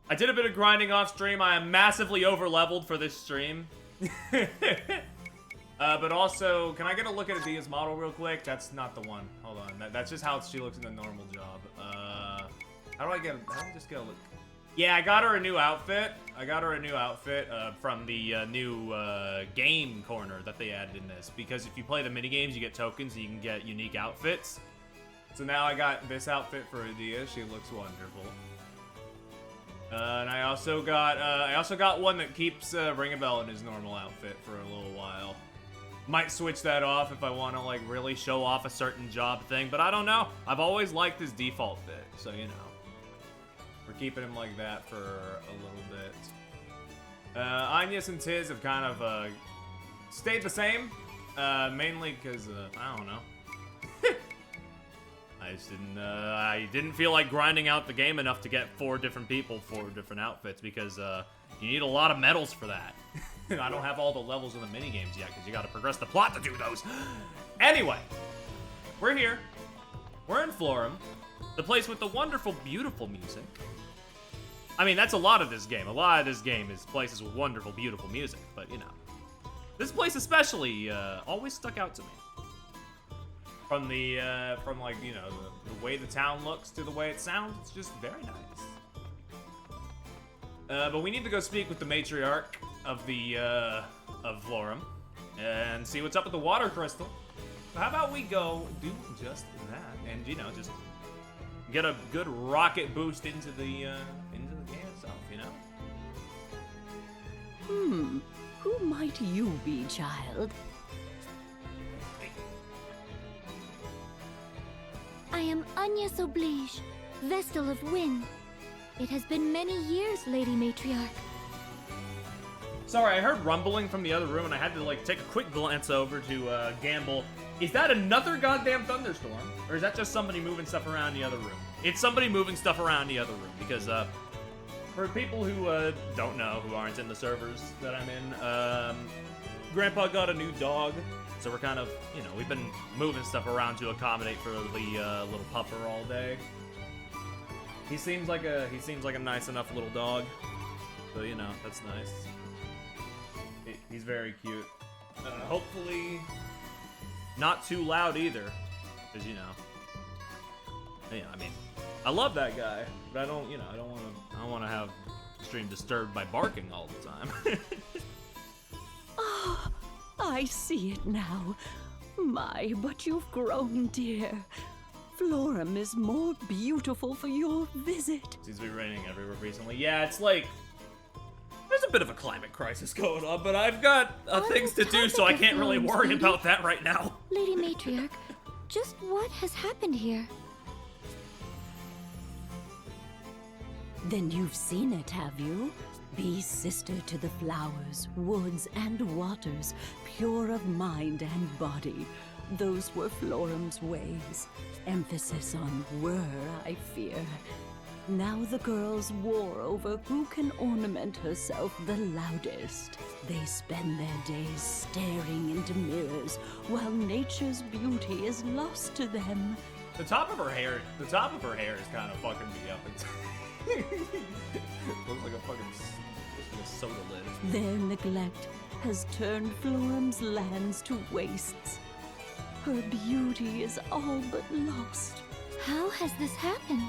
I did a bit of grinding off stream. I am massively over-leveled for this stream. But also, can I get a look at Adia's model real quick? That's not the one. Hold on. That's just how she looks in the normal job. How do I just get a look? Yeah, I got her a new outfit. From the new game corner that they added in this. Because if you play the minigames, you get tokens and you can get unique outfits. So now I got this outfit for Adia. She looks wonderful. And I also got one that keeps Ringabel in his normal outfit for a little while. Might switch that off if I want to like really show off a certain job thing, but I don't know. I've always liked his default fit, so you know. We're keeping him like that for a little bit. Agnes and Tiz have kind of stayed the same, mainly because I don't know. I didn't feel like grinding out the game enough to get 4 different people, 4 different outfits, because you need a lot of medals for that. I don't have all the levels in the minigames yet, because you gotta progress the plot to do those. Anyway, we're here. We're in Florum, the place with the wonderful, beautiful music. I mean, that's a lot of this game. A lot of this game is places with wonderful, beautiful music, but you know. This place especially always stuck out to me. From like, you know, the way the town looks to the way it sounds, it's just very nice. But we need to go speak with the matriarch of the, of Florum and see what's up with the water crystal. So how about we go do just that and, you know, just get a good rocket boost into the game itself, you know? Who might you be, child? I am Agnes Oblige, Vestal of Wind. It has been many years, Lady Matriarch. Sorry, I heard rumbling from the other room and I had to like take a quick glance over to Gamble. Is that another goddamn thunderstorm? Or is that just somebody moving stuff around the other room? It's somebody moving stuff around the other room because for people who don't know, who aren't in the servers that I'm in, Grandpa got a new dog. So we're kind of, you know, we've been moving stuff around to accommodate for the little pupper all day. He seems like a nice enough little dog. So, you know, that's nice. He's very cute. Hopefully not too loud either. Because, you know, I mean, I love that guy, but I don't want to have stream disturbed by barking all the time. Ah, I see it now. My, but you've grown, dear. Florum is more beautiful for your visit. Seems to be raining everywhere recently. Yeah, it's like there's a bit of a climate crisis going on, but I've got things to do, so I can't really worry about that right now. Lady Matriarch, just what has happened here? Then you've seen it, have you? Be sister to the flowers, woods, and waters, pure of mind and body. Those were Florum's ways. Emphasis on were, I fear. Now the girls war over who can ornament herself the loudest. They spend their days staring into mirrors, while nature's beauty is lost to them. The top of her hair is kind of fucking me up. Looks like a soda lid. Their neglect has turned Florum's lands to wastes. Her beauty is all but lost. How has this happened?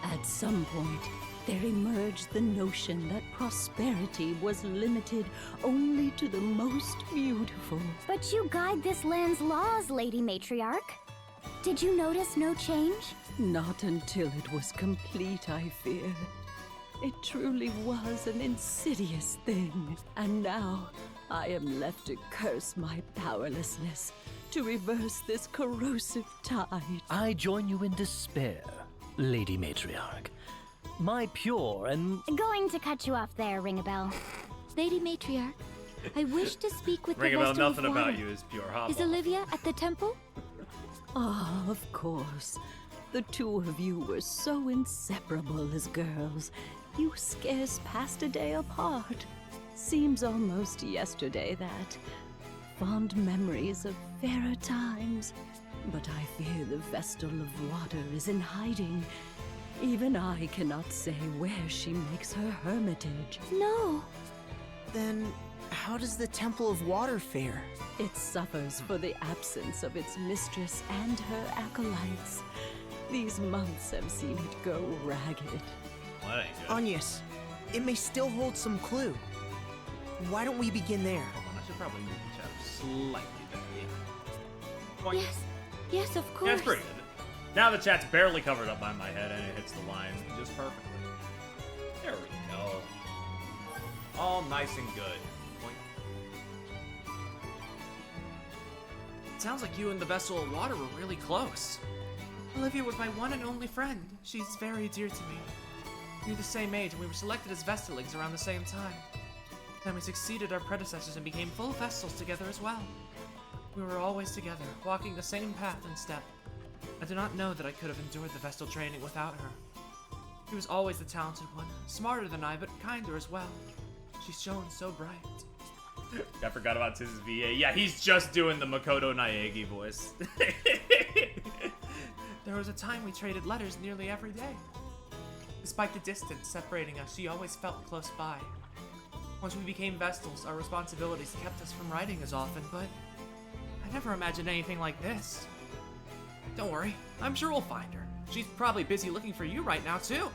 At some point, there emerged the notion that prosperity was limited only to the most beautiful. But you guide this land's laws, Lady Matriarch. Did you notice no change? Not until it was complete, I fear. It truly was an insidious thing. And now, I am left to curse my powerlessness to reverse this corrosive tide. I join you in despair, Lady Matriarch. My pure and... Going to cut you off there, Ringabel. Lady Matriarch, I wish to speak with the Ringabel, Vestal of nothing Water. about you is pure hot. Is Olivia at the temple? Ah, of course. The two of you were so inseparable as girls. You scarce passed a day apart. Seems almost yesterday that. Fond memories of fairer times. But I fear the Vestal of Water is in hiding. Even I cannot say where she makes her hermitage. No. Then, how does the Temple of Water fare? It suffers for the absence of its mistress and her acolytes. These months have seen it go ragged. Well, that ain't good. Agnes, it may still hold some clue. Why don't we begin there? Hold on, I should probably move the chat slightly better. Yeah. Boink. Yes. Yes, of course. Yeah, it's pretty good. Now the chat's barely covered up by my head and it hits the line just perfectly. There we go. All nice and good. Boink. It sounds like you and the Vessel of Water were really close. Olivia was my one and only friend. She's very dear to me. We were the same age and we were selected as Vestalings around the same time. Then we succeeded our predecessors and became full Vestals together as well. We were always together, walking the same path and step. I do not know that I could have endured the Vestal training without her. She was always the talented one, smarter than I, but kinder as well. She shone so bright. I forgot about Tiz's VA. Yeah, he's just doing the Makoto Naegi voice. There was a time we traded letters nearly every day. Despite the distance separating us, she always felt close by. Once we became Vestals, our responsibilities kept us from writing as often, but I never imagined anything like this. Don't worry, I'm sure we'll find her. She's probably busy looking for you right now, too.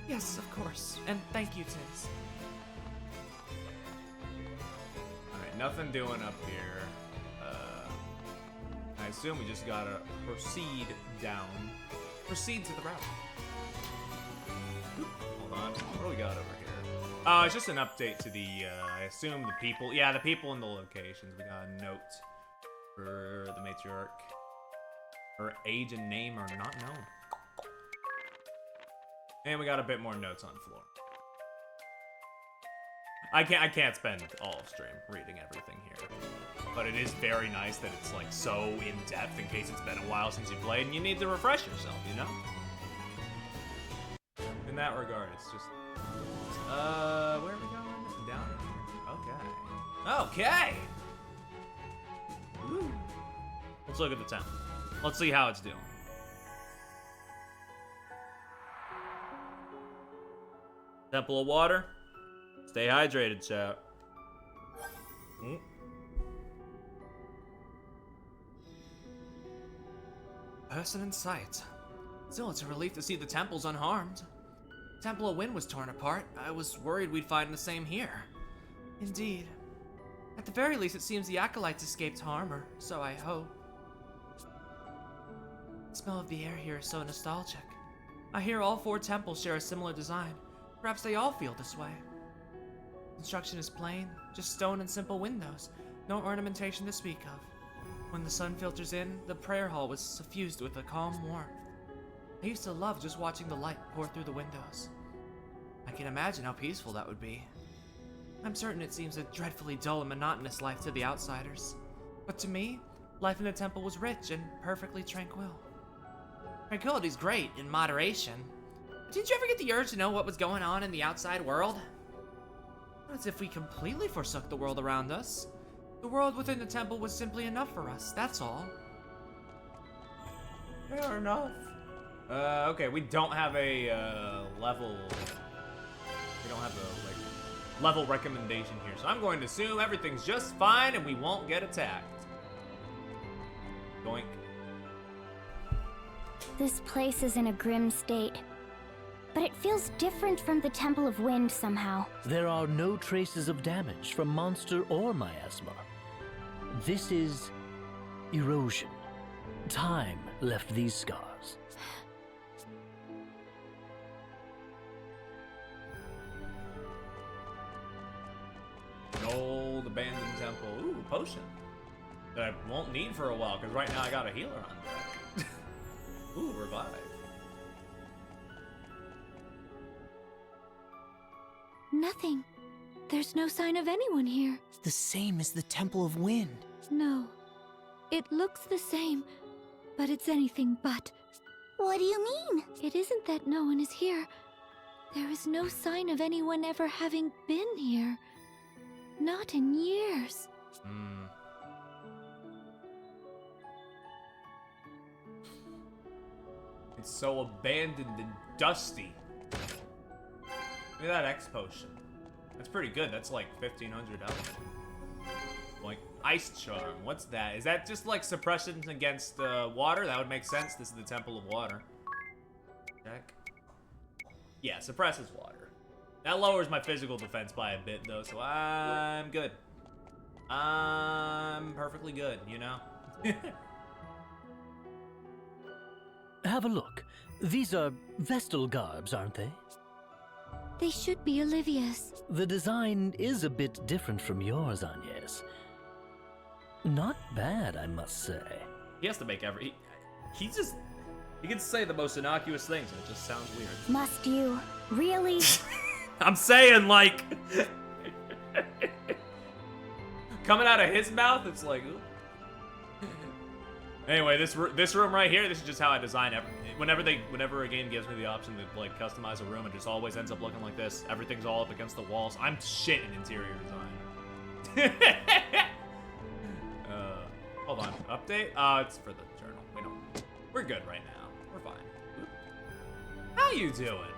Yes, of course, and thank you, Tiz. Alright, nothing doing up here. I assume we just gotta proceed down. Proceed to the route. Hold on, what do we got over here? It's just an update to the, I assume the people. Yeah, the people in the locations. We got a note for the matriarch. Her age and name are not known. And we got a bit more notes on Flora. I can't spend all of stream reading everything here. But it is very nice that it's like so in-depth in case it's been a while since you played and you need to refresh yourself, you know? In that regard, it's just... where are we going? Down here. Okay. Okay! Woo. Let's look at the town. Let's see how it's doing. Temple of Water. Stay hydrated, chat. Person in sight. Still, it's a relief to see the temples unharmed. Temple of Wind was torn apart. I was worried we'd find the same here. Indeed. At the very least, it seems the acolytes escaped harm, or so I hope. The smell of the air here is so nostalgic. I hear all 4 temples share a similar design. Perhaps they all feel this way. Construction is plain, just stone and simple windows. No ornamentation to speak of. When the sun filters in, the prayer hall was suffused with a calm warmth. I used to love just watching the light pour through the windows. I can imagine how peaceful that would be. I'm certain it seems a dreadfully dull and monotonous life to the outsiders. But to me, life in the temple was rich and perfectly tranquil. Tranquility's great, in moderation. But did you ever get the urge to know what was going on in the outside world? Not as if we completely forsook the world around us. The world within the temple was simply enough for us, that's all. Fair enough. Okay, we don't have a, level... We don't have a, like, level recommendation here, so I'm going to assume everything's just fine and we won't get attacked. Doink. This place is in a grim state, but it feels different from the Temple of Wind somehow. There are no traces of damage from monster or miasma. This is erosion. Time left these scars. An old abandoned temple. Ooh, potion. That I won't need for a while, because right now I got a healer on deck. Ooh, revive. Nothing. There's no sign of anyone here. The same as the Temple of Wind. No. It looks the same, but it's anything but. What do you mean? It isn't that no one is here. There is no sign of anyone ever having been here. Not in years. It's so abandoned and Dusty. Look at that X potion. That's pretty good. That's like 1,500 health. Like Ice Charm. What's that? Is that just like suppression against water? That would make sense. This is the Temple of Water. Check. Yeah, suppresses water. That lowers my physical defense by a bit though, so I'm good. I'm perfectly good, you know? Have a look. These are Vestal garbs, aren't they? They should be Olivia's. The design is a bit different from yours, Agnes. Not bad, I must say. He has to make every... He can say the most innocuous things and it just sounds weird. Must you? Really? I'm saying, like... Coming out of his mouth, it's like... Ooh. Anyway, this room right here, this is just how I design everything. Whenever a game gives me the option to like customize a room, it just always ends up looking like this. Everything's all up against the walls. I'm shit in interior design. Hold on, update? It's for the journal. We're good right now. We're fine. How you doing?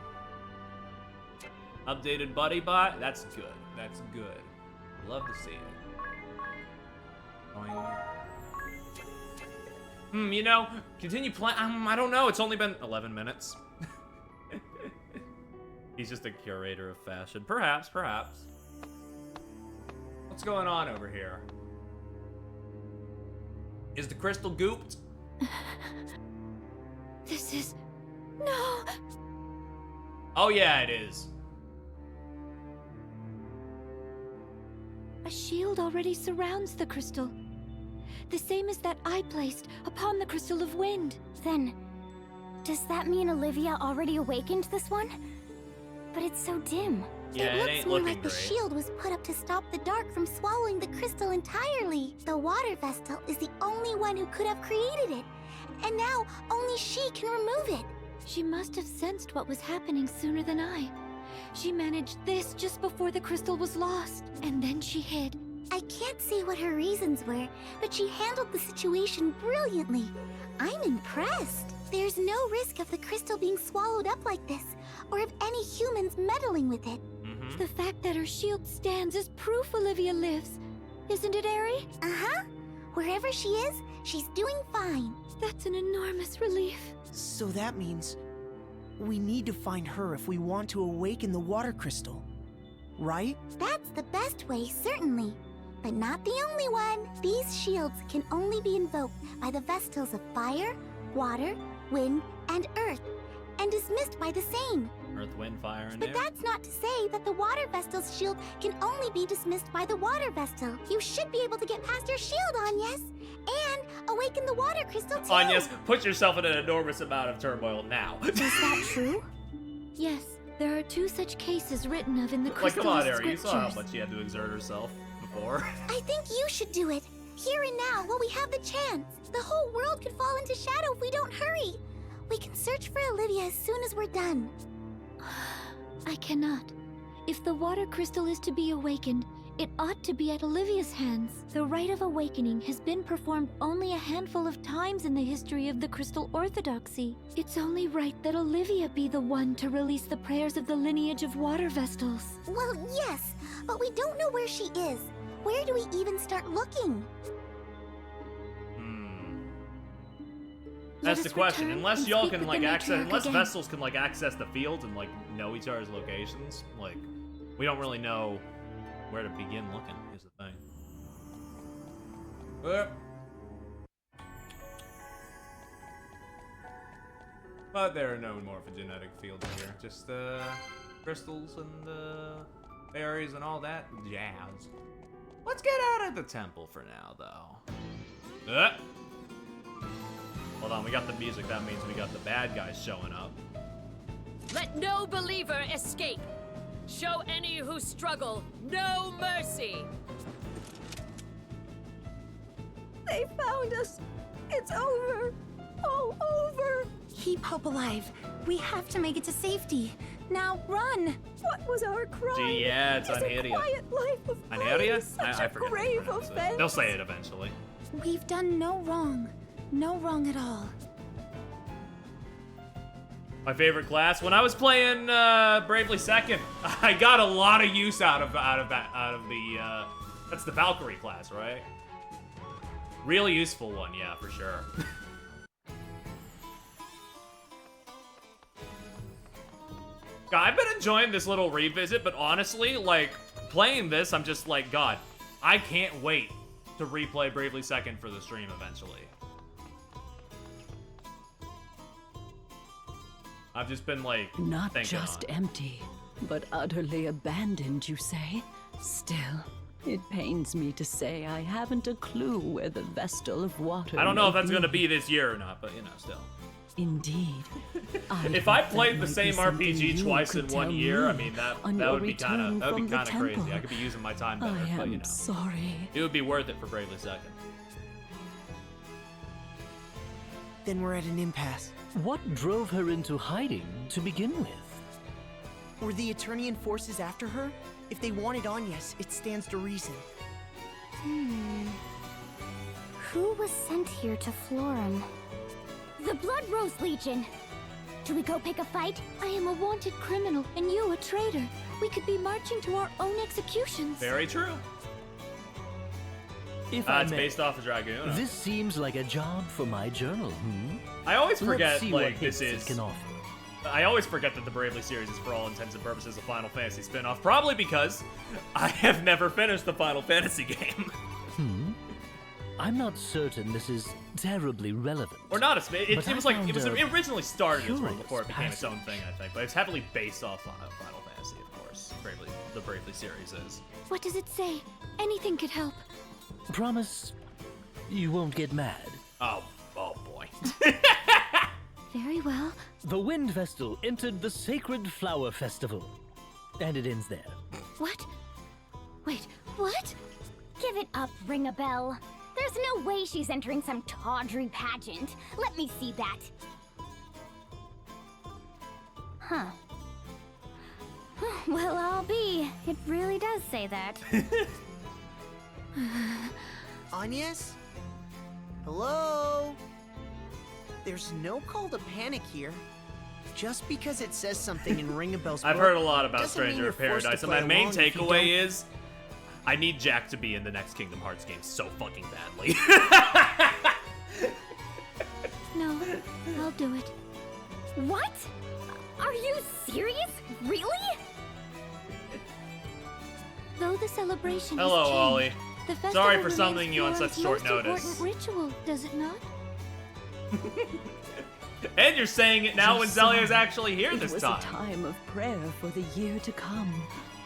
Updated buddy bot? That's good. That's good. Love to see it. You know, continue playing. I don't know. It's only been 11 minutes. He's just a curator of fashion. Perhaps. What's going on over here? Is the crystal gooped? This is... No! Oh yeah, it is. A shield already surrounds the crystal. The same as that I placed upon the Crystal of Wind. Then, does that mean Olivia already awakened this one? But it's so dim. Yeah, it ain't looks to me looking like the great. shield was put up to stop the dark from swallowing the crystal entirely. The water Vestal is the only one who could have created it. And now, only she can remove it. She must have sensed what was happening sooner than I. She managed this just before the crystal was lost, and then she hid. I can't see what her reasons were, but she handled the situation brilliantly. I'm impressed. There's no risk of the crystal being swallowed up like this, or of any humans meddling with it. The fact that her shield stands is proof Olivia lives. Isn't it, Aerie? Uh-huh. Wherever she is, she's doing fine. That's an enormous relief. So that means we need to find her if we want to awaken the water crystal, right? That's the best way, certainly. But not the only one. These shields can only be invoked by the Vestals of Fire, Water, Wind, and Earth, and dismissed by the same. Earth, wind, fire, and But air. that's not to say that the Water Vestal's shield can only be dismissed by the Water Vestal. You should be able to get past your shield, Agnes, and awaken the water crystal too. Agnes, put yourself in an enormous amount of turmoil now. Is that true? Yes, there are 2 such cases written of in the Like, crystal come on, scriptures. Aerie, you saw how much she had to exert herself before. I think you should do it. Here and now, while we have the chance. The whole world could fall into shadow if we don't hurry. We can search for Olivia as soon as we're done. I cannot. If the water crystal is to be awakened, it ought to be at Olivia's hands. The rite of awakening has been performed only a handful of times in the history of the Crystal Orthodoxy. It's only right that Olivia be the one to release the prayers of the lineage of water Vestals. Well, yes, but we don't know where she is. Where do we even start looking? That's Let the us question. return Unless and y'all speak can with like the access, matriarch unless again. Vestals can like access the fields and like know each other's locations, like we don't really know where to begin looking. Is the thing. But there are no morphogenetic fields here. Just crystals and berries and all that jazz. Let's get out of the temple for now, though. Hold on, we got the music. That means we got the bad guys showing up. Let no believer escape. Show any who struggle no mercy. They found us. It's over. All over. Keep hope alive. We have to make it to safety. Now run! What was our crime? Gee, yeah, it's a Anheria. quiet life of Anheria? such I a forget how to grave pronounce it. offense. They'll say it eventually. We've done no wrong. No wrong at all. My favorite class when I was playing Bravely Second, I got a lot of use out of the that's the Valkyrie class, right? Really useful one, yeah, for sure. God, I've been enjoying this little revisit, but honestly, like, playing this, I'm just like, God, I can't wait to replay Bravely Second for the stream eventually. I've just been like, Not thinking just on it. empty, but utterly abandoned, you say? Still, it pains me to say I haven't a clue where the Vestal of Water I don't know may if that's be. gonna be this year or not, but you know, still. Indeed. If thought I that played the might same be something RPG you twice in could one tell year, I me mean that on that your would be kind return of from the crazy. temple. I could be using my time I better, but am you know, sorry. it would be worth it for Bravely Second. Then we're at an impasse. What drove her into hiding to begin with? Were the Eternian forces after her? If they wanted Agnes, it stands to reason. Who was sent here to Florum? The Blood Rose Legion! Do we go pick a fight? I am a wanted criminal, and you a traitor. We could be marching to our own executions. Very true. If I It's may, based off of Dragoon. this seems like a job for my journal, I always Let's forget, see what like, this hints is... it can offer. I always forget that the Bravely series is, for all intents and purposes, a Final Fantasy spin-off. Probably because I have never finished the Final Fantasy game. I'm not certain this is terribly relevant. Or not, it But I was like, found it a originally started as one curious before it became its own passage. thing, I think. But it's heavily based off Final Fantasy, of course. The Bravely series is. What does it say? Anything could help. Promise you won't get mad. Oh boy. Very well. The Wind Vestal entered the Sacred Flower Festival. And it ends there. What? Wait, what? Give it up, Ring-a-Bell. There's no way she's entering some tawdry pageant. Let me see that. Huh. Well, I'll be. It really does say that. Agnes? Hello? There's no call to panic here. Just because it says something in Ring-a-Bell's I've book heard a lot about doesn't mean Stranger you're of forced to Paradise, and play my main along if you takeaway don't. is I need Jack to be in the next Kingdom Hearts game so fucking badly. No, I'll do it. What? Are you serious? Really? Though the celebration Hello, has changed, Ollie. the festival Sorry for remains summoning you on Florum's such short most notice. important ritual, does it not? And you're saying it now when Josiah, Zelia's actually here it this was time. a time of prayer for the year to come,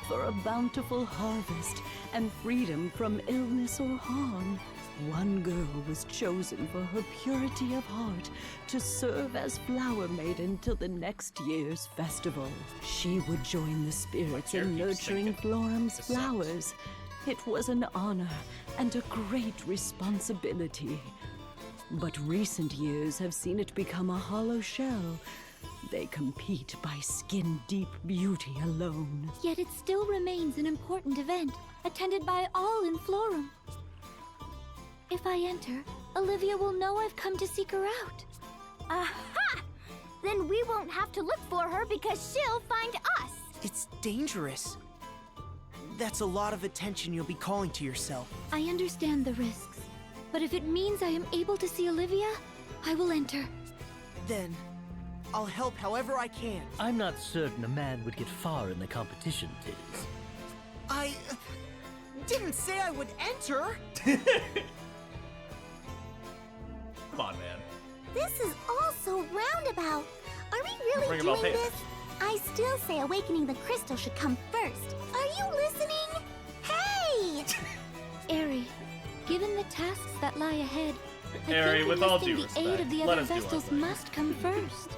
for a bountiful harvest and freedom from illness or harm. One girl was chosen for her purity of heart to serve as flower maiden till the next year's festival. She would join the spirits chair in keeps nurturing sinking. Florum's This sucks. flowers. It was an honor and a great responsibility. But recent years have seen it become a hollow shell. They compete by skin-deep beauty alone. Yet it still remains an important event, attended by all in Florum. If I enter, Olivia will know I've come to seek her out. Aha! Then we won't have to look for her because she'll find us. It's dangerous. That's a lot of attention you'll be calling to yourself. I understand the risks, but if it means I am able to see Olivia, I will enter. Then, I'll help however I can. I'm not certain a man would get far in the competition, Tiz. I didn't say I would enter. Come on, man. This is all so roundabout. Are we really Ring-a-Bell doing pays. this? I still say awakening the crystal should come first. Are you listening? Hey! Aerie, given the tasks that lie ahead, I Aerie, think with all enlisting due the aid respect, of the let other us do our Vestals thing. must come first.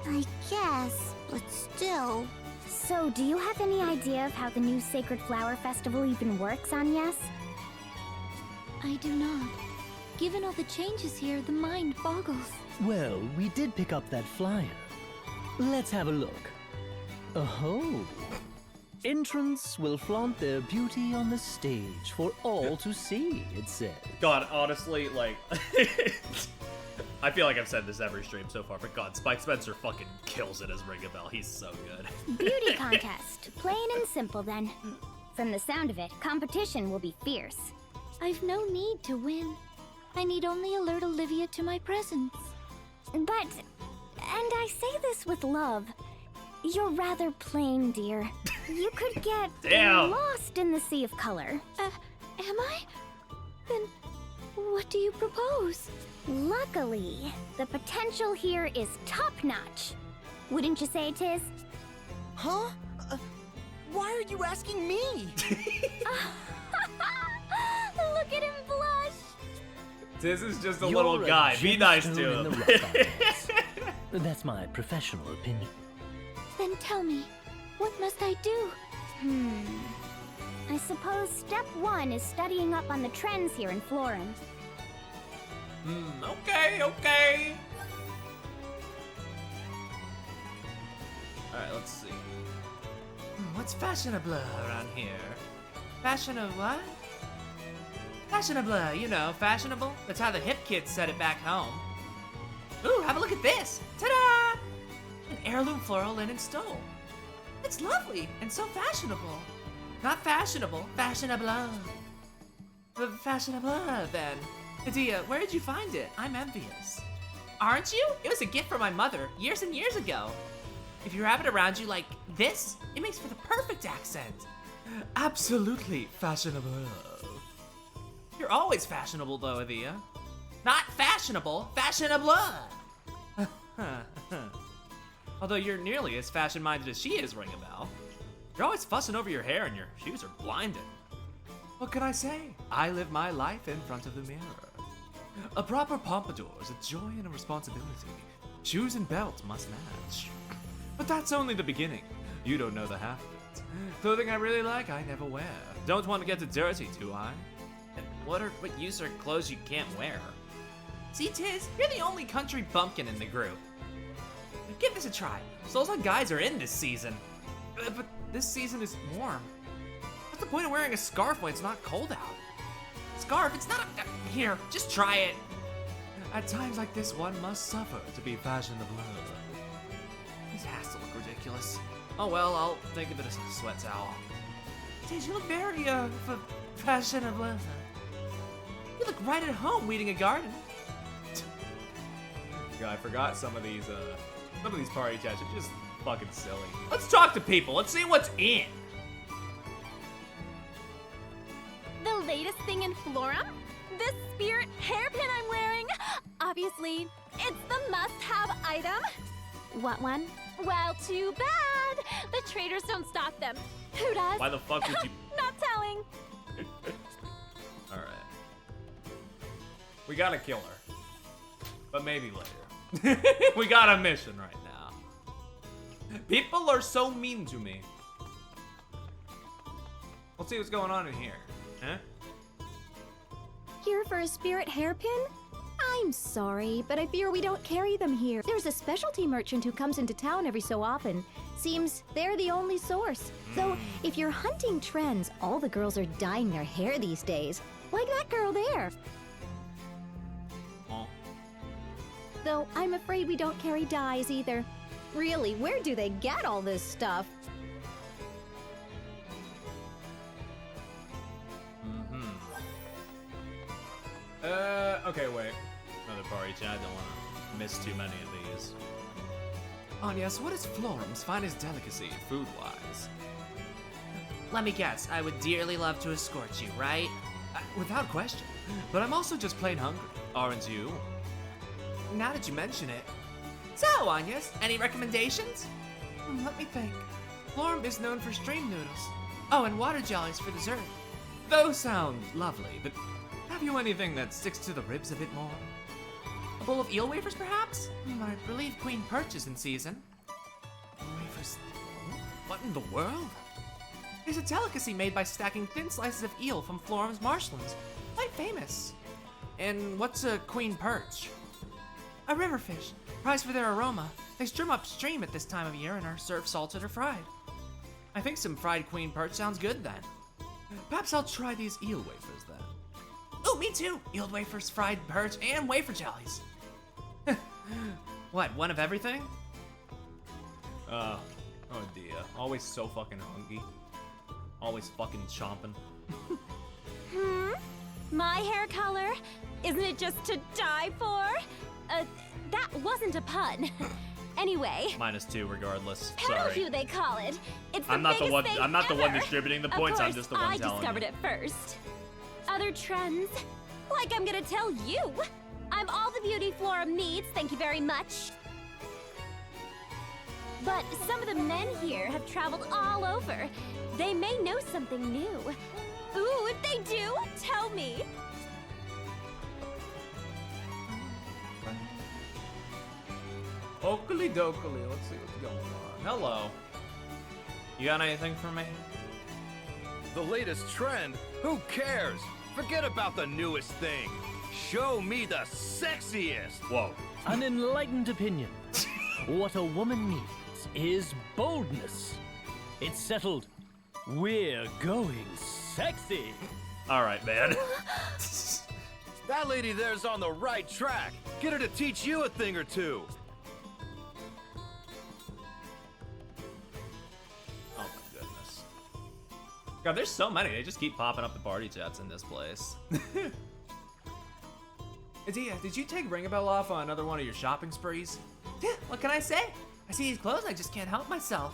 I guess, but still. So, do you have any idea of how the new Sacred Flower Festival even works, Agnes? I do not. Given all the changes here, the mind boggles. Well, we did pick up that flyer. Let's have a look. Oh. Entrants will flaunt their beauty on the stage for all to see, it says. God, honestly, like, I feel like I've said this every stream so far, but God, Spike Spencer fucking kills it as Ring-a-Bell. He's so good. Beauty contest. Plain and simple, then. From the sound of it, competition will be fierce. I've no need to win. I need only alert Olivia to my presence. But, and I say this with love, you're rather plain, dear. You could get Damn. lost in the sea of color. Am I? Then what do you propose? Luckily, the potential here is top-notch. Wouldn't you say, Tiz? Huh? Why are you asking me? Look at him blush! This is just a You're little guy. Be nice gemstone to in the him. rough, Ines. That's my professional opinion. Then tell me, what must I do? I suppose step 1 is studying up on the trends here in Florin. Okay. Alright, let's see. What's fashionable around here? Fashionable what? Fashionable, you know, fashionable. That's how the hip kids said it back home. Ooh, have a look at this. Ta-da! An heirloom floral linen stole. It's lovely and so fashionable. Not fashionable, fashionable. Fashionable, then. Adia, where did you find it? I'm envious. Aren't you? It was a gift from my mother years and years ago. If you wrap it around you like this, it makes for the perfect accent. Absolutely fashionable. You're always fashionable though, Adia. Not fashionable, fashionable. Although you're nearly as fashion-minded as she is, Ring-a-Bell. You're always fussing over your hair and your shoes are blinding. What can I say? I live my life in front of the mirror. A proper pompadour is a joy and a responsibility. Shoes and belt must match. But that's only the beginning. You don't know the half of it. Clothing I really like, I never wear. Don't want to get it dirty, do I? And what use are clothes you can't wear? See, Tiz, you're the only country bumpkin in the group. Give this a try. Souls on Guys are in this season. But this season is warm. What's the point of wearing a scarf when it's not cold out? Scarf, it's not a... Here, just try it. At times like this, one must suffer to be fashionable. These hats look ridiculous. Oh well, I'll think of it as a sweat towel. Tiz, you look very, fashionable. You look right at home weeding a garden. God, I forgot some of these party chats are just fucking silly. Let's talk to people. Let's see what's in. The latest thing in Florum? This spirit hairpin I'm wearing? Obviously, it's the must-have item. What one? Well, too bad. The traders don't stock them. Who does? Why the fuck would you... Not telling. Alright. We gotta kill her. But maybe later. We got a mission right now. People are so mean to me. Let's see what's going on in here. Huh? Here for a spirit hairpin? I'm sorry, but I fear we don't carry them here. There's a specialty merchant who comes into town every so often. Seems they're the only source. So if you're hunting trends, all the girls are dyeing their hair these days. Like that girl there. Oh. Though I'm afraid we don't carry dyes either. Really, where do they get all this stuff? Okay, wait. Another party chat. I don't want to miss too many of these. Agnes, what is Florum's finest delicacy, food-wise? Let me guess, I would dearly love to escort you, right? Without question. But I'm also just plain hungry, aren't you? Now that you mention it. So, Agnes, any recommendations? Let me think. Florum is known for stream noodles. Oh, and water jellies for dessert. Those sound lovely, but have you anything that sticks to the ribs a bit more? A bowl of eel wafers, perhaps? I believe Queen Perch is in season. Wafers? What in the world? It's a delicacy made by stacking thin slices of eel from Florum's marshlands. Quite famous. And what's a Queen Perch? A river fish, prized for their aroma. They swim upstream at this time of year and are served salted or fried. I think some fried Queen Perch sounds good then. Perhaps I'll try these eel wafers then. Oh, me too! Eel wafers, fried perch, and wafer jellies. What, one of everything? Oh dear. Always so fucking hungry. Always fucking chomping. My hair color? Isn't it just to die for? That wasn't a pun. Anyway. -2 regardless. Petal Sorry. hue, they call it. It's the I'm not the biggest one. thing I'm not the one ever. distributing the Of points. I'm course, just the one I telling discovered you. it first. Other trends, like I'm gonna tell you. I'm all the beauty Florum needs, thank you very much. But some of the men here have traveled all over. They may know something new. Ooh, if they do, tell me. Oakley dokley. Let's see what's going on. Hello. You got anything for me? The latest trend? Who cares? Forget about the newest thing. Show me the sexiest. Whoa. An enlightened opinion. What a woman needs is boldness. It's settled. We're going sexy. All right, man. That lady there's on the right track. Get her to teach you a thing or two. Oh my goodness. God, there's so many. They just keep popping up the party chats in this place. Adia, did you take Ringabel off on another one of your shopping sprees? Yeah, what can I say? I see these clothes, I just can't help myself.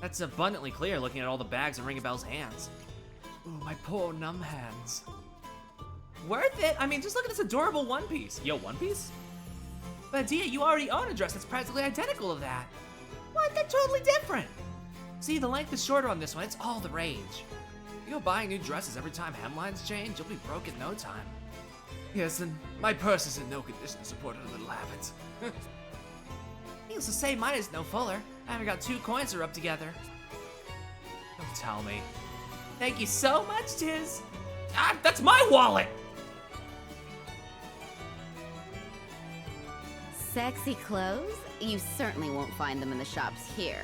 That's abundantly clear looking at all the bags in Ringabel's hands. Ooh, my poor numb hands. Worth it? I mean, just look at this adorable one piece. Yo, one piece? But Adia, you already own a dress that's practically identical to that. What? They're totally different. See, the length is shorter on this one. It's all the rage. You go buying new dresses every time hemlines change, you'll be broke in no time. Yes, and my purse is in no condition to support a little habit. Needless to say, mine is no fuller. I haven't got 2 coins to rub together. Don't tell me. Thank you so much, Tiz. Ah, that's my wallet! Sexy clothes? You certainly won't find them in the shops here.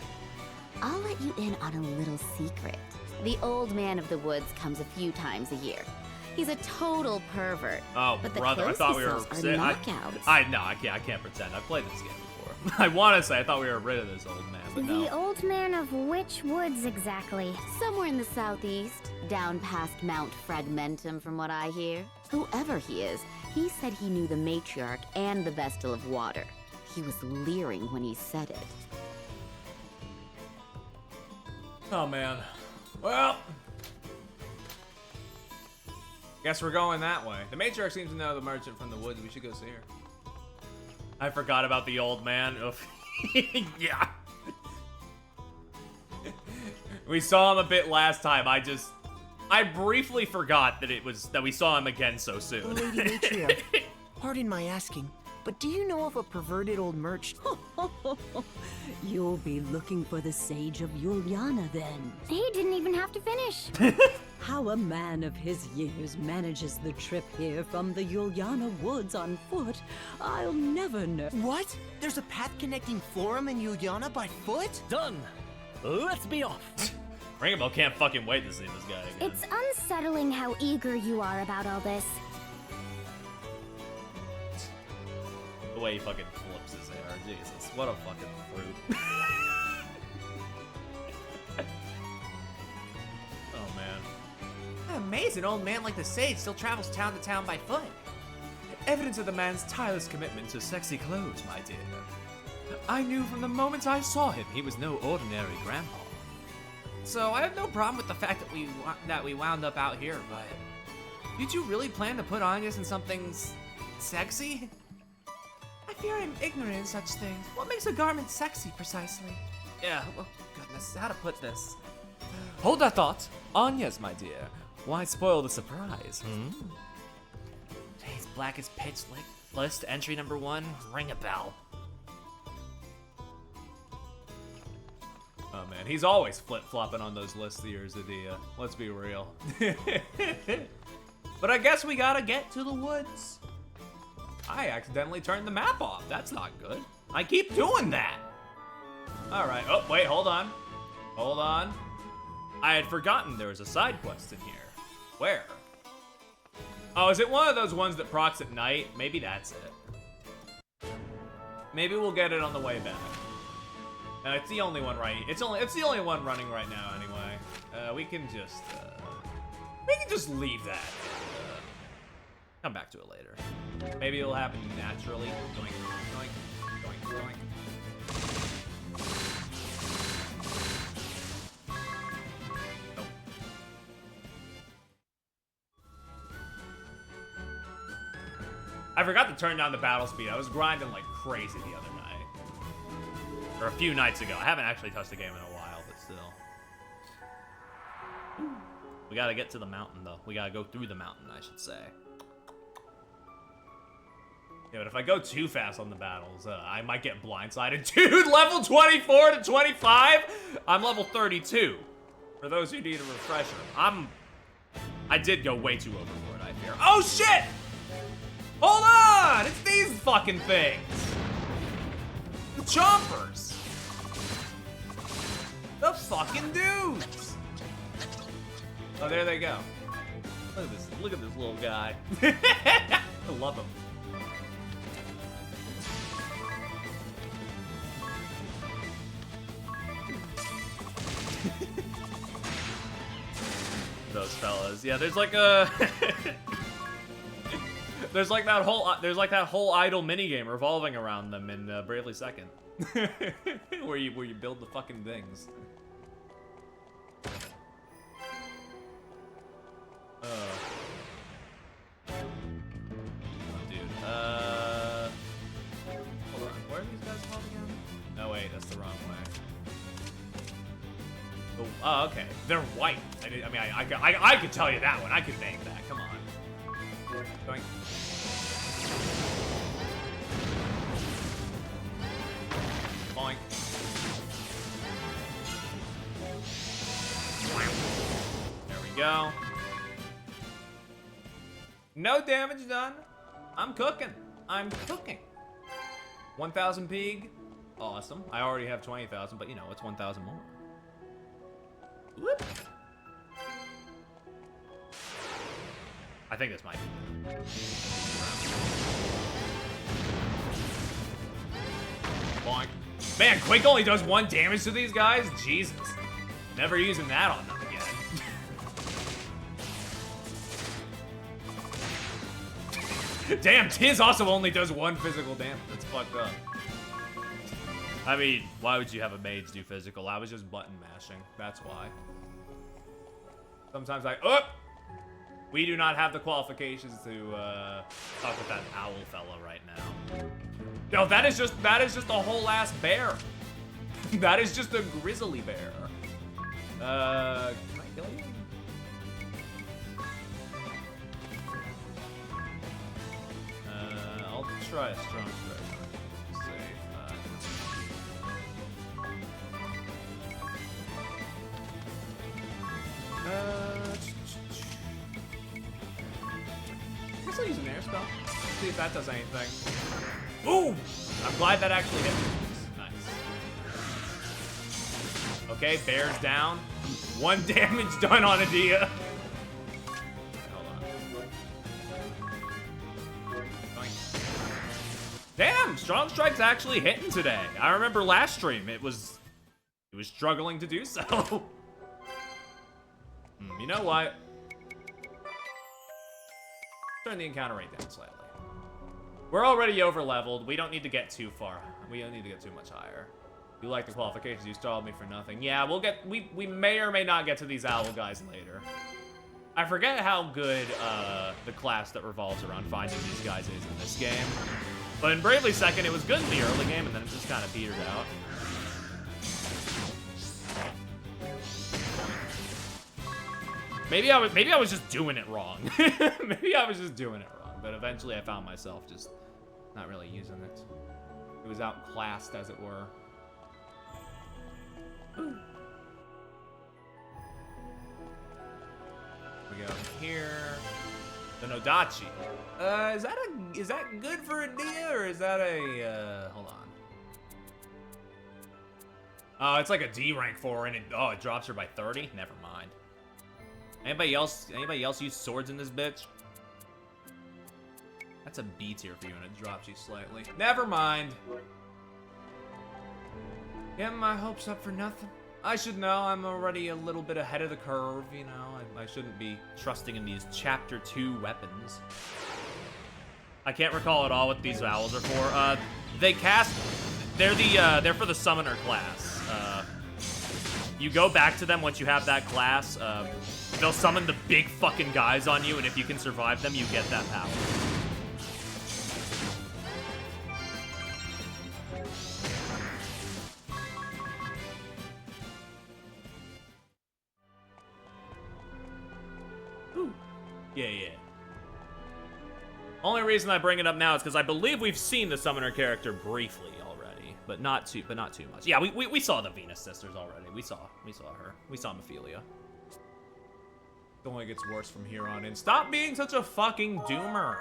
I'll let you in on a little secret. The old man of the woods comes a few times a year. He's a total pervert. Oh, but the brother, I clothes thought he we were. sells are knockouts. I can't pretend. I played this game before. I want to say I thought we were rid of this old man, but no. The old man of which woods exactly? Somewhere in the southeast, down past Mount Fragmentum from what I hear. Whoever he is, he said he knew the matriarch and the Vestal of Water. He was leering when he said it. Oh man. Well, guess we're going that way. The matriarch seems to know the merchant from the woods. We should go see her. I forgot about the old man. Oof. Yeah. We saw him a bit last time. I briefly forgot that we saw him again so soon. Lady Matriarch, pardon my asking, but do you know of a perverted old merchant? You'll be looking for the Sage of Yuliana then. He didn't even have to finish. How a man of his years manages the trip here from the Yuliana woods on foot, I'll never know. What? There's a path connecting Florum and Yuliana by foot? Done. Let's be off. Ringabel can't fucking wait to see this guy again. It's unsettling how eager you are about all this. The way he fucking flips his hair. Jesus, what a fucking fruit. Oh, man. Amazing old man like the Sage still travels town to town by foot. Evidence of the man's tireless commitment to sexy clothes, my dear. I knew from the moment I saw him he was no ordinary grandpa. So I have no problem with the fact that we wound up out here, but did you really plan to put Agnes in something sexy? I fear I'm ignorant in such things. What makes a garment sexy, precisely? Yeah, well, goodness, how to put this? Hold that thought. Agnes, my dear. Why spoil the surprise, Today's blackest pitch list, entry number 1, Ringabel. Oh man, he's always flip-flopping on those lists here, Adia. Let's be real. But I guess we gotta get to the woods. I accidentally turned the map off. That's not good. I keep doing that. All right. Oh, wait, hold on. Hold on. I had forgotten there was a side quest in here. Where? Oh, is it one of those ones that procs at night? Maybe that's it. Maybe we'll get it on the way back. It's the only one it's the only one running right now anyway. We can just leave that. Come back to it later. Maybe it'll happen naturally. Doink, doink, doink, doink. Nope. I forgot to turn down the battle speed. I was grinding like crazy the other night. Or a few nights ago. I haven't actually touched the game in a while, but still. We gotta get to the mountain, though. We gotta go through the mountain, I should say. Yeah, but if I go too fast on the battles, I might get blindsided. Dude, level 24 to 25? I'm level 32. For those who need a refresher. I did go way too overboard, I fear. Oh, shit! Hold on! It's these fucking things! The chompers! The fucking dudes! Oh, there they go. Look at this little guy. I love him. Those fellas. Yeah, there's like a there's like that whole idle minigame revolving around them in Bravely Second. where you build the fucking things. Oh, dude. Hold on. Where are these guys called again? No, wait, that's the wrong way. Oh, okay. They're white. I could tell you that one. I could name that. Come on. Going. Boink. There we go. No damage done. I'm cooking. I'm cooking. 1,000 pig. Awesome. I already have 20,000, but you know, it's 1,000 more. Whoop. I think this might be good. Boink. Man, Quake only does 1 damage to these guys? Jesus. Never using that on them again. Damn, Tiz also only does 1 physical damage. That's fucked up. I mean, why would you have a mage do physical? I was just button mashing. That's why. Sometimes we do not have the qualifications to talk with that owl fella right now. No, that is just a whole ass bear. That is just a grizzly bear. Can I kill you? I'll try a strong strike. I guess I'll use an air spell. See if that does anything. Ooh! I'm glad that actually hit me. Nice. Okay, bear's down. 1 damage done on Adia. Okay, hold on. Damn! Strong Strike's actually hitting today. I remember last stream it was struggling to do so. You know what? Turn the encounter rate down slightly. We're already over leveled. We don't need to get too far. We don't need to get too much higher. You like the qualifications, you stalled me for nothing. Yeah, we may or may not get to these owl guys later. I forget how good the class that revolves around finding these guys is in this game. But in Bravely Second, it was good in the early game, and then it just kind of petered out. Maybe I was just doing it wrong. Maybe I was just doing it wrong. But eventually I found myself just not really using it. It was outclassed, as it were. We go here. The Nodachi. Is that good for Adia, or is that a hold on. Oh, it's like a D rank 4 and it drops her by 30? Never mind. Anybody else use swords in this bitch? That's a B tier for you and it drops you slightly. Never mind. Getting my hopes up for nothing. I should know I'm already a little bit ahead of the curve, you know. I shouldn't be trusting in these Chapter 2 weapons. I can't recall at all what these vowels are for. They cast... They're for the summoner class. You go back to them once you have that class. They'll summon the big fucking guys on you, and if you can survive them, you get that power. Yeah. Only reason I bring it up now is because I believe we've seen the summoner character briefly already, but not too much. Yeah, we saw the Venus sisters already. We saw her. We saw Mephilia. It only gets worse from here on in. Stop being such a fucking doomer.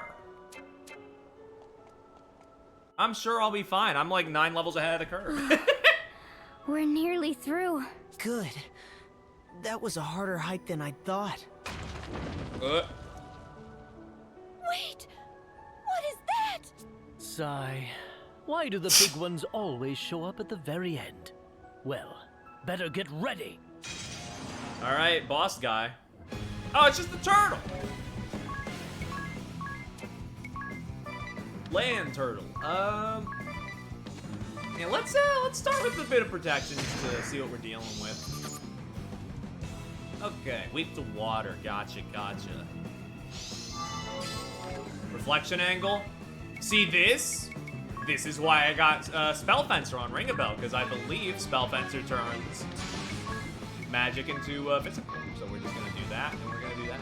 I'm sure I'll be fine. I'm like 9 levels ahead of the curve. We're nearly through. Good. That was a harder hike than I thought. Wait! What is that? Sigh. Why do the big ones always show up at the very end? Well, better get ready. All right, boss guy. Oh, it's just the turtle. Land turtle. Yeah, let's start with a bit of protection just to see what we're dealing with. Okay, weak to water. Gotcha. Reflection angle. See this? This is why I got Spell Fencer on Ring a Bell, because I believe Spell Fencer turns magic into physical. So we're just gonna do that, and we're gonna do that.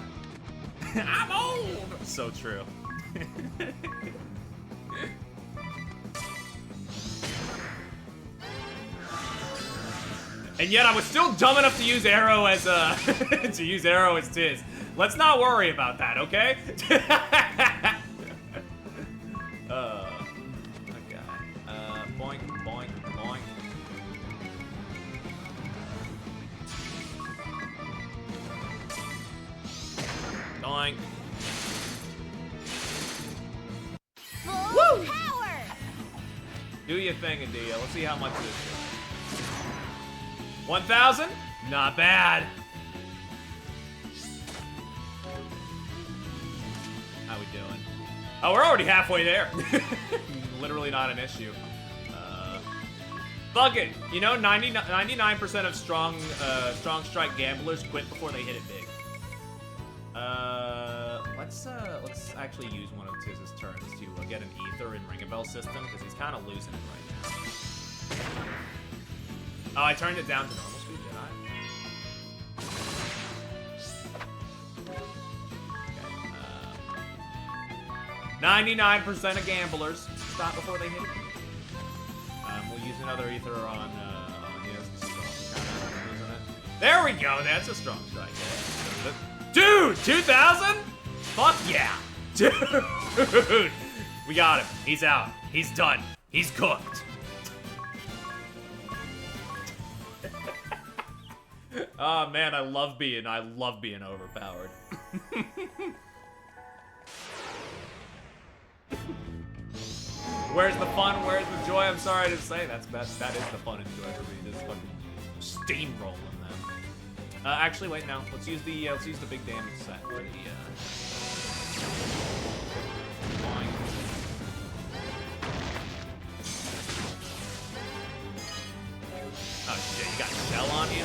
I'm old! So true. And yet I was still dumb enough to use Arrow as Tiz. Let's not worry about that, okay? Okay. Boink, boink, boink. Doink. Full power! Do your thing, Adia. Let's see how much this is. 1,000? Not bad. How we doing? Oh, we're already halfway there. Literally not an issue. Fuck it. You know, 99% of strong strike gamblers quit before they hit it big. Let's actually use one of Tiz's turns to get an ether in Ring a Bell system, because he's kind of losing it right now. Oh, I turned it down to normal speed, did I? Okay, 99% of gamblers stop before they hit it. We'll use another ether on his, because he's kind of losing it. There we go, that's a strong strike. Dude, 2,000? Fuck yeah. Dude, we got him. He's out. He's done. He's cooked. Oh man, I love being overpowered. Where's the fun? Where's the joy? I'm sorry to say, that is the fun and joy for me. Just fucking steamrolling them. Actually, wait, no. Let's use the big damage set for the line. Oh shit, you got shell on you?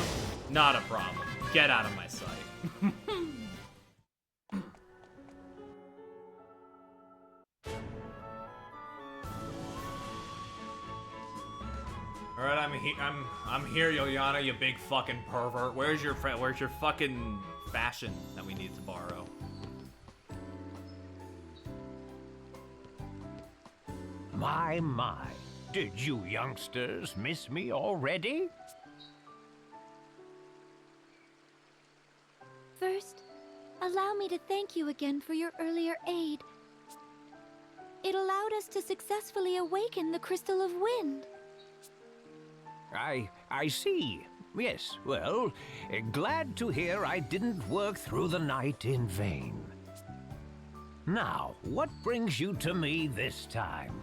Not a problem. Get out of my sight. All right, I'm here, Yoyana, you big fucking pervert. Where's your fucking fashion that we need to borrow? My. Did you youngsters miss me already? First, allow me to thank you again for your earlier aid. It allowed us to successfully awaken the Crystal of Wind. I see. Yes, well, glad to hear I didn't work through the night in vain. Now, what brings you to me this time?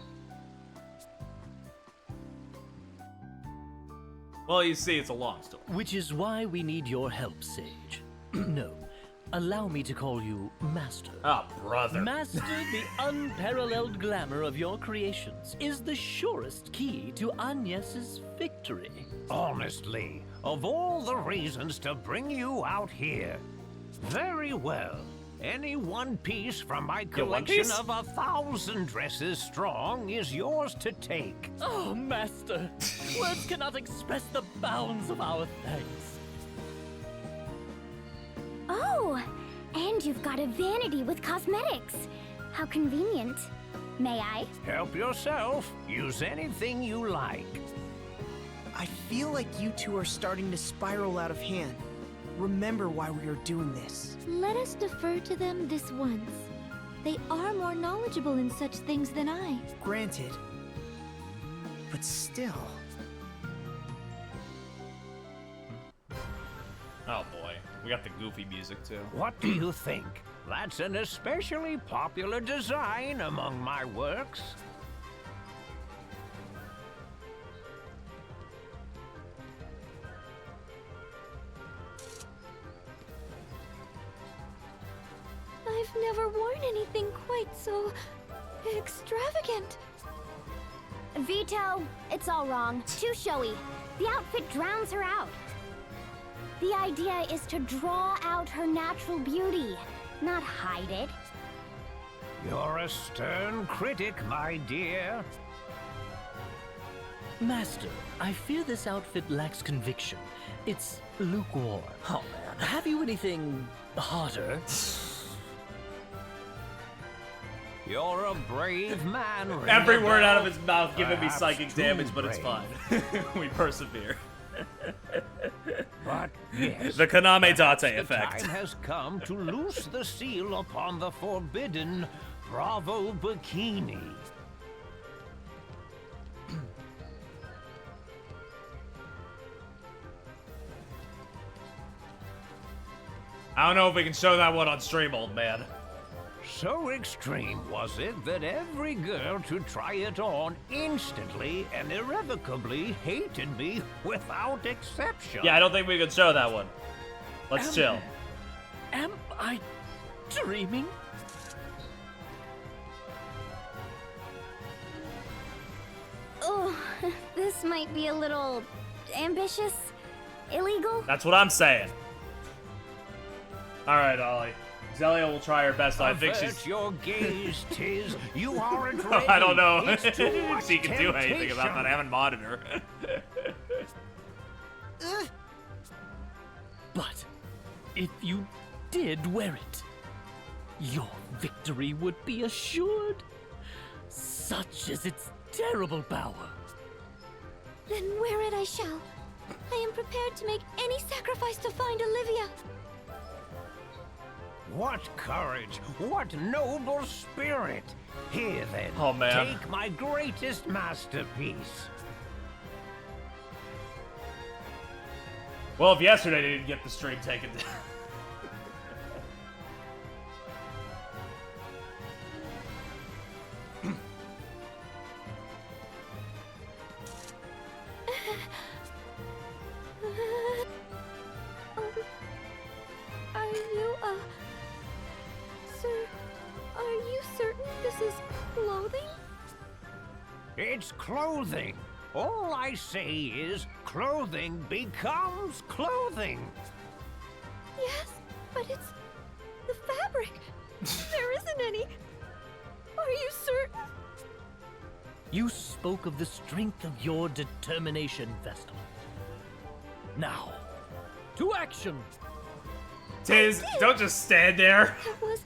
Well, you see, it's a long story. Which is why we need your help, Sage. No, allow me to call you Master. Oh, brother. Master, the unparalleled glamour of your creations is the surest key to Agnes's victory. Honestly, of all the reasons to bring you out here, very well. Any one piece from my collection of 1,000 dresses strong is yours to take. Oh, Master, words cannot express the bounds of our thanks. Oh, and you've got a vanity with cosmetics. How convenient. May I? Help yourself. Use anything you like. I feel like you two are starting to spiral out of hand. Remember why we are doing this. Let us defer to them this once. They are more knowledgeable in such things than I. Granted. But still. Oh boy, we got the goofy music too. What do you think? That's an especially popular design among my works. I've never worn anything quite so extravagant. Vito, it's all wrong. Too showy. The outfit drowns her out. The idea is to draw out her natural beauty, not hide it. You're a stern critic, my dear. Master, I fear this outfit lacks conviction. It's lukewarm. Oh, man. Have you anything hotter? You're a brave man, Ringo. Every word out of his mouth giving me Perhaps psychic too damage, but brave. it's fine. We persevere. But yes, The Kaname perhaps Date the effect. time has come to loose the seal upon the forbidden Bravo Bikini. I don't know if we can show that one on stream, old man. So extreme was it that every girl to try it on instantly and irrevocably hated me without exception. Yeah, I don't think we can show that one. Let's chill. Am I dreaming? Oh, this might be a little ambitious, illegal. That's what I'm saying. All right, Ollie. Zelia will try her best. I think Avert she's. your gaze, Tiz. You aren't ready. I don't know It's too much if she can do anything about that. I temptation. haven't modded her. But if you did wear it, your victory would be assured. Such is its terrible power. Then wear it I shall. I am prepared to make any sacrifice to find Olivia. What courage! What noble spirit! Here then, Oh, man. take my greatest masterpiece. Well, if yesterday they didn't get the stream taken down. Are you, sir, are you certain this is clothing? It's clothing. All I say is clothing becomes clothing. Yes, but it's the fabric. There isn't any. Are you certain? You spoke of the strength of your determination, Vestal. Now, to action! Tiz, don't just stand there. That was.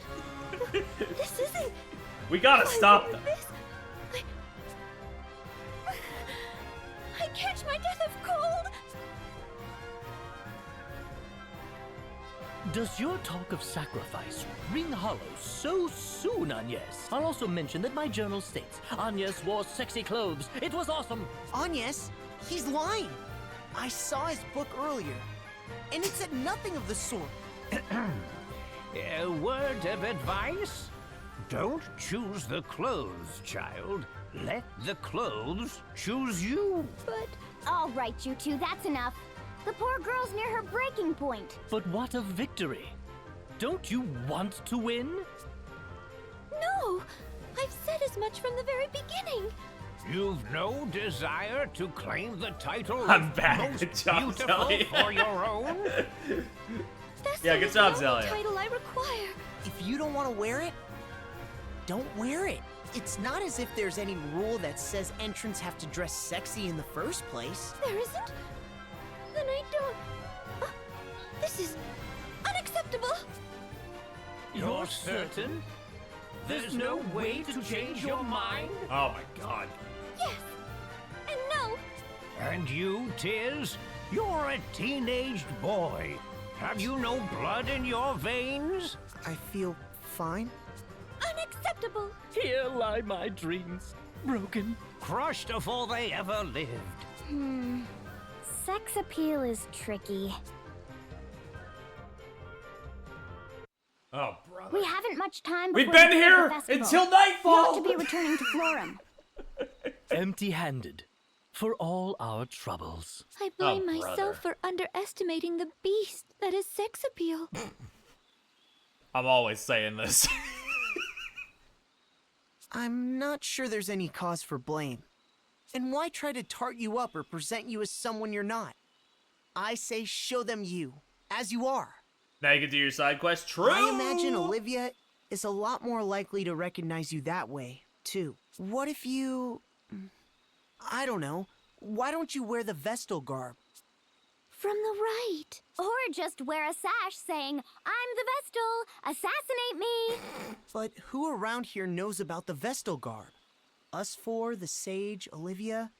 This isn't. We gotta Why stop would them. this- I catch my death of cold. Does your talk of sacrifice ring hollow so soon, Agnes? I'll also mention that my journal states Agnes wore sexy clothes. It was awesome. Agnes, he's lying. I saw his book earlier, and it said nothing of the sort. A word of advice? Don't choose the clothes, child. let the clothes choose you. But All right, you two, that's enough. The poor girl's near her breaking point. But what of victory? Don't you want to win? No! I've said as much from the very beginning. You've no desire to claim the title I'm of bad. most Good job, beautiful Zelia. for your own? Yeah, good job, the only Zelia. title I require. If you don't want to wear it, don't wear it. It's not as if there's any rule that says entrants have to dress sexy in the first place. There isn't? Then I don't... this is unacceptable. You're certain? There's no way to change your mind? Oh my god. Yes. And no. And you, Tiz? You're a teenaged boy. Have you no blood in your veins? I feel fine. Unacceptable. Here lie my dreams, broken. Crushed before they ever lived. Sex appeal is tricky. Oh, brother. We haven't much time We've before been the here festival. until We nightfall! ought to be returning to Florum. Empty-handed for all our troubles. I blame brother. myself for underestimating the beast that is sex appeal. I'm always saying this. I'm not sure there's any cause for blame. And why try to tart you up or present you as someone you're not? I say show them you, as you are. Now you can do your side quest. True! I imagine Olivia is a lot more likely to recognize you that way, too. What if you... I don't know. Why don't you wear the Vestal garb? From the right. Or just wear a sash saying, I'm the Vestal, assassinate me! But who around here knows about the Vestal garb? Us four, the Sage, Olivia?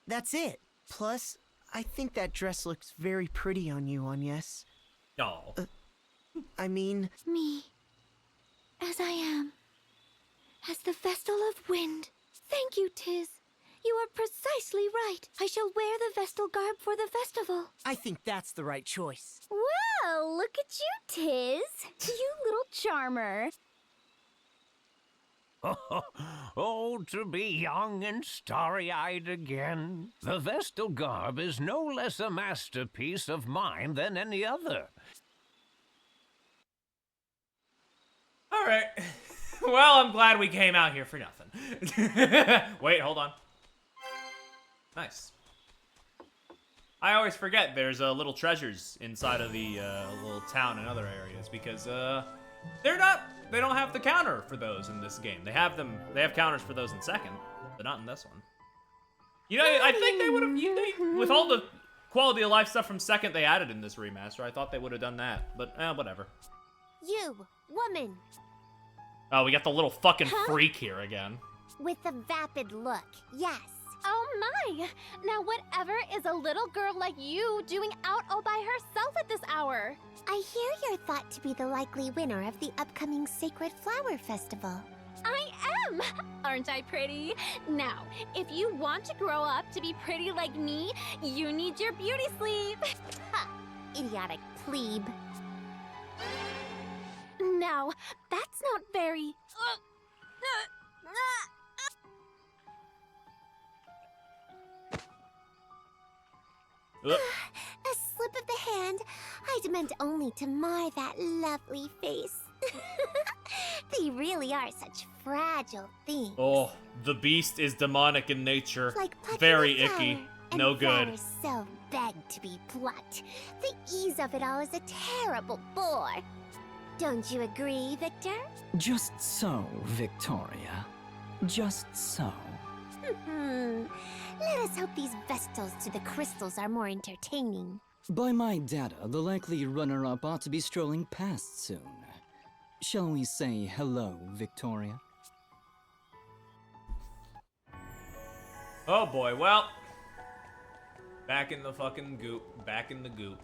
That's it. Plus, I think that dress looks very pretty on you, Agnes. No. I mean... Me. As I am. As the Vestal of Wind. Thank you, Tiz. You are precisely right. I shall wear the Vestal garb for the festival. I think that's the right choice. Well, look at you, Tiz. You little charmer. Oh, to be young and starry-eyed again. The Vestal garb is no less a masterpiece of mine than any other. All right. Well, I'm glad we came out here for nothing. Wait, hold on. Nice. I always forget there's little treasures inside of the little town and other areas because they don't have the counter for those in this game. They have counters for those in second, but not in this one. You know, I think they would have, with all the quality of life stuff from second they added in this remaster, I thought they would have done that, but whatever. You, woman, Oh, we got the little fucking freak here again. with the vapid look, yes. Oh my! Now whatever is a little girl like you doing out all by herself at this hour? I hear you're thought to be the likely winner of the upcoming Sacred Flower Festival. I am! Aren't I pretty? Now, if you want to grow up to be pretty like me, you need your beauty sleep. Ha! Idiotic plebe. Now, that's not very... Ugh. A slip of the hand. I'd meant only to mar that lovely face. They really are such fragile things. Oh, the beast is demonic in nature. Like plucking Very a flower, icky. and No good. flowers so beg to be plucked. The ease of it all is a terrible bore. Don't you agree, Victor? Just so, Victoria. Just so. Let us hope these Vestals to the crystals are more entertaining. By my data, the likely runner-up ought to be strolling past soon. Shall we say hello, Victoria? Oh boy, well. Back in the fucking goop. Back in the goop.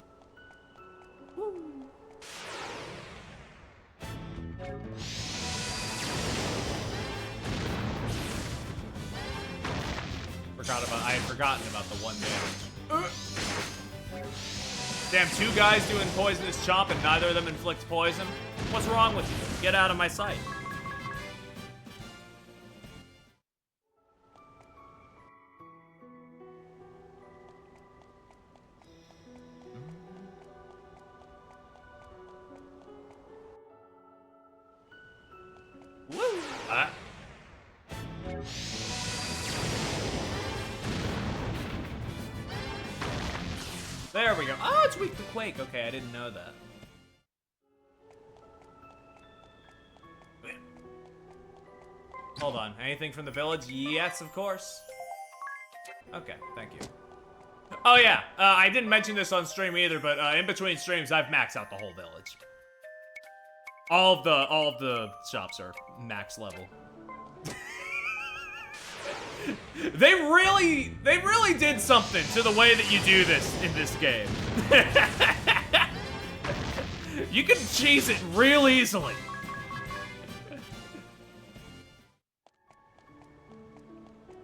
I had forgotten about the one damage. Damn, two guys doing poisonous chomp and neither of them inflict poison? What's wrong with you? Get out of my sight. There we go. Oh, it's weak to quake. Okay, I didn't know that. Hold on. Anything from the village? Yes, of course. Okay, thank you. Oh yeah, I didn't mention this on stream either, but in between streams, I've maxed out the whole village. All of the shops are max level. They really did something to the way that you do this in this game. You can cheese it real easily.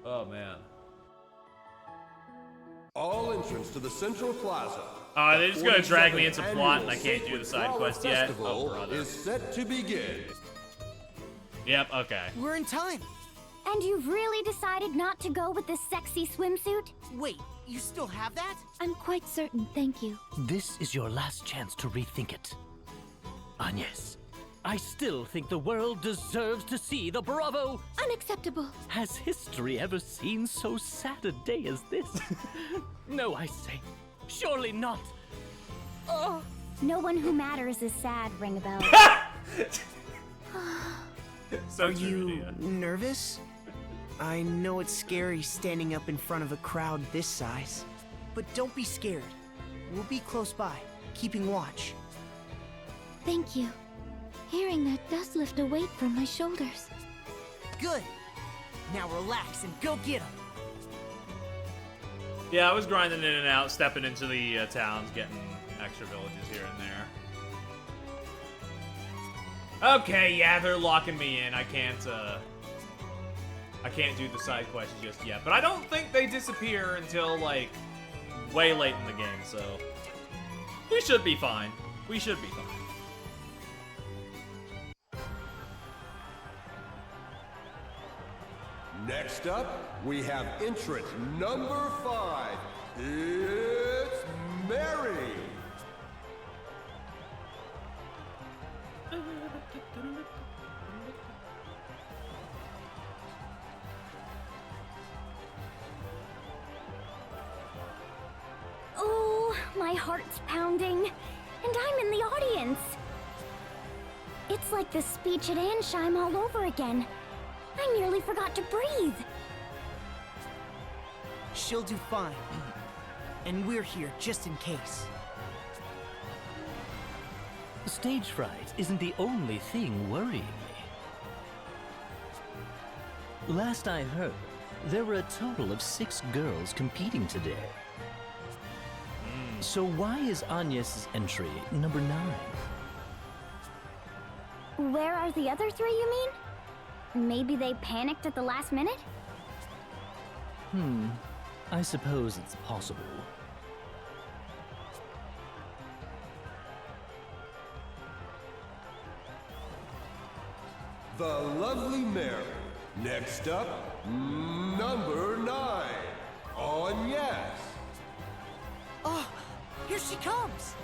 Oh man. All entrance to the Central Plaza. They're just gonna drag me into plot and I can't do the side quest yet. Oh, brother. Is set to begin. Yep, okay. We're in time. And you've really decided not to go with this sexy swimsuit? Wait, you still have that? I'm quite certain, thank you. This is your last chance to rethink it. Agnes, I still think the world deserves to see the Bravo. Unacceptable. Has history ever seen so sad a day as this? No, I say, surely not. Oh. No one who matters is sad, ring a bell. So Are you nervous? I know it's scary standing up in front of a crowd this size. But don't be scared. We'll be close by, keeping watch. Thank you. Hearing that does lift a weight from my shoulders. Good. Now relax and go get 'em. Yeah, I was grinding in and out, stepping into the towns, getting extra villages here and there. Okay, yeah, they're locking me in. I can't do the side quests just yet. But I don't think they disappear until, like, way late in the game, so... we should be fine. We should be fine. Next up, we have entrant number 5. It's Mary. Oh, my heart's pounding. And I'm in the audience. It's like the speech at Ansheim all over again. I nearly forgot to breathe. She'll do fine. And we're here just in case. Stage fright isn't the only thing worrying me. Last I heard, there were a total of 6 girls competing today. So why is Agnes' entry number 9? Where are the other 3, you mean? Maybe they panicked at the last minute? I suppose it's possible. The lovely Mary. Next up, number 9. Agnes. Oh, here she comes.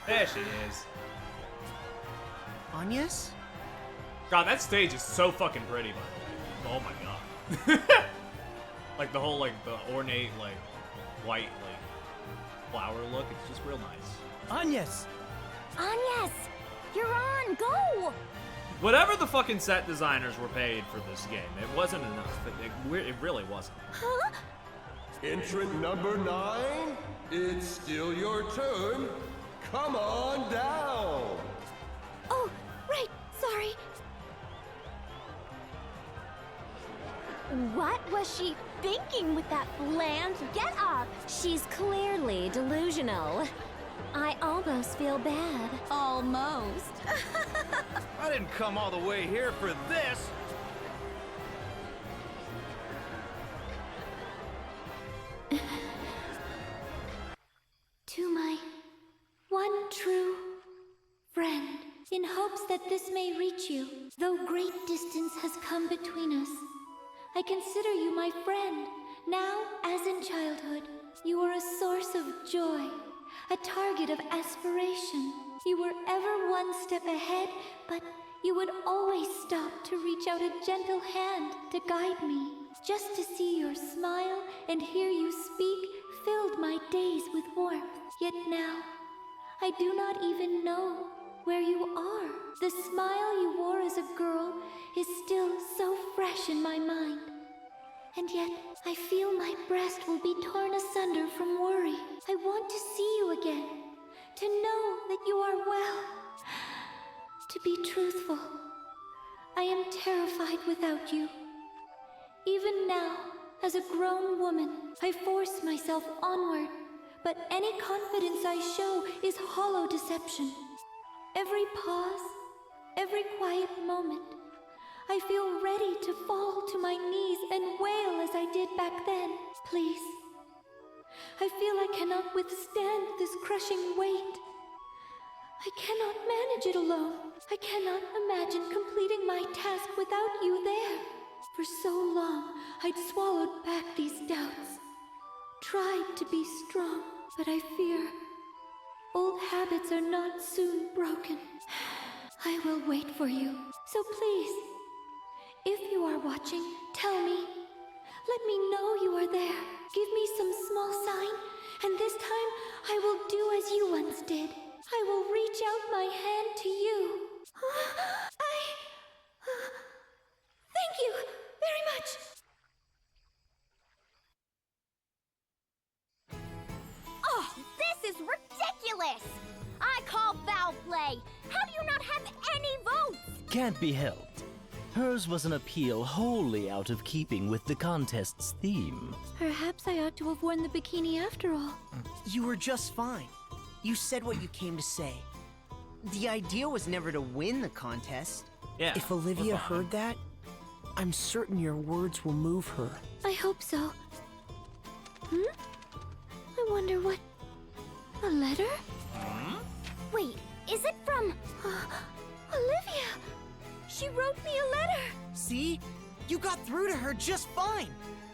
There she is. Agnes? God, that stage is so fucking pretty, by the way. Oh my god. Like the whole, like, the ornate, like, white, like, flower look. It's just real nice. Agnes! Agnes! You're on! Go! Whatever the fucking set designers were paid for this game, it wasn't enough. It really wasn't. Huh? Entrant number 9. It's still your turn. Come on down. Oh, right, sorry. What was she thinking with that bland get-up? She's clearly delusional. I almost feel bad. Almost. I didn't come all the way here for this. To my one true friend, in hopes that this may reach you, though great distance has come between us, I consider you my friend, now as in childhood. You are a source of joy, a target of aspiration. You were ever one step ahead, but You would always stop to reach out a gentle hand to guide me. Just to see your smile and hear you speak filled my days with warmth. Yet now, I do not even know where you are. The smile you wore as a girl is still so fresh in my mind. And yet, I feel my breast will be torn asunder from worry. I want to see you again, to know that you are well. To be truthful, I am terrified without you. Even now, as a grown woman, I force myself onward, but any confidence I show is hollow deception. Every pause, every quiet moment, I feel ready to fall to my knees and wail as I did back then. Please. I feel I cannot withstand this crushing weight. I cannot manage it alone. I cannot imagine completing my task without you there. For so long, I'd swallowed back these doubts. Tried to be strong, but I fear old habits are not soon broken. I will wait for you. So please, if you are watching, tell me. Let me know you are there. Give me some small sign, and this time I will do as you once did. I will reach out my hand to you. Thank you very much. Oh, this is ridiculous! I call foul play. How do you not have any votes? Can't be helped. Hers was an appeal wholly out of keeping with the contest's theme. Perhaps I ought to have worn the bikini after all. You were just fine. You said what you came to say. The idea was never to win the contest. Yeah. If Olivia heard that, I'm certain your words will move her. I hope so. I wonder what... A letter? Wait, is it from... Olivia! She wrote me a letter! See? You got through to her just fine.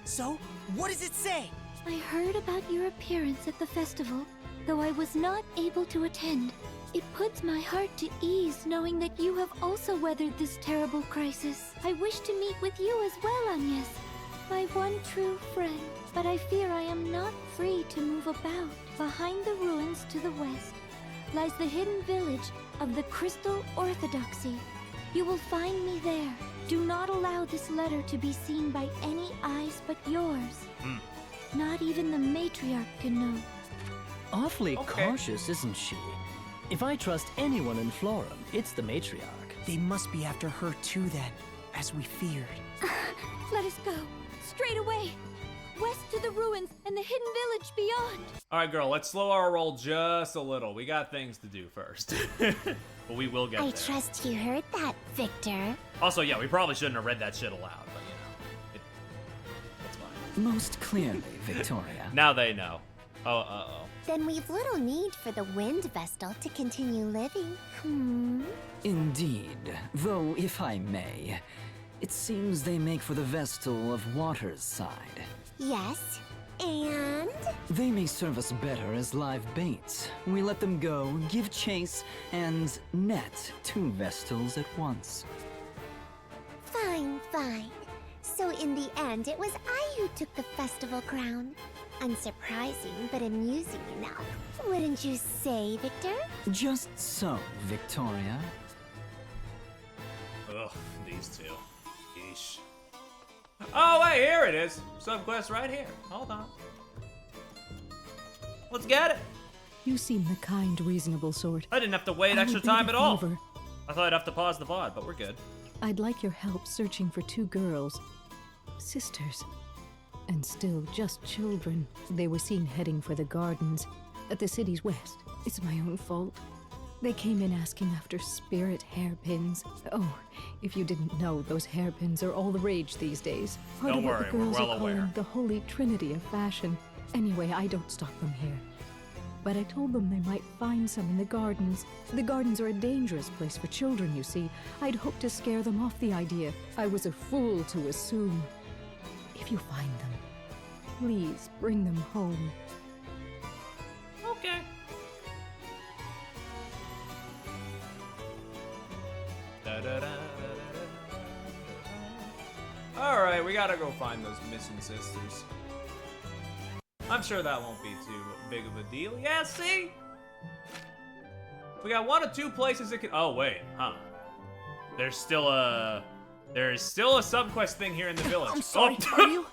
So, what does it say? I heard about your appearance at the festival, though I was not able to attend. It puts my heart to ease knowing that you have also weathered this terrible crisis. I wish to meet with you as well, Agnes, my one true friend. But I fear I am not free to move about. Behind the ruins to the west lies the hidden village of the Crystal Orthodoxy. You will find me there. Do not allow this letter to be seen by any eyes but yours. Not even the matriarch can know. Awfully cautious, isn't she? If I trust anyone in Florum, it's the matriarch. They must be after her too then, as we feared. Let us go. Straight away. West to the ruins and the hidden village beyond. All right, girl, let's slow our roll just a little. We got things to do first. But we will get there. I trust you heard that, Victor. Also, yeah, we probably shouldn't have read that shit aloud, but you know, it's fine. Most clearly, Victoria. Now they know. Oh, uh-oh. Then we've little need for the Wind Vestal to continue living. Indeed, though if I may, it seems they make for the Vestal of Water's side. Yes, and? They may serve us better as live bait. We let them go, give chase, and net 2 Vestals at once. Fine, fine. So in the end, it was I who took the festival crown. Unsurprising, but amusing enough. Wouldn't you say, Victor? Just so, Victoria. Ugh, these two. Yeesh. Oh, wait, here it is. Subquest right here. Hold on. Let's get it. You seem the kind, reasonable sort. I didn't have to wait I extra would beg time a at all. favor. I thought I'd have to pause the VOD, but we're good. I'd like your help searching for 2 girls. Sisters. And still just children. They were seen heading for the gardens at the city's west. It's my own fault. They came in asking after spirit hairpins. Oh, if you didn't know, those hairpins are all the rage these days. Part Don't of what worry, the we're girls well are calling aware. the holy trinity of fashion. Anyway, I don't stock them here. But I told them they might find some in the gardens. The gardens are a dangerous place for children, you see. I'd hoped to scare them off the idea. I was a fool to assume. If you find them, please bring them home. Okay. Da da da gotta go find those missing sisters. I'm sure that won't be too big of a deal. Yeah, see? We got 1 of 2 places it could. Oh wait, huh? There's still a subquest thing here in the village. I'm sorry, Oh. are you?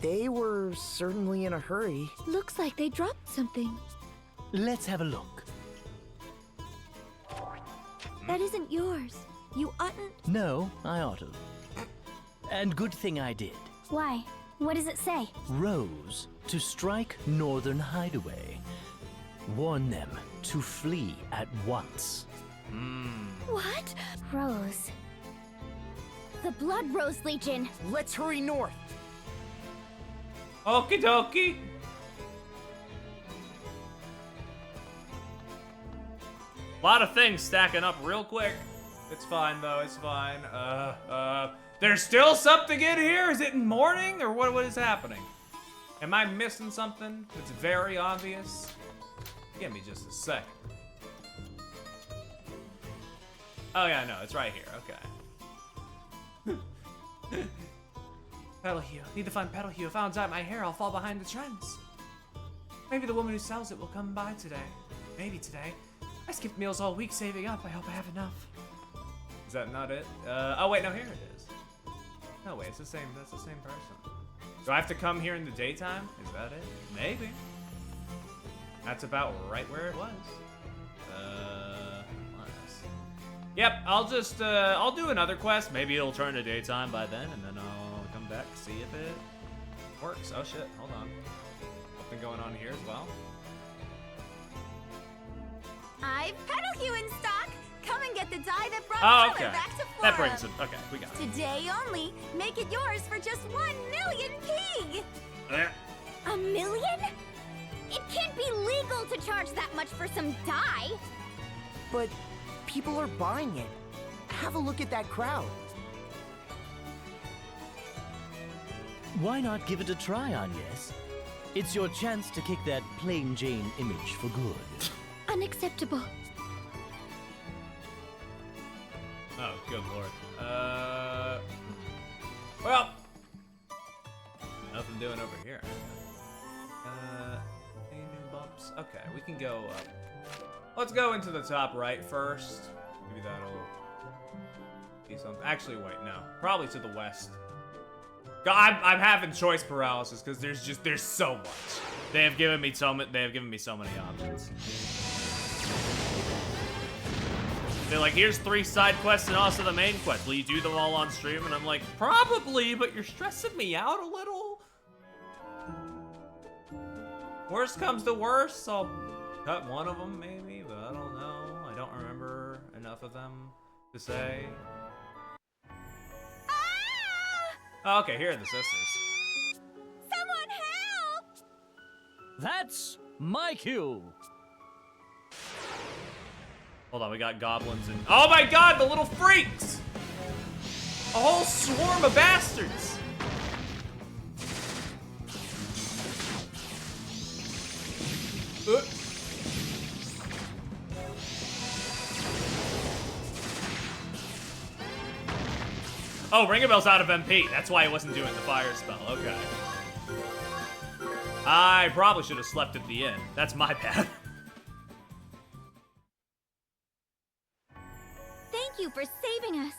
They were certainly in a hurry. Looks like they dropped something. Let's have a look. That isn't yours. You oughtn't. No, I ought to. And good thing I did. Why? What does it say? Rose to strike Northern Hideaway. Warn them to flee at once. What? Rose. The Blood Rose Legion. Let's hurry north. Okie dokie. A lot of things stacking up real quick. It's fine though, it's fine. There's still something in here? Is it morning or what is happening? Am I missing something? It's very obvious. Give me just a second. Oh yeah, no, it's right here, okay. Petalhue. Need to find Petalhue. If I don't dye my hair, I'll fall behind the trends. Maybe the woman who sells it will come by today. Maybe today. I skipped meals all week saving up. I hope I have enough. Is that not it? Oh wait, no, here it is. No, wait, it's the same, that's the same person. Do I have to come here in the daytime? Is that it? Maybe. That's about right where it was. Yep, I'll do another quest. Maybe it'll turn to daytime by then, and then I'll come back, see if it works. Oh shit, hold on. Something going on here as well. I've Petalhue in stock. Come and get the dye that brought Oh, color okay. back to Flora. That brings it. Okay, we got it. Today only. Make it yours for just 1,000,000 pig. Eh. A million? It can't be legal to charge that much for some dye. But people are buying it. Have a look at that crowd. Why not give it a try, Agnes? It's your chance to kick that plain Jane image for good. Unacceptable. Oh, good lord. Well, nothing doing over here. Any new bumps? Okay, we can go up. Let's go into the top right first. Maybe that'll be something. Actually, wait, no. Probably to the west. God, I'm having choice paralysis because there's so much. They have given me so many options. They're like, here's 3 side quests and also the main quest. Will you do them all on stream? And I'm like, probably, but you're stressing me out a little. Worst comes to worst, I'll cut one of them maybe, but I don't know. I don't remember enough of them to say. Oh, okay, here are the sisters. Someone help! That's my cue. Hold on, we got goblins and... Oh my god, the little freaks! A whole swarm of bastards! Oh, Ringabel's out of MP. That's why he wasn't doing the fire spell. Okay. I probably should have slept at the inn. That's my bad. Thank you for saving us.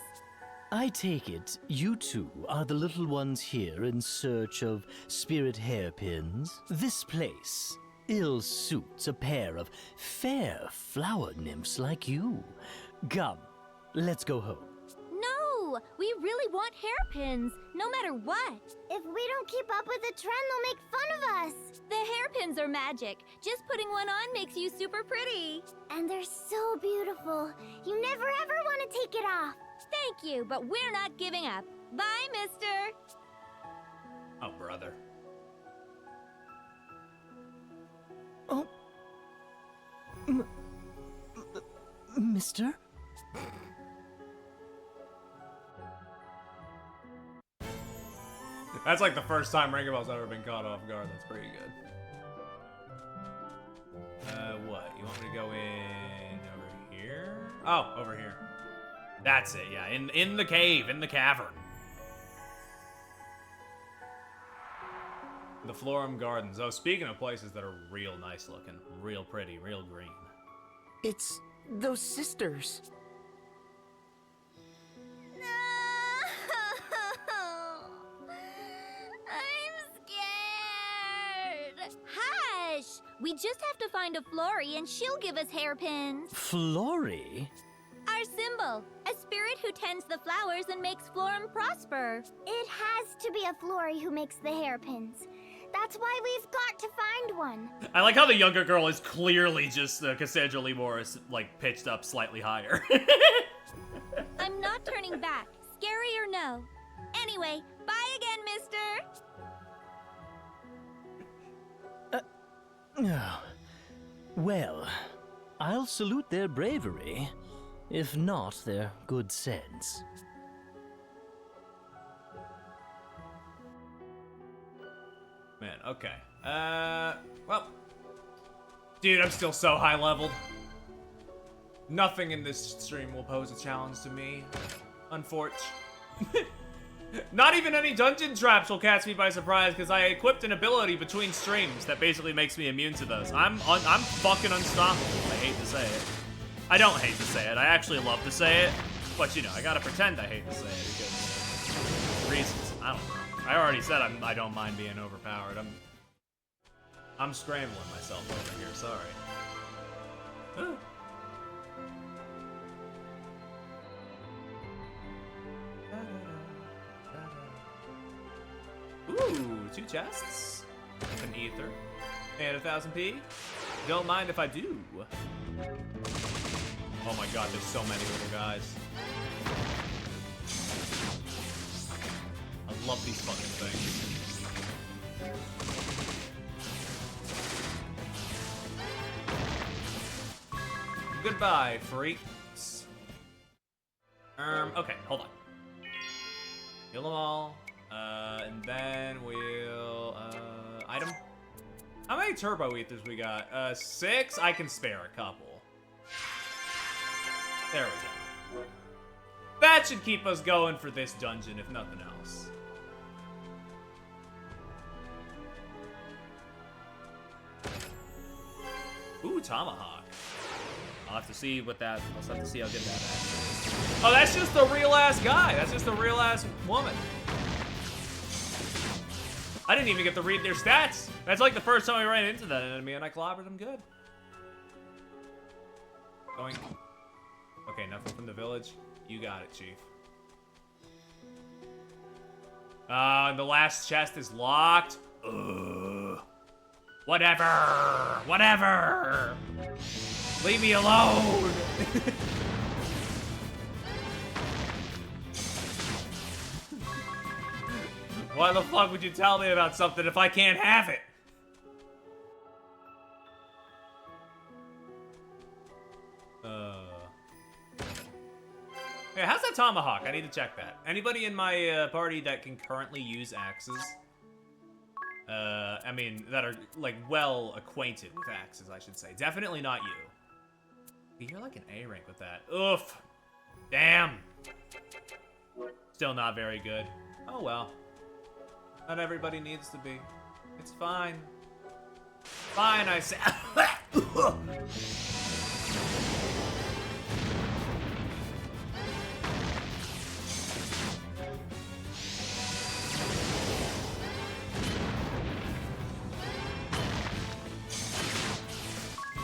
I take it you two are the little ones here in search of spirit hairpins? This place ill suits a pair of fair flower nymphs like you. Come, let's go home. No, we really want hairpins, no matter what. If we don't keep up with the trend, they'll make fun of us. The hairpins are magic. Just putting one on makes you super pretty. And they're so beautiful. You never ever want to take it off. Thank you, but we're not giving up. Bye, mister. Oh, brother. Oh. Mister? That's like the first time Ringo Bell's ever been caught off guard. That's pretty good. What? You want me to go in over here? Oh, over here. That's it, yeah. In the cave, in the cavern. The Florum Gardens. Oh, speaking of places that are real nice looking, real pretty, real green. It's those sisters. Hush! We just have to find a Florrie and she'll give us hairpins. Florrie? Our symbol. A spirit who tends the flowers and makes Florum prosper. It has to be a Florrie who makes the hairpins. That's why we've got to find one. I like how the younger girl is clearly just Cassandra Lee Morris, like, pitched up slightly higher. I'm not turning back, scary or no. Anyway, bye again, mister. Well, I'll salute their bravery, if not their good sense. Man, okay. Well. Dude, I'm still so high leveled. Nothing in this stream will pose a challenge to me. Unfortunately. Not even any dungeon traps will catch me by surprise because I equipped an ability between streams that basically makes me immune to those. I'm fucking unstoppable. I hate to say it. I don't hate to say it. I actually love to say it. But, you know, I gotta pretend I hate to say it because reasons. I don't know. I already said I don't mind being overpowered. I'm scrambling myself over here. Sorry. Ooh, 2 chests, an ether, and 1,000p. Don't mind if I do. Oh my god, there's so many little guys. I love these fucking things. Goodbye, freaks. Okay, hold on. Kill them all. And then we'll, item. How many turbo ethers we got? 6? I can spare a couple. There we go. That should keep us going for this dungeon, if nothing else. Ooh, tomahawk. I'll have to see what that, I'll have to see how good that is. Oh, that's just a real-ass guy. That's just a real-ass woman. I didn't even get to read their stats. That's like the first time I ran into that enemy and I clobbered them good. Going. Okay, nothing from the village. You got it, Chief. The last chest is locked. Ugh. Whatever. Whatever. Leave me alone. Why the fuck would you tell me about something if I can't have it? Yeah, how's that tomahawk? I need to check that. Anybody in my party that can currently use axes? I mean, that are, like, well acquainted with axes, I should say. Definitely not you. You're like an A rank with that. Oof. Damn. Still not very good. Oh well. Not everybody needs to be. It's fine. Fine, I say.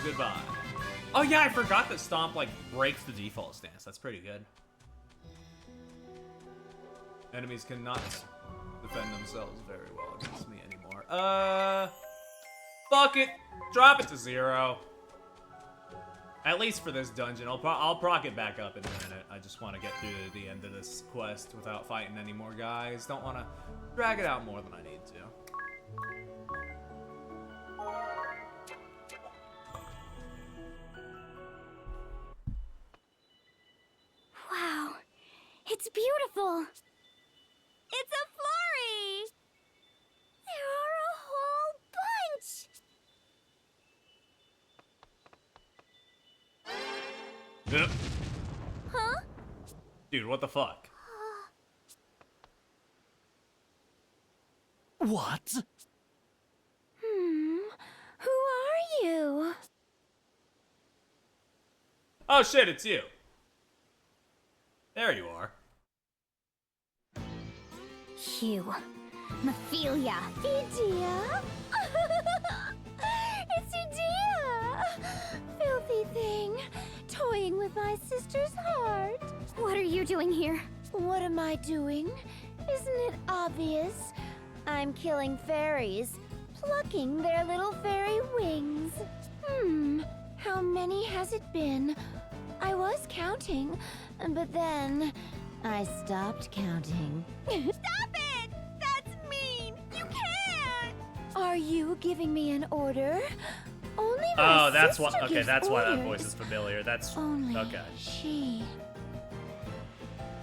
Goodbye. Oh yeah, I forgot that Stomp, like, breaks the default stance. That's pretty good. Enemies cannot defend themselves very well against me anymore. Fuck it. Drop it to 0. At least for this dungeon. I'll proc it back up in a minute. I just want to get through the end of this quest without fighting any more guys. Don't want to drag it out more than I need to. Wow, it's beautiful. It's a Florrie! Yep. Huh? Dude, what the fuck? What? Who are you? Oh shit, it's you. There you are. You. Mephilia. Edea? It's Edea! Filthy thing. Toying with my sister's heart. What are you doing here? What am I doing? Isn't it obvious? I'm killing fairies, plucking their little fairy wings. How many has it been? I was counting, but then I stopped counting. Stop it! That's mean! You can't! Are you giving me an order? Only my Oh, that's sister what. Okay, gives that's why that orders. voice is familiar. That's Only okay. she.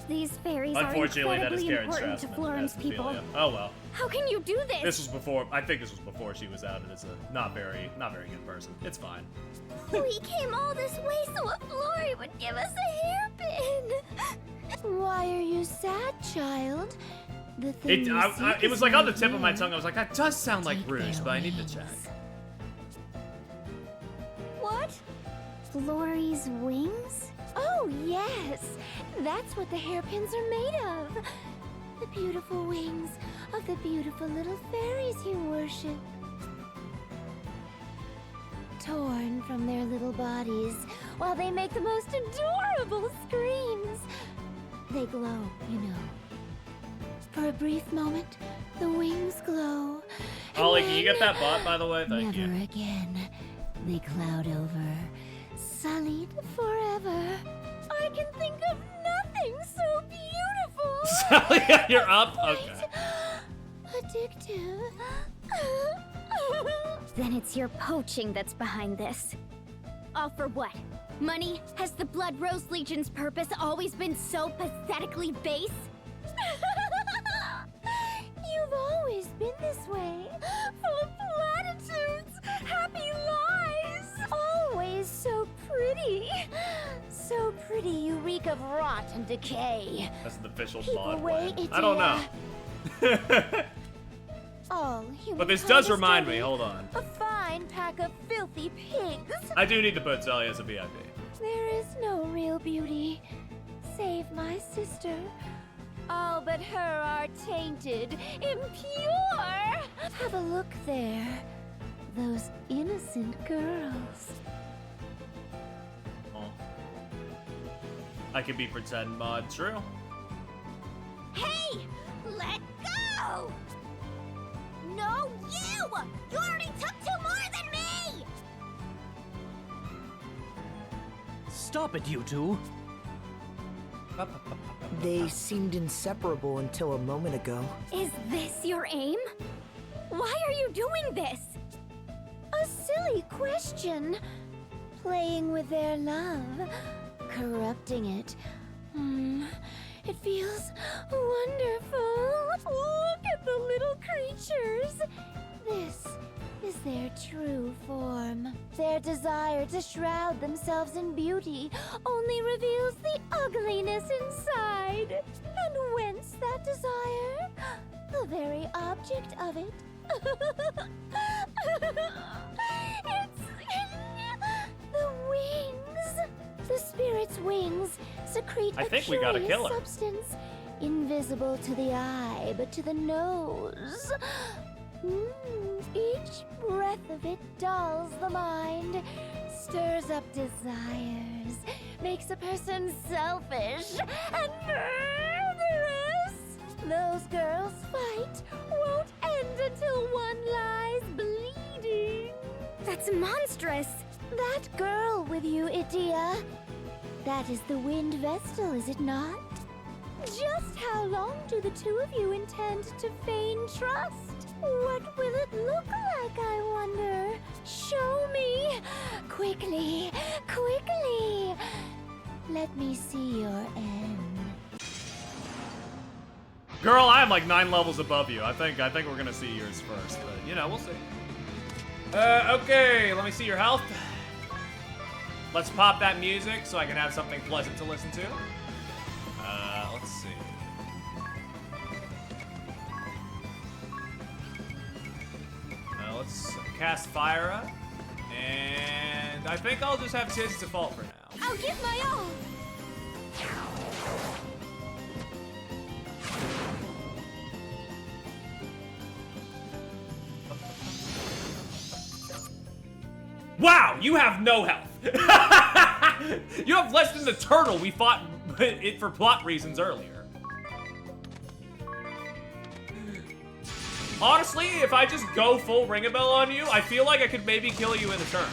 These fairies are Unfortunately, that is incredibly Karen important to Strassman Florence as people. Mephilia. Oh well. How can you do this? This was before. I think this was before she was outed as a not very good person. It's fine. We came all this way so a Flory would give us a hairpin. Why are you sad, child? The thing It was like on the tip of my tongue. I was like, that does sound like Rouge, but I need to check. What? Flory's wings? Oh, yes. That's what the hairpins are made of. The beautiful wings of the beautiful little fairies you worship. Torn from their little bodies while they make the most adorable screams. They glow, you know. For a brief moment, the wings glow. Ollie, can you get that bot, by the way? Thank Never you. again. They cloud over, sullied forever. I can think of nothing so beautiful. Sally, you're up? Okay. Addictive. Then it's your poaching that's behind this. All for what? Money? Has the Blood Rose Legion's purpose always been so pathetically base? You've always been this way. Full of platitudes, happy lies. Always so pretty. So pretty you reek of rot and decay. That's the official Keep bot away, plan. I don't know. All But this does remind me. Hold on. A fine pack of filthy pigs. I do need to put Sally as a VIP. There is no real beauty, save my sister. All but her are tainted, impure. Have a look there. Those innocent girls. Oh. I could be pretend mod. True. Hey! Let go! No, you! You already took two more than me! Stop it, you two. They seemed inseparable until a moment ago. Is this your aim? Why are you doing this? A silly question. Playing with their love, corrupting it. It feels wonderful. Look at the little creatures. This is their true form. Their desire to shroud themselves in beauty only reveals the ugliness inside. And whence that desire? The very object of it. It's the wings. The spirit's wings secrete I a think we got a curious killer. substance, invisible to the eye but to the nose. Each breath of it dulls the mind, stirs up desires, makes a person selfish and murderous. Those girls fight won't end until one lies bleeding. That's monstrous. That girl with you, Edea. That is the Wind Vestal, is it not? Just how long do the two of you intend to feign trust? What will it look like, I wonder? Show me! Quickly, quickly! Let me see your end. Girl, I am like 9 levels above you. I think we're gonna see yours first, but you know, we'll see. Okay, let me see your health. Let's pop that music so I can have something pleasant to listen to. Let's see. Let's cast Fire, and I think I'll just have Tiz default for now. I'll give my all. Wow, you have no health. You have less than the turtle we fought it for plot reasons earlier. Honestly, if I just go full Ring-a-Bell on you, I feel like I could maybe kill you in a turn.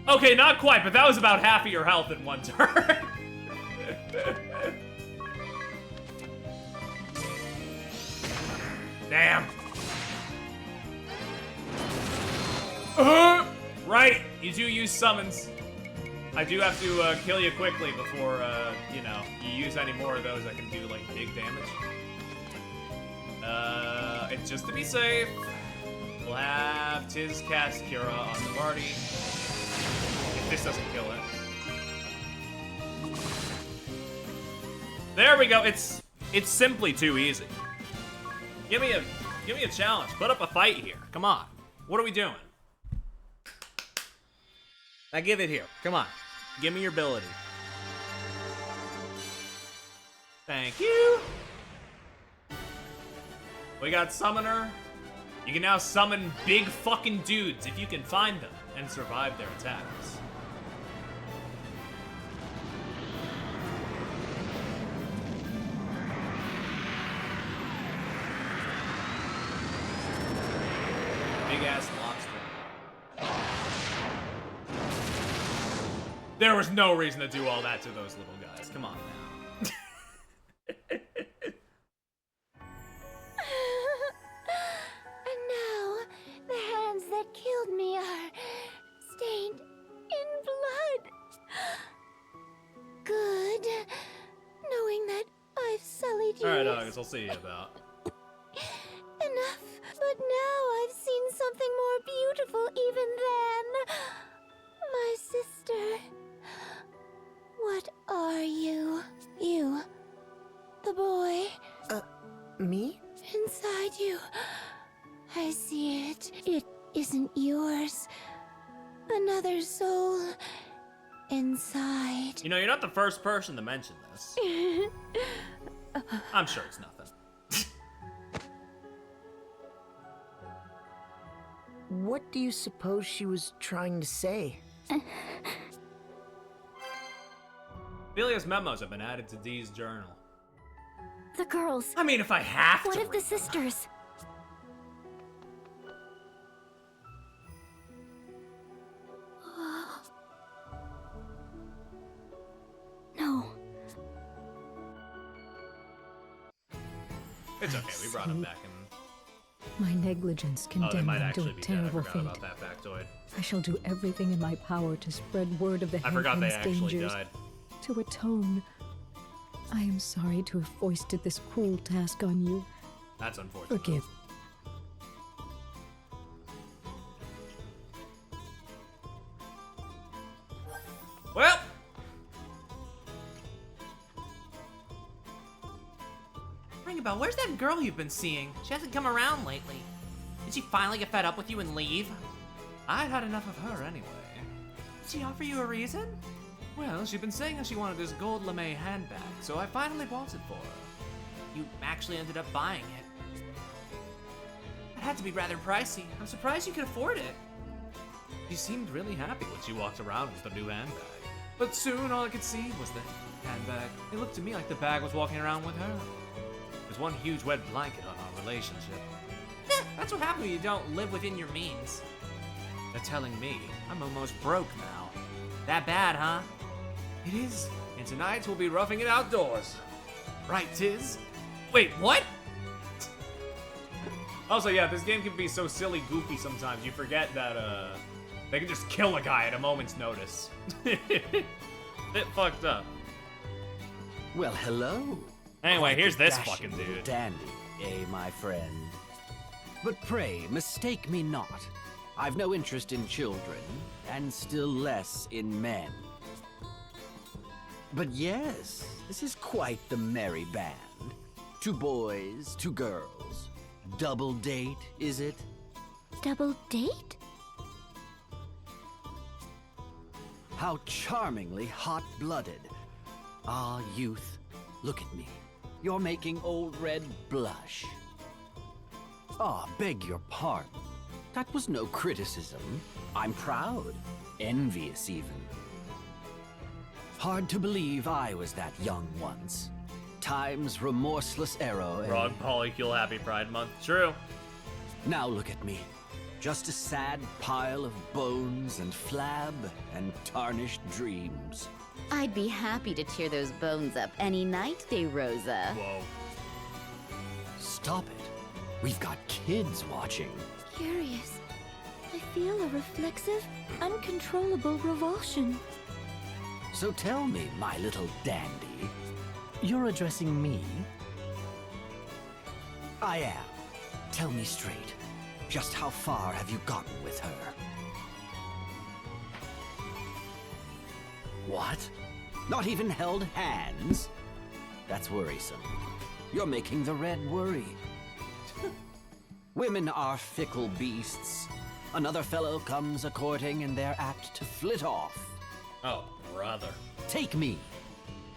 Okay, not quite, but that was about half of your health in one turn. Damn. Right, you do use summons. I do have to kill you quickly before, you know, you use any more of those. I can do, like, big damage. And just to be safe, we'll have Tiz cast Cura on the party. If this doesn't kill it. There we go. It's simply too easy. Give me a challenge. Put up a fight here. Come on. What are we doing? I give it here. Come on. Give me your ability. Thank you. We got Summoner. You can now summon big fucking dudes if you can find them and survive their attacks. Big ass lobster. There was no reason to do all that to those little guys. Come on now. And now, the hands that killed me are stained in blood. Good. Knowing that I've sullied you. Alright, August, I'll see you about. Enough. But now I've seen something more beautiful even then. My sister. What are you? You. The boy. Me? Inside you. I see it. It isn't yours. Another soul. Inside. You know, you're not the first person to mention this. I'm sure it's nothing. What do you suppose she was trying to say? Velia's memos have been added to Dee's journal. The girls. I mean, if I have What to. of the sisters? No. It's okay, we brought him back in. My negligence Oh, they condemned might them to actually a be dead. I terrible forgot fate. about that factoid. I shall do everything in my power to spread word of the I forgot they hairpin's actually dangers. died. To atone. I am sorry to have foisted this cruel task on you. That's unfortunate. Forgive. Well. Ring-a-Bell, where's that girl you've been seeing? She hasn't come around lately. Did she finally get fed up with you and leave? I'd had enough of her anyway. Did she offer you a reason? Well, she'd been saying how she wanted this gold lame handbag, so I finally bought it for her. You actually ended up buying it. It had to be rather pricey. I'm surprised you could afford it. She seemed really happy when she walked around with the new handbag. But soon all I could see was the handbag. It looked to me like the bag was walking around with her. There's one huge wet blanket on our relationship. That's what happens when you don't live within your means. They're telling me I'm almost broke now. That bad, huh? It is. And tonight we'll be roughing it outdoors. Right, Tiz? Wait, what? Also, yeah, this game can be so silly goofy sometimes. You forget that, they can just kill a guy at a moment's notice. Bit fucked up. Well, hello. Anyway, Quite here's a this dashing fucking little dude. Dandy, my friend? But pray, mistake me not. I've no interest in children, and still less in men. But yes, this is quite the merry band. 2 boys, 2 girls. Double date, is it? Double date? How charmingly hot-blooded. Ah, youth, look at me. You're making Old Red blush. Ah, beg your pardon. That was no criticism. I'm proud. Envious, even. Hard to believe I was that young once. Time's remorseless arrow. Wrong polycule happy Pride Month. True. Now look at me. Just a sad pile of bones and flab and tarnished dreams. I'd be happy to tear those bones up any night, De Rosa. Whoa. Stop it. We've got kids watching. Curious. I feel a reflexive, uncontrollable revulsion. So tell me, my little dandy. You're addressing me? I am. Tell me straight. Just how far have you gotten with her? What? Not even held hands? That's worrisome. You're making the Red worry. Women are fickle beasts. Another fellow comes a-courting and they're apt to flit off. Oh, brother. Take me.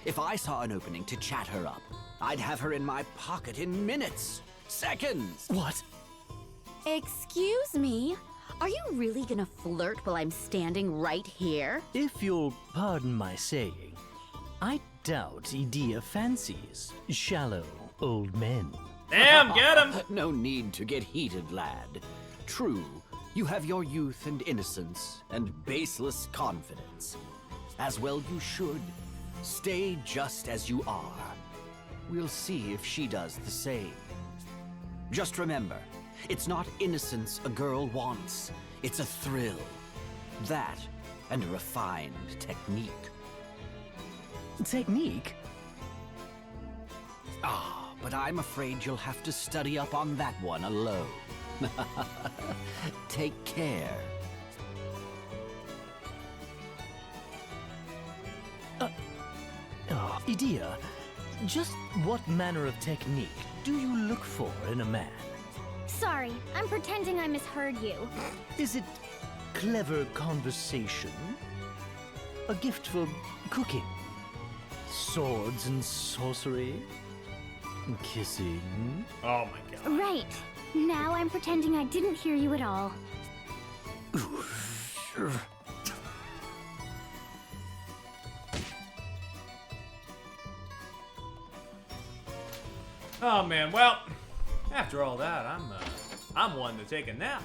If I saw an opening to chat her up, I'd have her in my pocket in minutes. Seconds. What? Excuse me? Are you really gonna flirt while I'm standing right here? If you'll pardon my saying, I doubt Edea fancies shallow old men. Damn, get him! No need to get heated, lad. True, you have your youth and innocence and baseless confidence. As well you should. Stay just as you are. We'll see if she does the same. Just remember, it's not innocence a girl wants. It's a thrill. That and a refined technique. Technique? Ah, but I'm afraid you'll have to study up on that one alone. Take care. Edea, just what manner of technique do you look for in a man? Sorry, I'm pretending I misheard you. Is it clever conversation? A gift for cooking? Swords and sorcery? Kissing? Oh my god. Right. Now I'm pretending I didn't hear you at all. Oh man, well, after all that, I'm one to take a nap.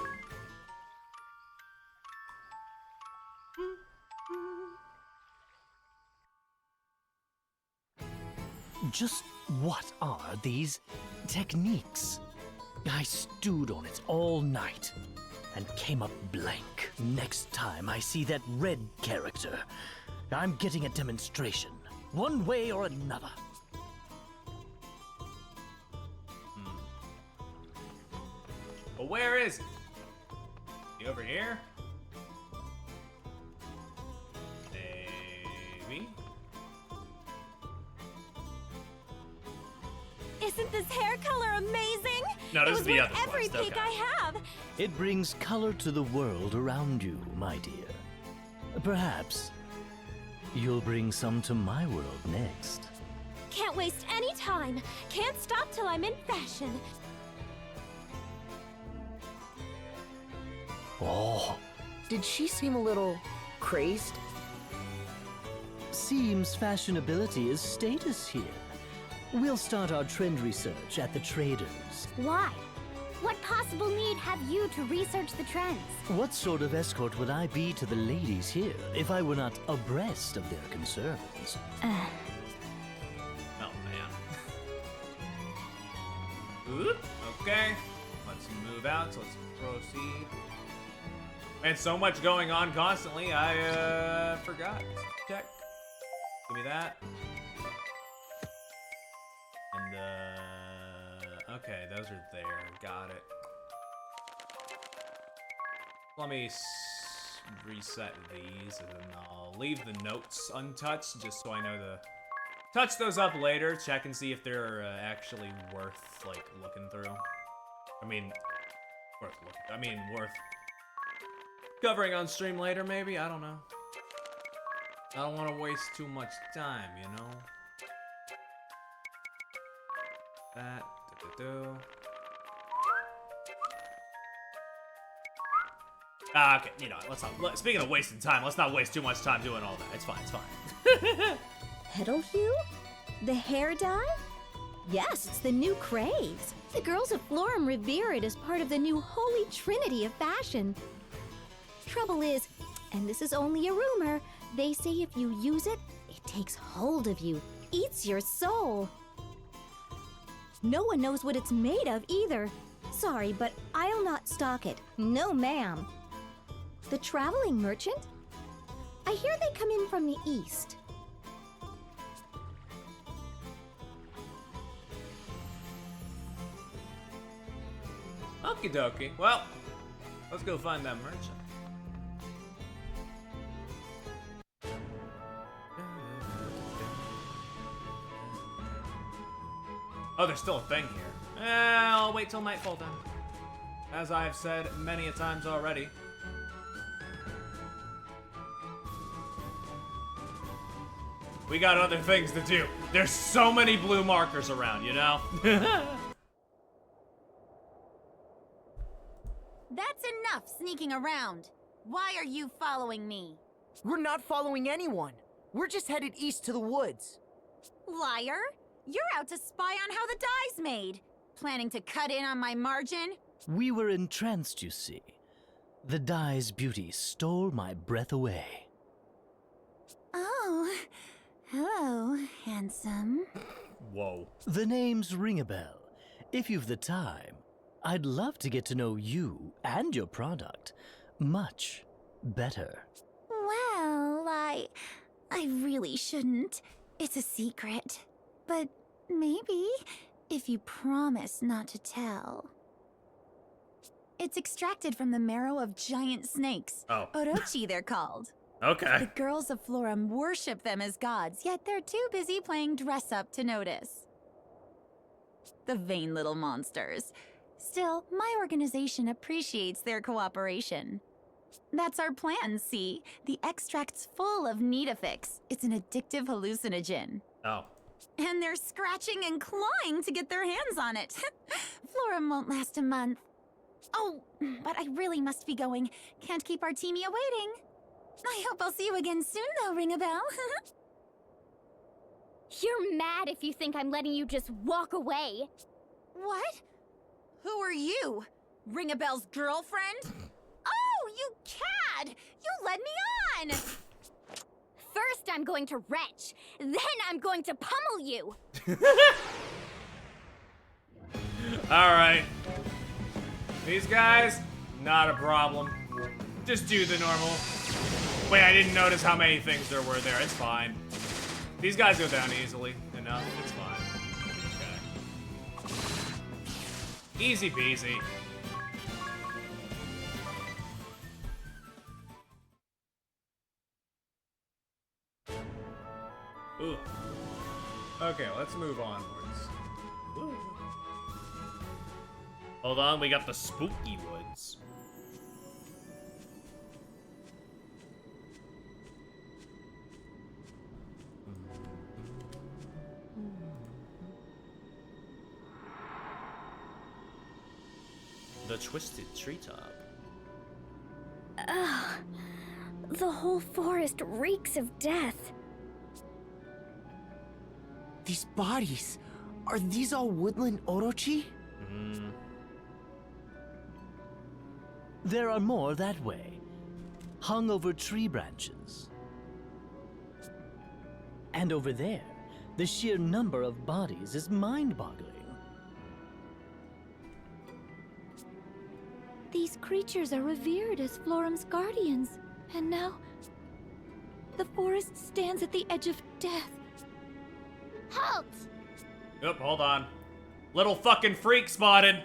Just what are these techniques? I stewed on it all night and came up blank. Next time I see that Red character, I'm getting a demonstration, one way or another. But where is it? You over here? Maybe? Isn't this hair color amazing? No, this it is was the worth other every quest, peek okay. I have. It brings color to the world around you, my dear. Perhaps you'll bring some to my world next. Can't waste any time. Can't stop till I'm in fashion. Oh, Did she seem a little crazed? seems fashionability is status here. We'll start our trend research at the traders. Why? What possible need have you to research the trends? What sort of escort would I be to the ladies here if I were not abreast of their concerns? Oh man. Oop, okay. Let's move out, so let's proceed. And so much going on constantly, I forgot. Check. Give me that. Okay, those are there. Got it. Let me reset these, and then I'll leave the notes untouched, just so I know to touch those up later, check and see if they're actually worth, like, looking through. I mean, worth covering on stream later, maybe? I don't know. I don't want to waste too much time, you know? That, okay, you know, let's not, speaking of wasting time, let's not waste too much time doing all that. It's fine, it's fine. Petal hue? The hair dye? Yes, it's the new craze. The girls of Florum revere it as part of the new holy trinity of fashion. Trouble is, and this is only a rumor, they say if you use it, it takes hold of you, eats your soul. No one knows what it's made of either. Sorry, but I'll not stock it. No, ma'am. The traveling merchant? I hear they come in from the east. Okie dokie. Well, let's go find that merchant. Oh, there's still a thing here. I'll wait till nightfall then. As I've said many a times already. We got other things to do. There's so many blue markers around, you know? That's enough sneaking around. Why are you following me? We're not following anyone. We're just headed east to the woods. Liar! You're out to spy on how the dye's made. Planning to cut in on my margin? We were entranced, you see. The dye's beauty stole my breath away. Oh, hello, handsome. Whoa. The name's ring a bell. If you've the time, I'd love to get to know you and your product much better. Well, I really shouldn't. It's a secret. But maybe, if you promise not to tell. It's extracted from the marrow of giant snakes. Oh. Orochi, they're called. Okay. The girls of Florum worship them as gods, yet they're too busy playing dress-up to notice. The vain little monsters. Still, my organization appreciates their cooperation. That's our plan, see? The extract's full of Nidifix. It's an addictive hallucinogen. Oh. And they're scratching and clawing to get their hands on it. Florum won't last a month. Oh, but I really must be going. Can't keep Artemia waiting. I hope I'll see you again soon, though, Ring a Bell. You're mad if you think I'm letting you just walk away. What? Who are you? Ring a Bell's girlfriend? Oh, you cad! You led me on! First I'm going to retch, then I'm going to pummel you! Alright. These guys, not a problem. Just do the normal. Wait, I didn't notice how many things there were there. It's fine. These guys go down easily enough. It's fine. Okay. Easy peasy. Ooh. Okay, let's move onwards. Ooh. Hold on, we got the spooky woods. The Twisted Treetop. Ugh. The whole forest reeks of death. These bodies, are these all woodland Orochi? There are more that way, hung over tree branches. And over there, the sheer number of bodies is mind-boggling. These creatures are revered as Florum's guardians, and now the forest stands at the edge of death. Halt! Oop, hold on. Little fucking freak spotted.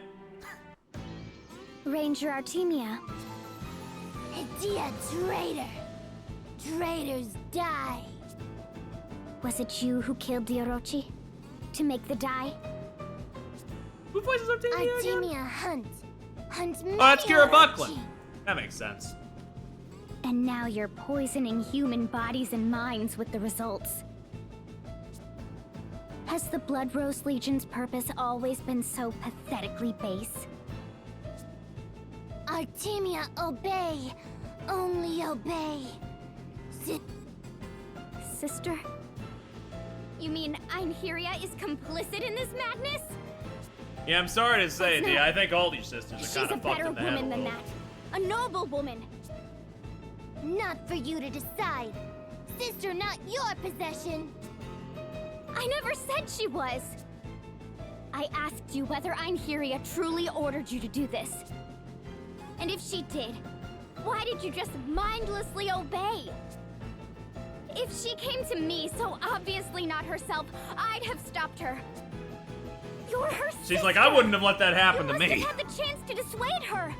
Ranger Artemia. Edea, traitor! Traitors die! Was it you who killed Diorochi? To make the die? Who voices Artemia again? Artemia Hunt. Hunt Oh, that's Kira Orochi. Buckland. That makes sense. And now you're poisoning human bodies and minds with the results. Has the Blood Rose Legion's purpose always been so pathetically base? Artemia, obey! Only obey! Sister? You mean Einherja is complicit in this madness? Yeah, I'm sorry to say, That's D. not- I think all these sisters are She's kind a of fucked better in the head a woman than little. that. A noble woman. Not for you to decide. Sister, not your possession. I never said she was. I asked you whether Einherja truly ordered you to do this. And if she did, why did you just mindlessly obey? If she came to me, so obviously not herself, I'd have stopped her. You're her sister. She's like, I wouldn't have let that happen You to must me. have had the chance to dissuade her.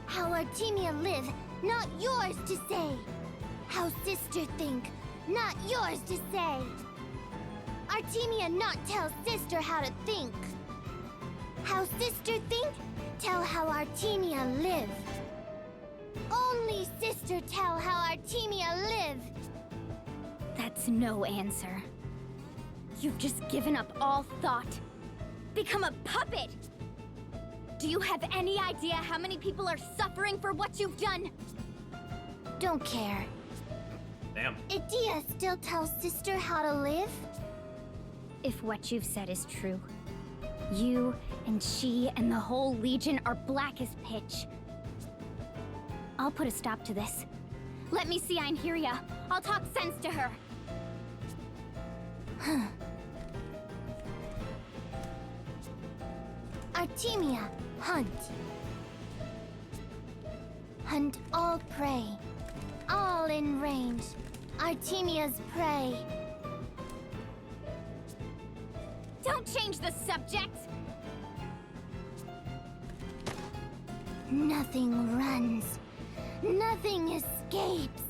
How Artemia live, not yours to say. How sister think, not yours to say. Artemia not tell sister how to think. How sister think, tell how Artemia live. Only sister tell how Artemia live. That's no answer. You've just given up all thought. Become a puppet! Do you have any idea how many people are suffering for what you've done? Don't care. Damn. Edea still tells sister how to live? If what you've said is true, you and she and the whole Legion are black as pitch. I'll put a stop to this. Let me see Einherja. I'll talk sense to her. Artemia, hunt. Hunt all prey. All in range. Artemia's prey. Don't change the subject! Nothing runs. Nothing escapes.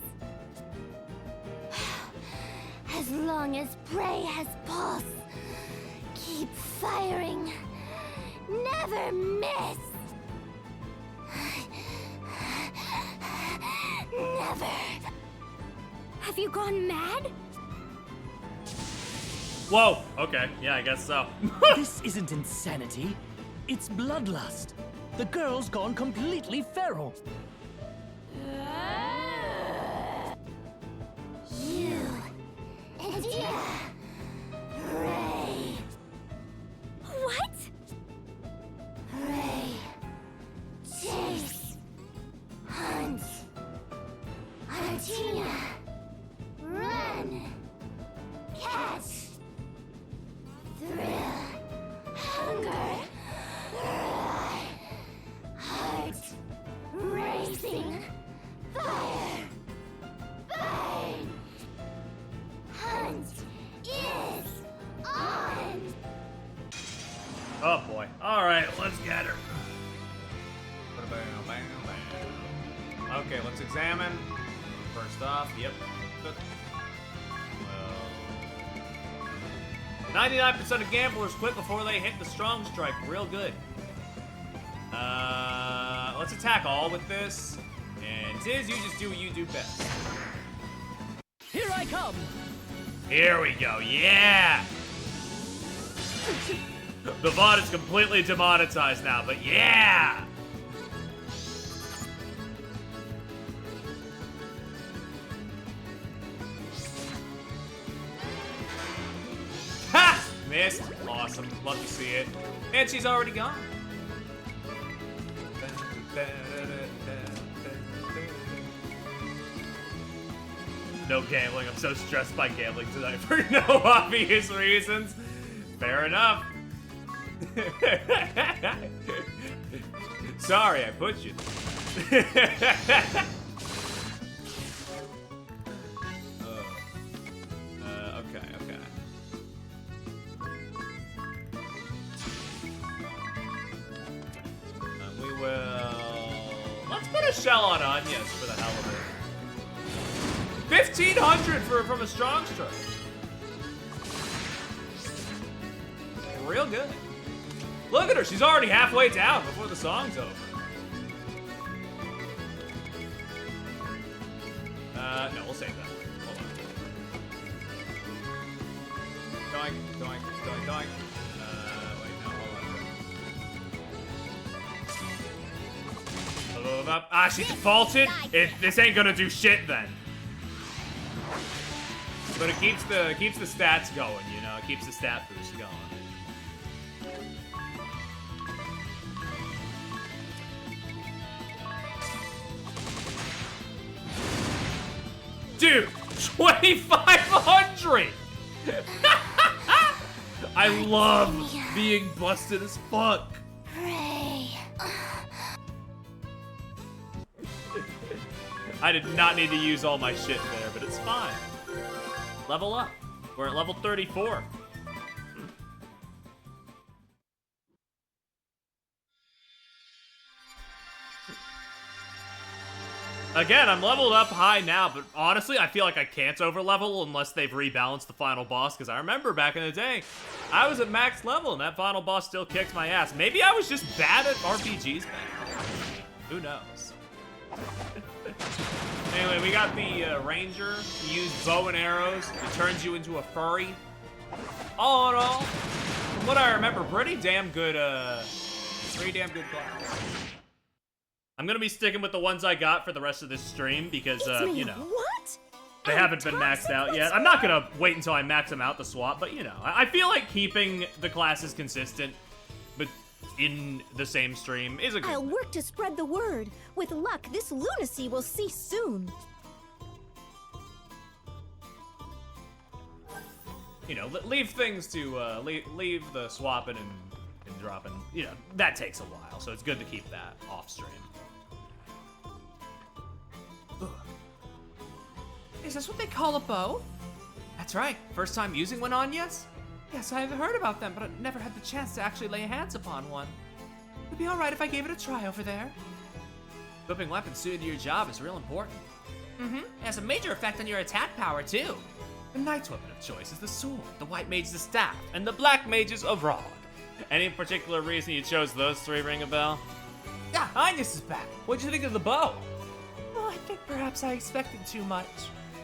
As long as prey has pulse, keep firing. Never miss. Never. Have you gone mad? Whoa, okay. Yeah, I guess so. This isn't insanity. It's bloodlust. The girl's gone completely feral. You. Edea. Ray. What? Ray. Chase. Hunt. Artemia. Run. Catch. Thrill. Hunger. Heart. Racing. Fire. Burn. Hunt is on. Oh boy. All right, let's get her. Okay, let's examine. First off, yep. 99% of gamblers quit before they hit the strong strike. Real good. Let's attack all with this. And Tiz, you just do what you do best. Here I come. Here we go. Yeah. The VOD is completely demonetized now, but yeah. Ha! Missed. Awesome. Love to see it. And she's already gone. No gambling. I'm so stressed by gambling tonight for no obvious reasons. Fair enough. Sorry, I put you. Okay. gonna shell on Anyas for the hell of it. 1,500 from a strong strike. Real good. Look at her, she's already halfway down before the song's over. No, we'll save that. Hold on. Doink, doink, doink, doink. Wait, no, hold on. Ah, she defaulted? This ain't gonna do shit then. But it keeps the stats going, you know? It keeps the stat boost going. Dude, 2,500! I love being busted as fuck. Pray. I did not need to use all my shit there, but it's fine. Level up. We're at level 34. Again, I'm leveled up high now, but honestly, I feel like I can't overlevel unless they've rebalanced the final boss, because I remember back in the day, I was at max level, and that final boss still kicked my ass. Maybe I was just bad at RPGs back then. Who knows? Anyway, we got the Ranger. He used bow and arrows. It turns you into a furry. All in all, from what I remember, pretty damn good class. I'm gonna be sticking with the ones I got for the rest of this stream because, you know, What? they haven't been maxed out yet. I'm not gonna wait until I max them out to swap, but you know, I feel like keeping the classes consistent, but in the same stream is a good I'll thing. work to spread the word. With luck, this lunacy will cease soon. You know, leave things to, leave the swapping and dropping, you know, that takes a while, so it's good to keep that off stream. Is this what they call a bow? That's right. First time using one on yes? Yes, I've heard about them, but I've never had the chance to actually lay hands upon one. It'd be alright if I gave it a try over there. Equipping weapons suited to your job is real important. Mm-hmm. It has a major effect on your attack power, too. The knight's weapon of choice is the sword, the white mage's the staff, and the black mage's a rod. Any particular reason you chose those three ring a bell? Ah, Agnes is back. What'd you think of the bow? Well, I think perhaps I expected too much.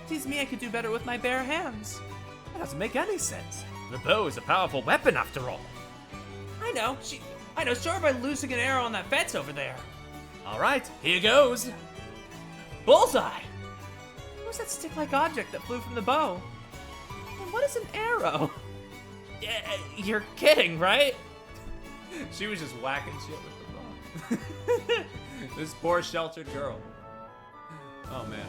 Seems me I could do better with my bare hands. That doesn't make any sense. The bow is a powerful weapon after all. I know. Show her by loosing an arrow on that fence over there. All right, here goes. Bullseye! What was that stick-like object that flew from the bow? And what is an arrow? You're kidding, right? She was just whacking shit with the bow. This poor sheltered girl. Oh man.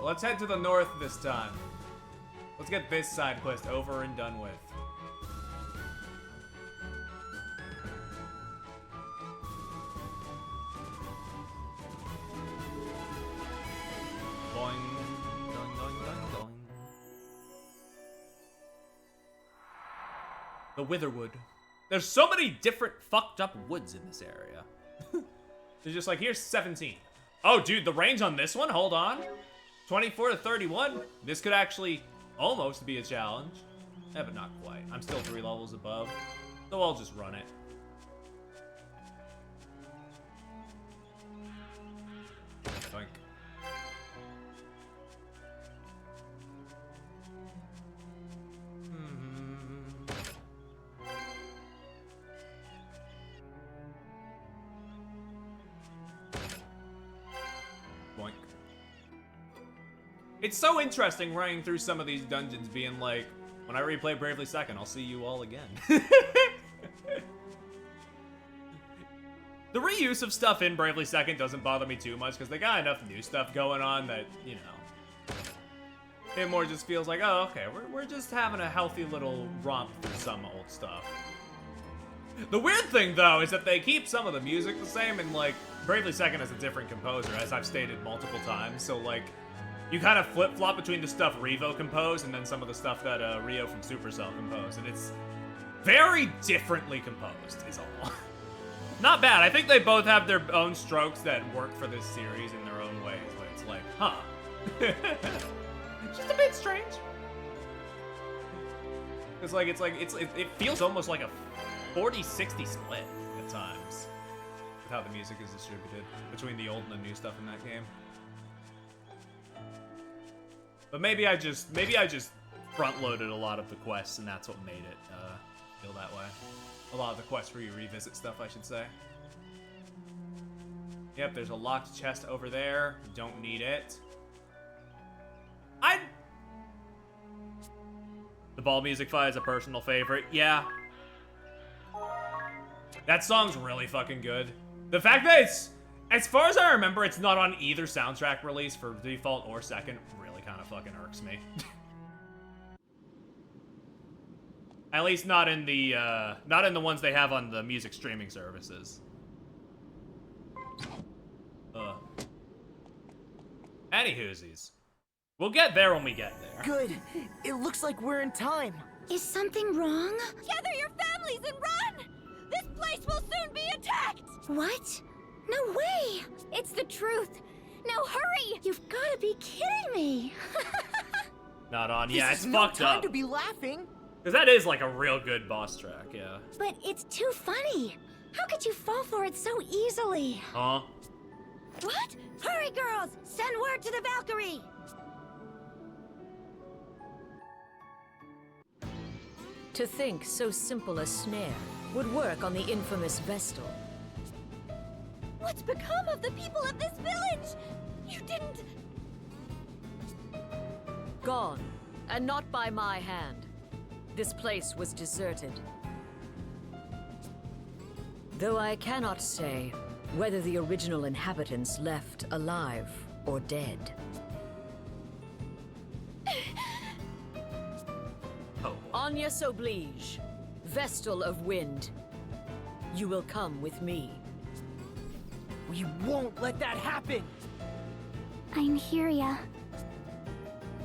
Let's head to the north this time. Let's get this side quest over and done with. Boing, doing, doing, doing, doing. The Witherwood. There's so many different fucked up woods in this area. They're just like, here's 17. Oh, dude, the range on this one, hold on. 24 to 31. This could actually almost be a challenge. Yeah, but not quite. I'm still 3 levels above, so I'll just run it. Doink. Boink. It's so interesting running through some of these dungeons being like, when I replay Bravely Second, I'll see you all again. The reuse of stuff in Bravely Second doesn't bother me too much because they got enough new stuff going on that, you know, it more just feels like, oh, okay, we're just having a healthy little romp through some old stuff. The weird thing, though, is that they keep some of the music the same, and, like, Bravely Second is a different composer, as I've stated multiple times, so, like, you kind of flip-flop between the stuff Revo composed and then some of the stuff that Rio from Supercell composed, and it's very differently composed, is all. Not bad. I think they both have their own strokes that work for this series in their own ways, but it's like, huh. It's just a bit strange. It feels almost like a 40-60 split at times with how the music is distributed between the old and the new stuff in that game. But maybe I just front-loaded a lot of the quests, and that's what made it feel that way. A lot of the quests where you revisit stuff, I should say. Yep, there's a locked chest over there. Don't need it. The ball music fight is a personal favorite. Yeah. That song's really fucking good. The fact that it's, as far as I remember, it's not on either soundtrack release for default or second really kind of fucking irks me. At least not in the ones they have on the music streaming services. Anywhoosies. We'll get there when we get there. Good. It looks like we're in time. Is something wrong? Gather your families and run! This place will soon be attacked! What? No way! It's the truth. Now hurry! You've got to be kidding me. Not on. Yeah, it's This is fucked no time up. to be laughing. Because that is like a real good boss track, yeah. But it's too funny. How could you fall for it so easily? Huh? What? Hurry, girls! Send word to the Valkyrie! To think so simple a snare would work on the infamous Vestal. What's become of the people of this village? You didn't... Gone, and not by my hand. This place was deserted. Though I cannot say whether the original inhabitants left alive or dead. Agnes Oblige, Vestal of Wind, you will come with me. We won't let that happen! I'm Hyria.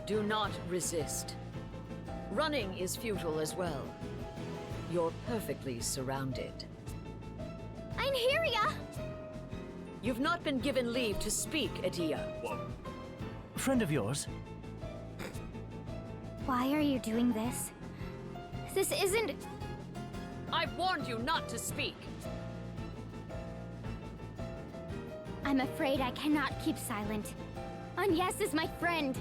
Do not resist. Running is futile as well. You're perfectly surrounded. I'm Hyria! You've not been given leave to speak, Edea. Whoa. Friend of yours? Why are you doing this? This isn't... I've warned you not to speak. I'm afraid I cannot keep silent. Agnes is my friend.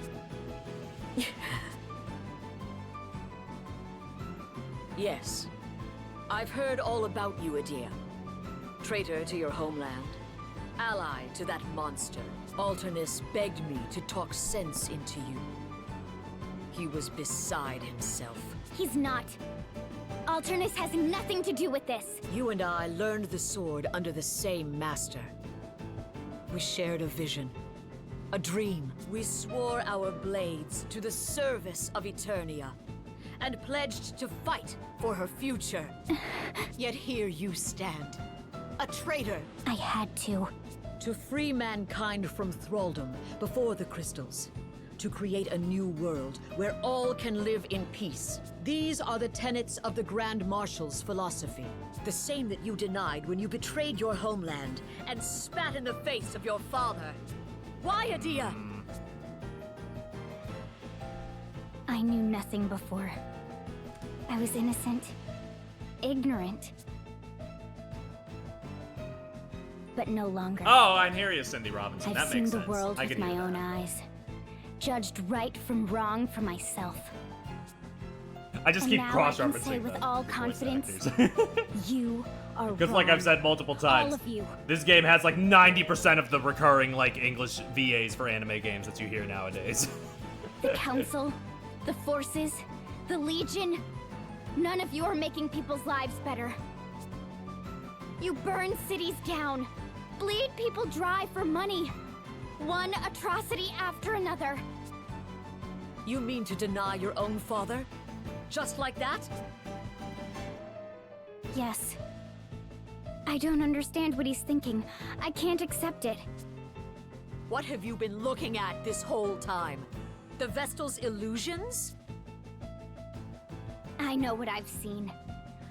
Yes. I've heard all about you, Edea. Traitor to your homeland. Ally to that monster. Alternus begged me to talk sense into you. He was beside himself. He's not. Alternus has nothing to do with this. You and I learned the sword under the same master. We shared a vision. A dream. We swore our blades to the service of Eternia. And pledged to fight for her future. Yet here you stand. A traitor. I had to. To free mankind from thraldom before the crystals. To create a new world where all can live in peace. These are the tenets of the Grand Marshal's philosophy. The same that you denied when you betrayed your homeland and spat in the face of your father. Why, Edea? I knew nothing before. I was innocent, ignorant. But no longer. Oh, I'm Hyria, Cindy Robinson. I've That seen makes the sense. world I with could my hear own that. eyes. Judged right from wrong for myself. I just And keep now cross-referencing I can say with the all voice confidence, actors. you are Because like I've said multiple times, All of you. this game has like 90% of the recurring like English VAs for anime games that you hear nowadays. The Council, the Forces, the Legion. None of you are making people's lives better. You burn cities down, bleed people dry for money. One atrocity after another. You mean to deny your own father? Just like that? Yes. I don't understand what he's thinking. I can't accept it. What have you been looking at this whole time? The Vestal's illusions? I know what I've seen.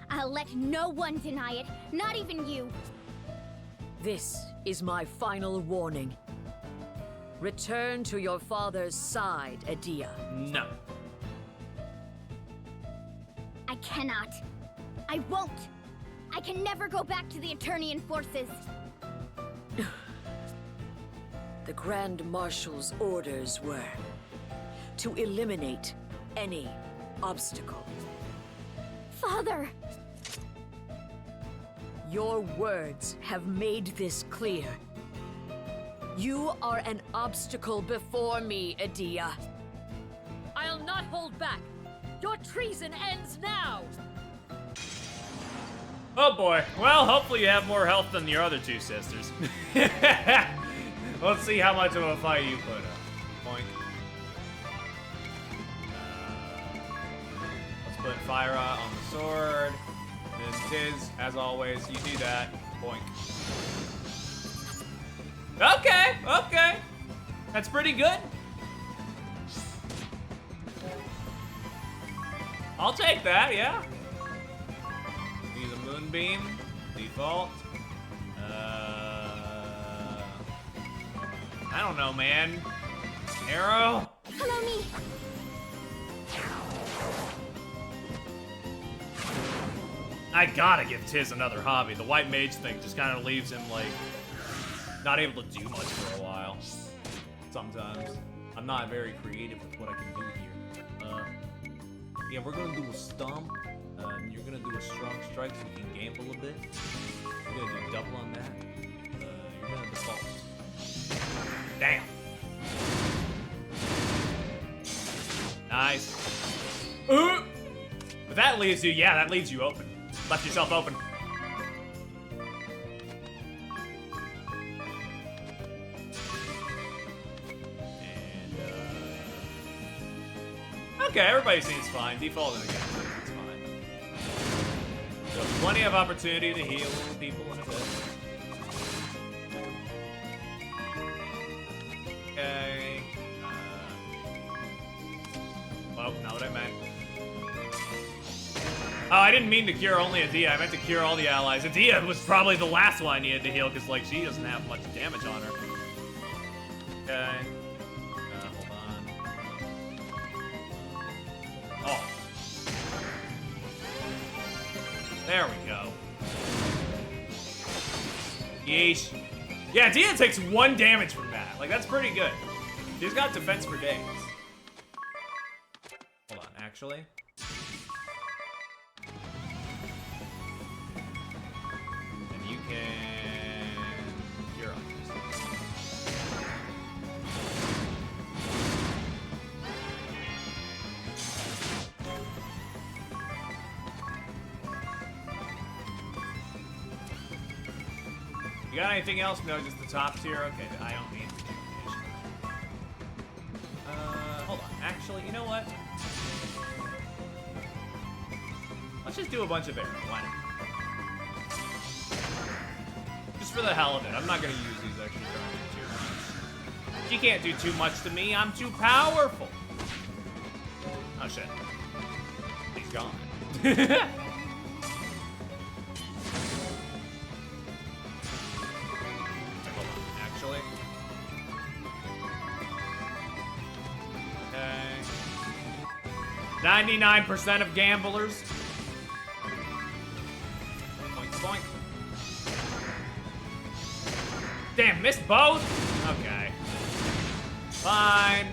I'll let no one deny it, not even you. This is my final warning. Return to your father's side, Adia. No. I cannot. I won't. I can never go back to the Eternian forces. The Grand Marshal's orders were to eliminate any obstacle. Father! Your words have made this clear. You are an obstacle before me, Adia. I'll not hold back. Your treason ends now! Oh boy. Well, hopefully you have more health than your other two sisters. Let's see how much of a fight you put up. Boink. Let's put Fyra on the sword. Then Tiz, as always, you do that. Boink. Okay, okay. That's pretty good. I'll take that, yeah. Use a moonbeam. Default. I don't know, man. Arrow? Hello, me. I gotta give Tiz another hobby. The white mage thing just kind of leaves him, like, not able to do much for a while. Sometimes. I'm not very creative with what I can do here. Yeah, we're gonna do a stomp. You're gonna do a strong strike so you can gamble a bit. You're gonna do double on that. You're gonna default. Damn. Nice. But that leaves you, yeah, that leaves you open. Left yourself open. And, okay, everybody seems fine. Defaulted again. It's fine. So plenty of opportunity to heal people in a bit. Okay. Oh, not what I meant. Oh, I didn't mean to cure only Adia. I meant to cure all the allies. Adia was probably the last one I needed to heal because, like, she doesn't have much damage on her. Okay. Hold on. Oh. There we go. Yeesh. Yeah, Adia takes 1 damage from that. Like, that's pretty good. She's got defense for days. Hold on, actually. And you can... You're on this. You got anything else? No, just the top tier? Okay, I don't need rejuvenation. Hold on. Actually, you know what? Let's just do a bunch of arrows. Why not? Just for the hell of it. I'm not gonna use these extra drones too much. She can't do too much to me. I'm too powerful. Oh shit. He's gone. Actually. Okay. 99% of gamblers. Boink, boink. Damn, missed both? Okay. Fine.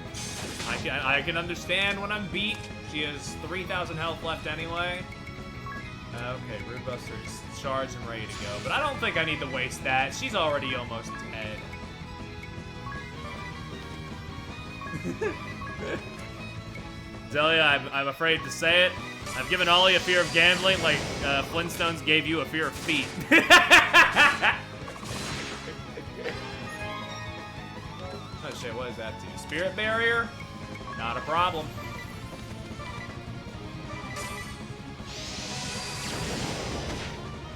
I can understand when I'm beat. She has 3,000 health left anyway. Okay, Root Buster is charged and ready to go. But I don't think I need to waste that. She's already almost dead. Zelia, I'm afraid to say it. I've given Ollie a fear of gambling like Flintstones gave you a fear of feet. Oh shit, what does that do? Spirit barrier? Not a problem.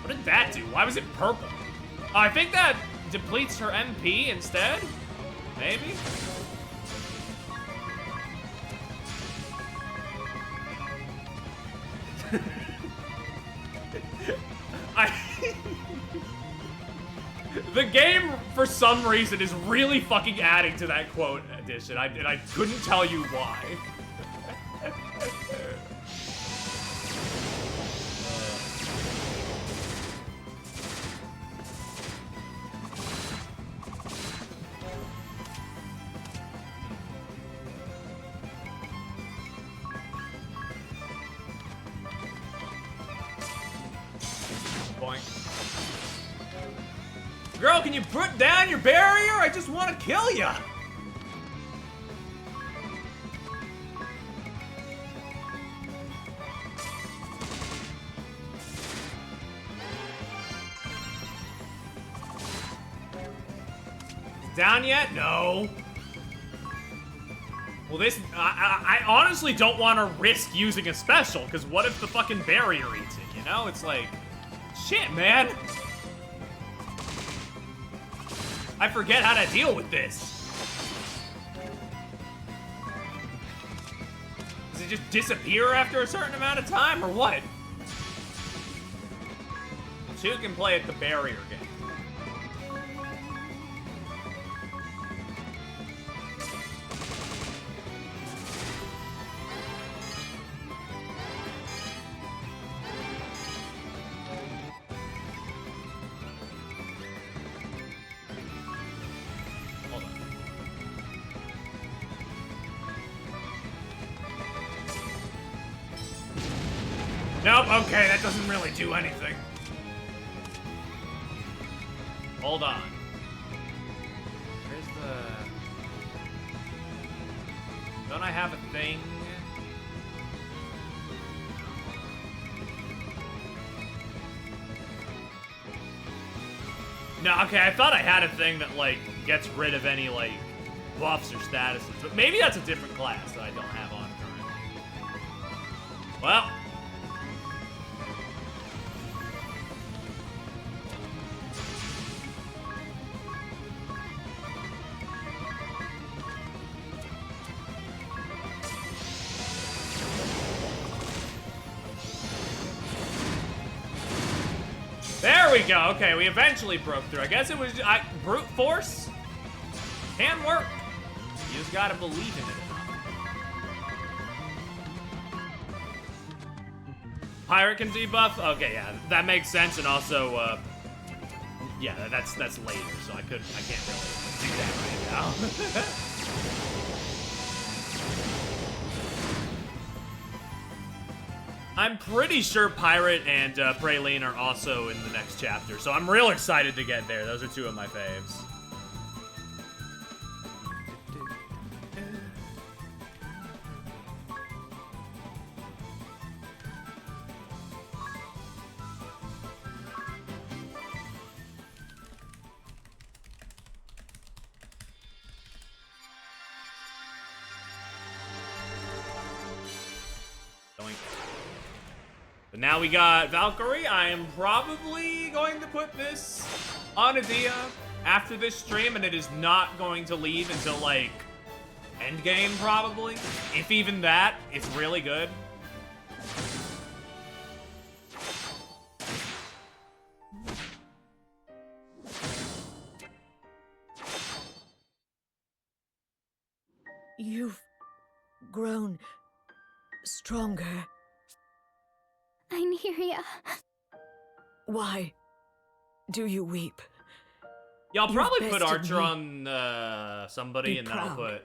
What did that do? Why was it purple? Oh, I think that depletes her MP instead? Maybe? The game, for some reason, is really fucking adding to that quote addition, and I couldn't tell you why. Girl, can you put down your barrier? I just want to kill ya! Down yet? No. Well, this... I honestly don't want to risk using a special, because what if the fucking barrier eats it, you know? It's like... Shit, man! I forget how to deal with this. Does it just disappear after a certain amount of time, or what? Two can play at the barrier game. Nope, okay, that doesn't really do anything. Hold on. Where's the... Don't I have a thing? No, okay, I thought I had a thing that, like, gets rid of any, like, buffs or statuses. But maybe that's a different class that I don't have on currently. Well... There we go. Okay, we eventually broke through. I guess it was brute force. Can work. You just gotta believe in it. Pirate can debuff? Okay, yeah, that makes sense. And also, yeah, that's later, so I can't really do that right now. I'm pretty sure Pirate and Praline are also in the next chapter, so I'm real excited to get there. Those are two of my faves. But now we got Valkyrie. I am probably going to put this on Edea after this stream, and it is not going to leave until, like, endgame, probably. If even that, it's really good. You've grown stronger. Nymeria. Why do you weep? Y'all probably put bested Archer me. on somebody, Be and then I'll proud. put...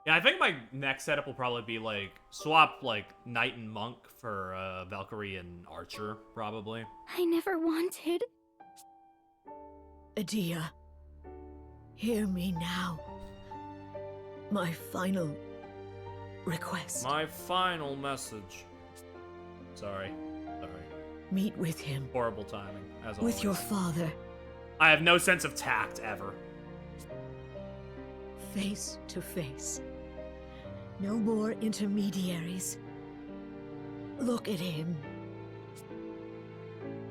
Yeah, I think my next setup will probably be, like, swap, like, Knight and Monk for Valkyrie and Archer, probably. I never wanted. Edea, hear me now. My final request. My final message. Sorry. Meet with him. Horrible timing, as always. With your father. I have no sense of tact, ever. Face to face. No more intermediaries. Look at him.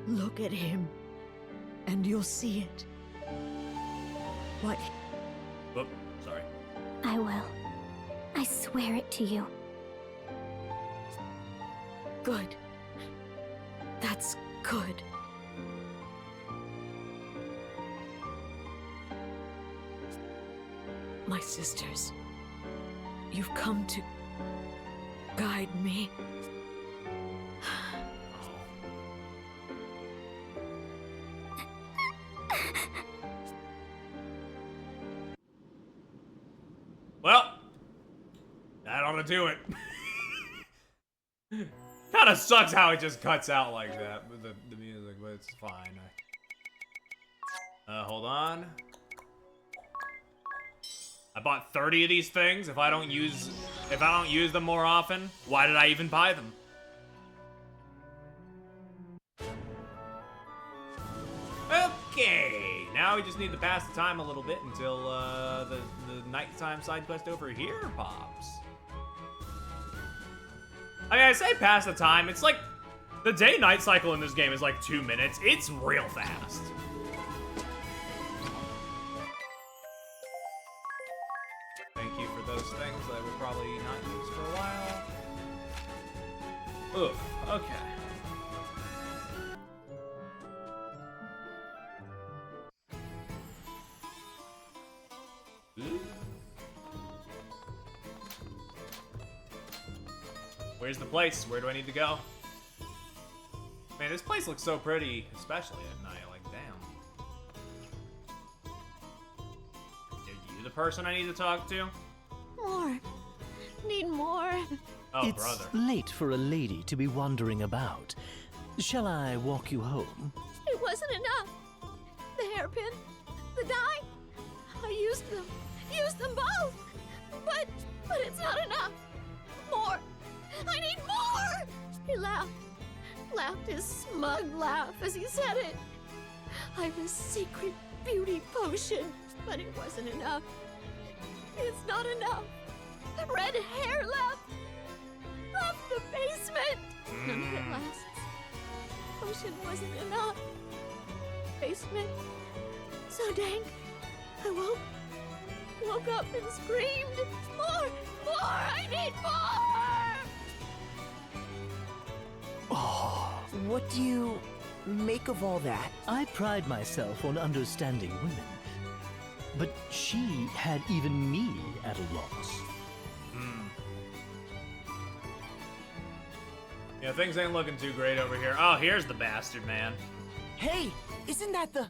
Look at him. And you'll see it. What? Whoop, sorry. I will. I swear it to you. Good. That's good. My sisters, you've come to guide me. Well, that ought to do it. Kind of sucks how it just cuts out like that with the music, but it's fine. Hold on. I bought 30 of these things. If I don't use them more often, why did I even buy them? Okay, now we just need to pass the time a little bit until the nighttime side quest over here pops. I mean, I say pass the time. It's like the day-night cycle in this game is like 2 minutes. It's real fast. Thank you for those things that we'll probably not use for a while. Oof, okay. Where's the place? Where do I need to go? Man, this place looks so pretty, especially at night. Like, damn. Are you the person I need to talk to? More. Need more. Oh, it's brother. late for a lady to be wandering about. Shall I walk you home? It wasn't enough. The hairpin, the dye. I used them both. But it's not enough. More. I need more! He laughed his smug laugh as he said it. I've a secret beauty potion, but it wasn't enough. It's not enough. Red hair left the basement. None of it lasts. Potion wasn't enough. Basement. So dank. I woke up and screamed, more! I need more! Oh, what do you make of all that? I pride myself on understanding women, but she had even me at a loss. Yeah, things ain't looking too great over here. Oh, here's the bastard, man. Hey, isn't that the...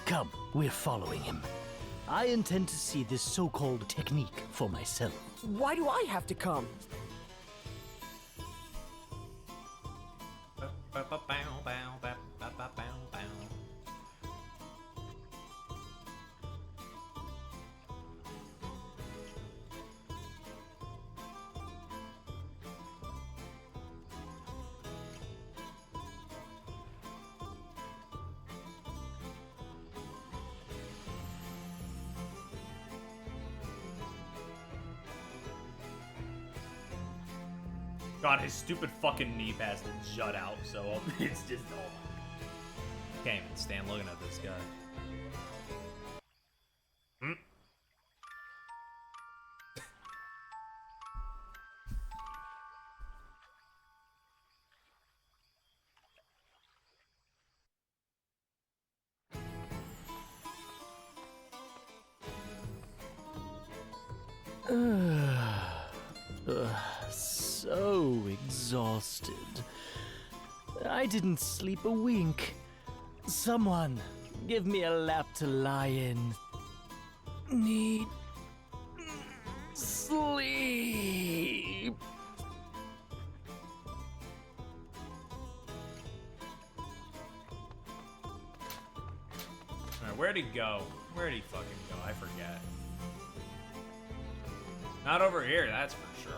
Come, we're following him. I intend to see this so-called technique for myself. Why do I have to come? God, his stupid fucking knee pads to jut out, so it's just all. Can't even stand looking at this guy. So exhausted. I didn't sleep a wink. Someone, give me a lap to lie in. Need sleep. Alright, where'd he go? Where'd he fucking go? I forget. Not over here, that's for sure.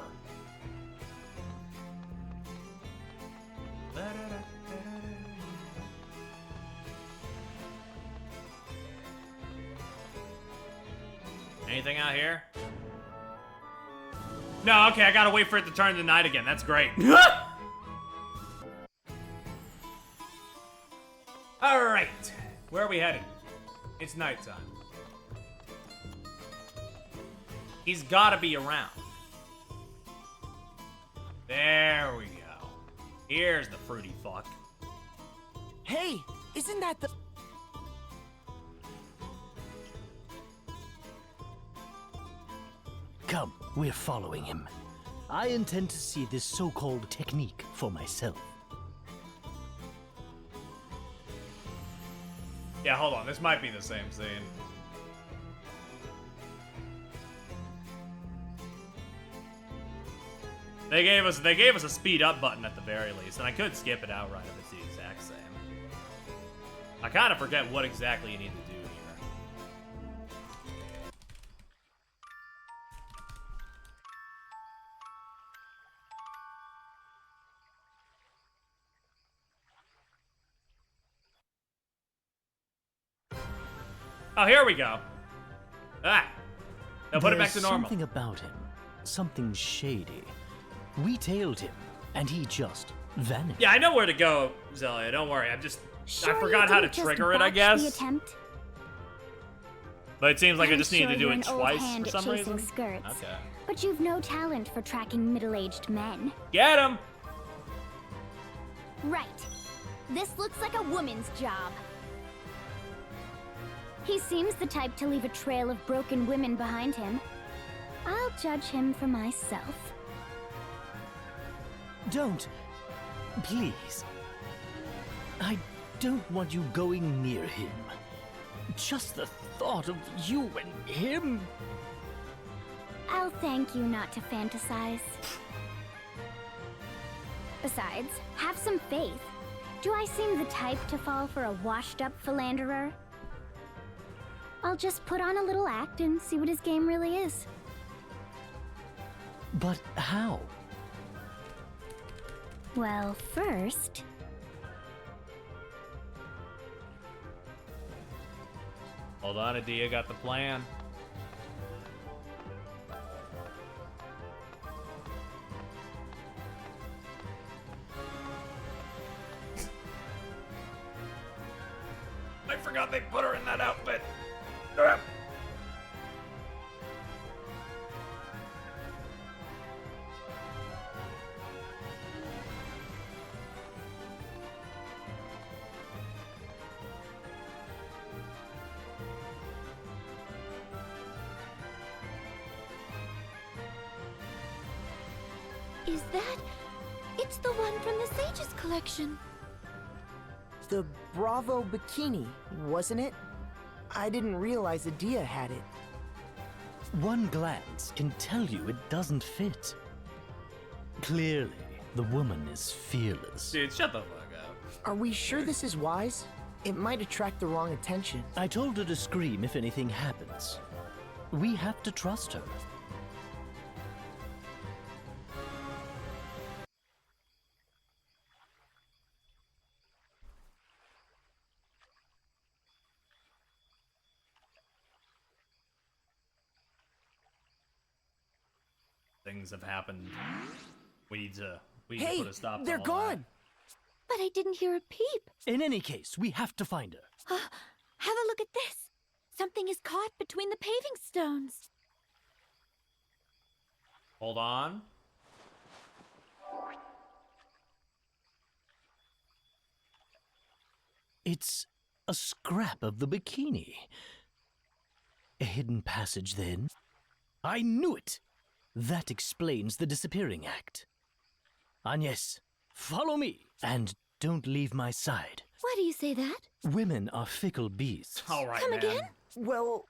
Anything out here? No, okay, I gotta wait for it to turn to night again. That's great. Alright, where are we headed? It's nighttime. He's gotta be around. There we go. Here's the fruity fuck. Hey, Isn't that the... Come, we're following him. I intend to see this so-called technique for myself. Yeah, hold on. This might be the same scene. They gave us a speed up button at the very least, and I could skip it outright if it's the exact same. I kind of forget what exactly you need to do here. Oh, here we go. Ah. Now put it back to normal. Something about him. Something shady. We tailed him, and he just vanished. Yeah, I know where to go, Zelia. Don't worry. Sure, I forgot how to trigger it, I guess. The attempt? But it seems like I I'm just need sure to do you're it an old twice hand for at some chasing reason. skirts, Okay. but you've no talent for tracking middle-aged men. Get him! Right. This looks like a woman's job. He seems the type to leave a trail of broken women behind him. I'll judge him for myself. Don't. Please. I don't want you going near him. Just the thought of you and him. I'll thank you not to fantasize. Besides, have some faith. Do I seem the type to fall for a washed-up philanderer? I'll just put on a little act and see what his game really is. But how? Well, first... Hold on, Adia got the plan. I forgot they put her in that outfit. Is that? It's the one from the Sage's collection. The Bravo bikini, wasn't it? I didn't realize Adia had it. One glance can tell you it doesn't fit. Clearly, the woman is fearless. Dude, shut the fuck up. Are we sure this is wise? It might attract the wrong attention. I told her to scream if anything happens. We have to trust her. Things have happened. We need to Hey, put a stop to they're all gone! But I didn't hear a peep. In any case, we have to find her. Have a look at this. Something is caught between the paving stones. Hold on. It's a scrap of the bikini. A hidden passage, then? I knew it! That explains the disappearing act. Agnes, follow me, and don't leave my side. Why do you say that? Women are fickle beasts. All right, Come man. again? Well,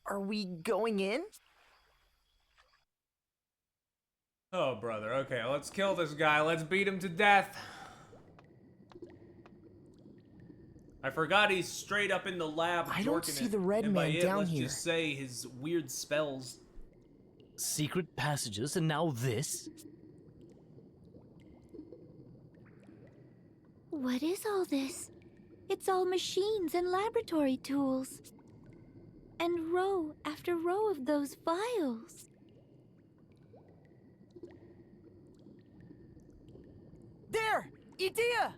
are we going in? Oh, brother. Okay, let's kill this guy. Let's beat him to death. I forgot he's straight up in the lab. I don't jorking see it. the red And by man it, down let's here. just say his weird spells. Secret passages, and now this? What is all this? It's all machines and laboratory tools. And row after row of those vials. There! Adia!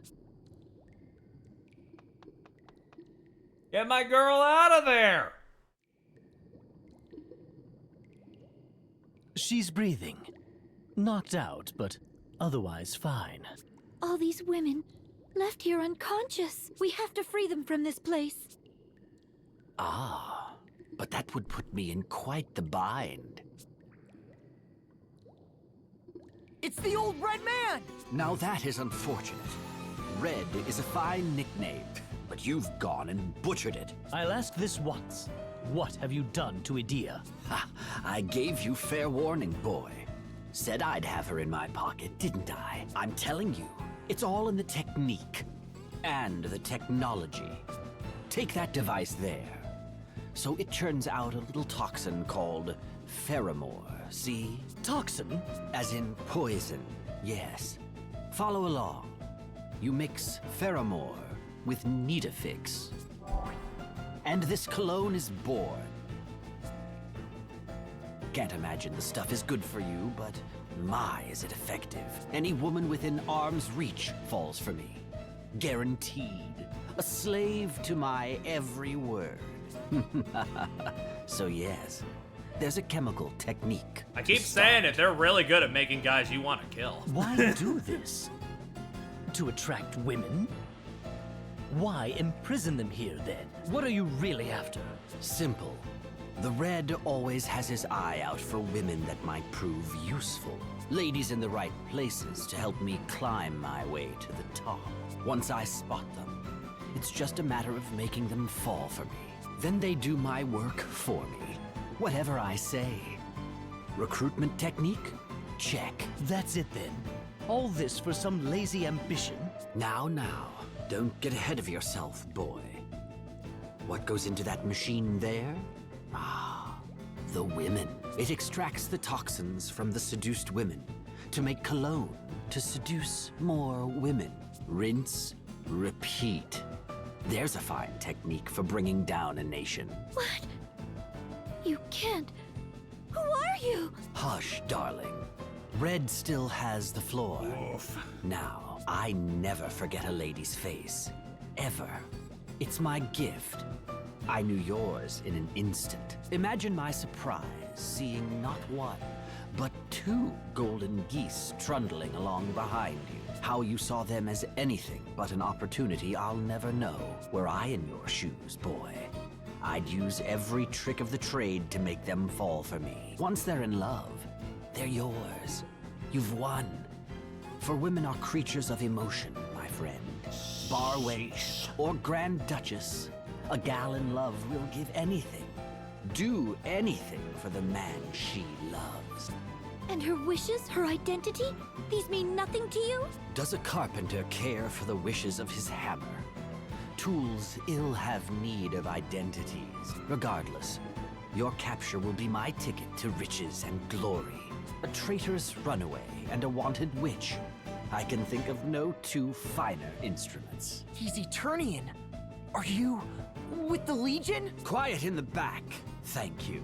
Get my girl out of there! She's breathing. Knocked out, but otherwise fine. All these women, left here unconscious. We have to free them from this place. Ah, but that would put me in quite the bind. It's the old Red Man! Now that is unfortunate. Red is a fine nickname, but you've gone and butchered it. I'll ask this once. What have you done to Edea? Ha! I gave you fair warning, boy. Said I'd have her in my pocket, didn't I? I'm telling you, it's all in the technique. And the technology. Take that device there. So it churns out a little toxin called Pheromore, see? Toxin? As in poison, yes. Follow along. You mix Pheromore with Nidafix. And this cologne is born. Can't imagine the stuff is good for you, but my, is it effective. Any woman within arm's reach falls for me. Guaranteed. A slave to my every word. So yes, there's a chemical technique. I keep saying it, they're really good at making guys you want to kill. Why do this? To attract women? Why imprison them here then? What are you really after? Simple. The Red always has his eye out for women that might prove useful. Ladies in the right places to help me climb my way to the top. Once I spot them, it's just a matter of making them fall for me. Then they do my work for me. Whatever I say. Recruitment technique? Check. That's it then. All this for some lazy ambition? Now, don't get ahead of yourself, boy. What goes into that machine there? Ah, the women. It extracts the toxins from the seduced women to make cologne to seduce more women. Rinse, repeat. There's a fine technique for bringing down a nation. What? You can't. Who are you? Hush, darling. Red still has the floor. Oof. Now, I never forget a lady's face. Ever. It's my gift. I knew yours in an instant. Imagine my surprise seeing not one, but two golden geese trundling along behind you. How you saw them as anything but an opportunity I'll never know. Were I in your shoes, boy, I'd use every trick of the trade to make them fall for me. Once they're in love, they're yours. You've won. For women are creatures of emotion, my friend. Bar wench or Grand Duchess, a gal in love will give anything. Do anything for the man she loves. And her wishes, her identity? These mean nothing to you? Does a carpenter care for the wishes of his hammer? Tools ill have need of identities. Regardless, your capture will be my ticket to riches and glory. A traitorous runaway and a wanted witch. I can think of no two finer instruments. He's Eternian. Are you with the Legion? Quiet in the back. Thank you.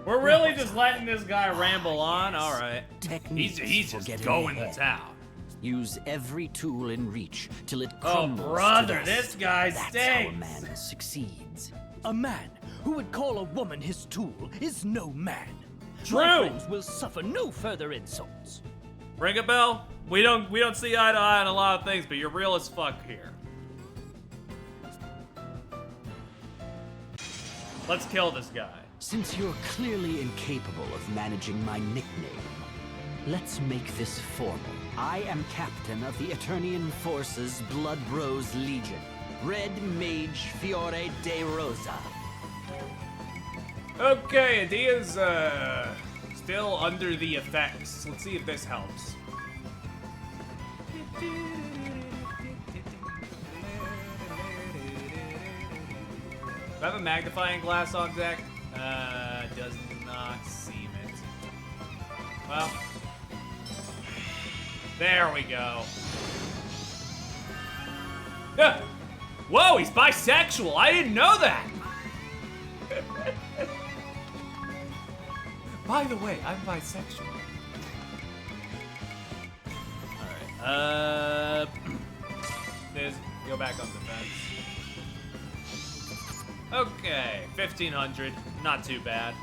We're really just letting this guy ramble on? Alright. Techniques He's for just getting going ahead. to town. Use every tool in reach till it Oh, crumbles. brother, to this dust. guy That's how a stinks. man succeeds. A man who would call a woman his tool is no man. True. My friends will suffer no further insults. Ring a bell? We don't see eye to eye on a lot of things, but you're real as fuck here. Let's kill this guy. Since you're clearly incapable of managing my nickname, let's make this formal. I am captain of the Eternian Forces Blood Rose Legion, Red Mage Fiore de Rosa. Okay, Edea's still under the effects. Let's see if this helps. Do I have a magnifying glass on deck? Does not seem it. Well, there we go. Yeah. Whoa, he's bisexual. I didn't know that. By the way, I'm bisexual. Alright, go back on defense. Okay, 1500, not too bad.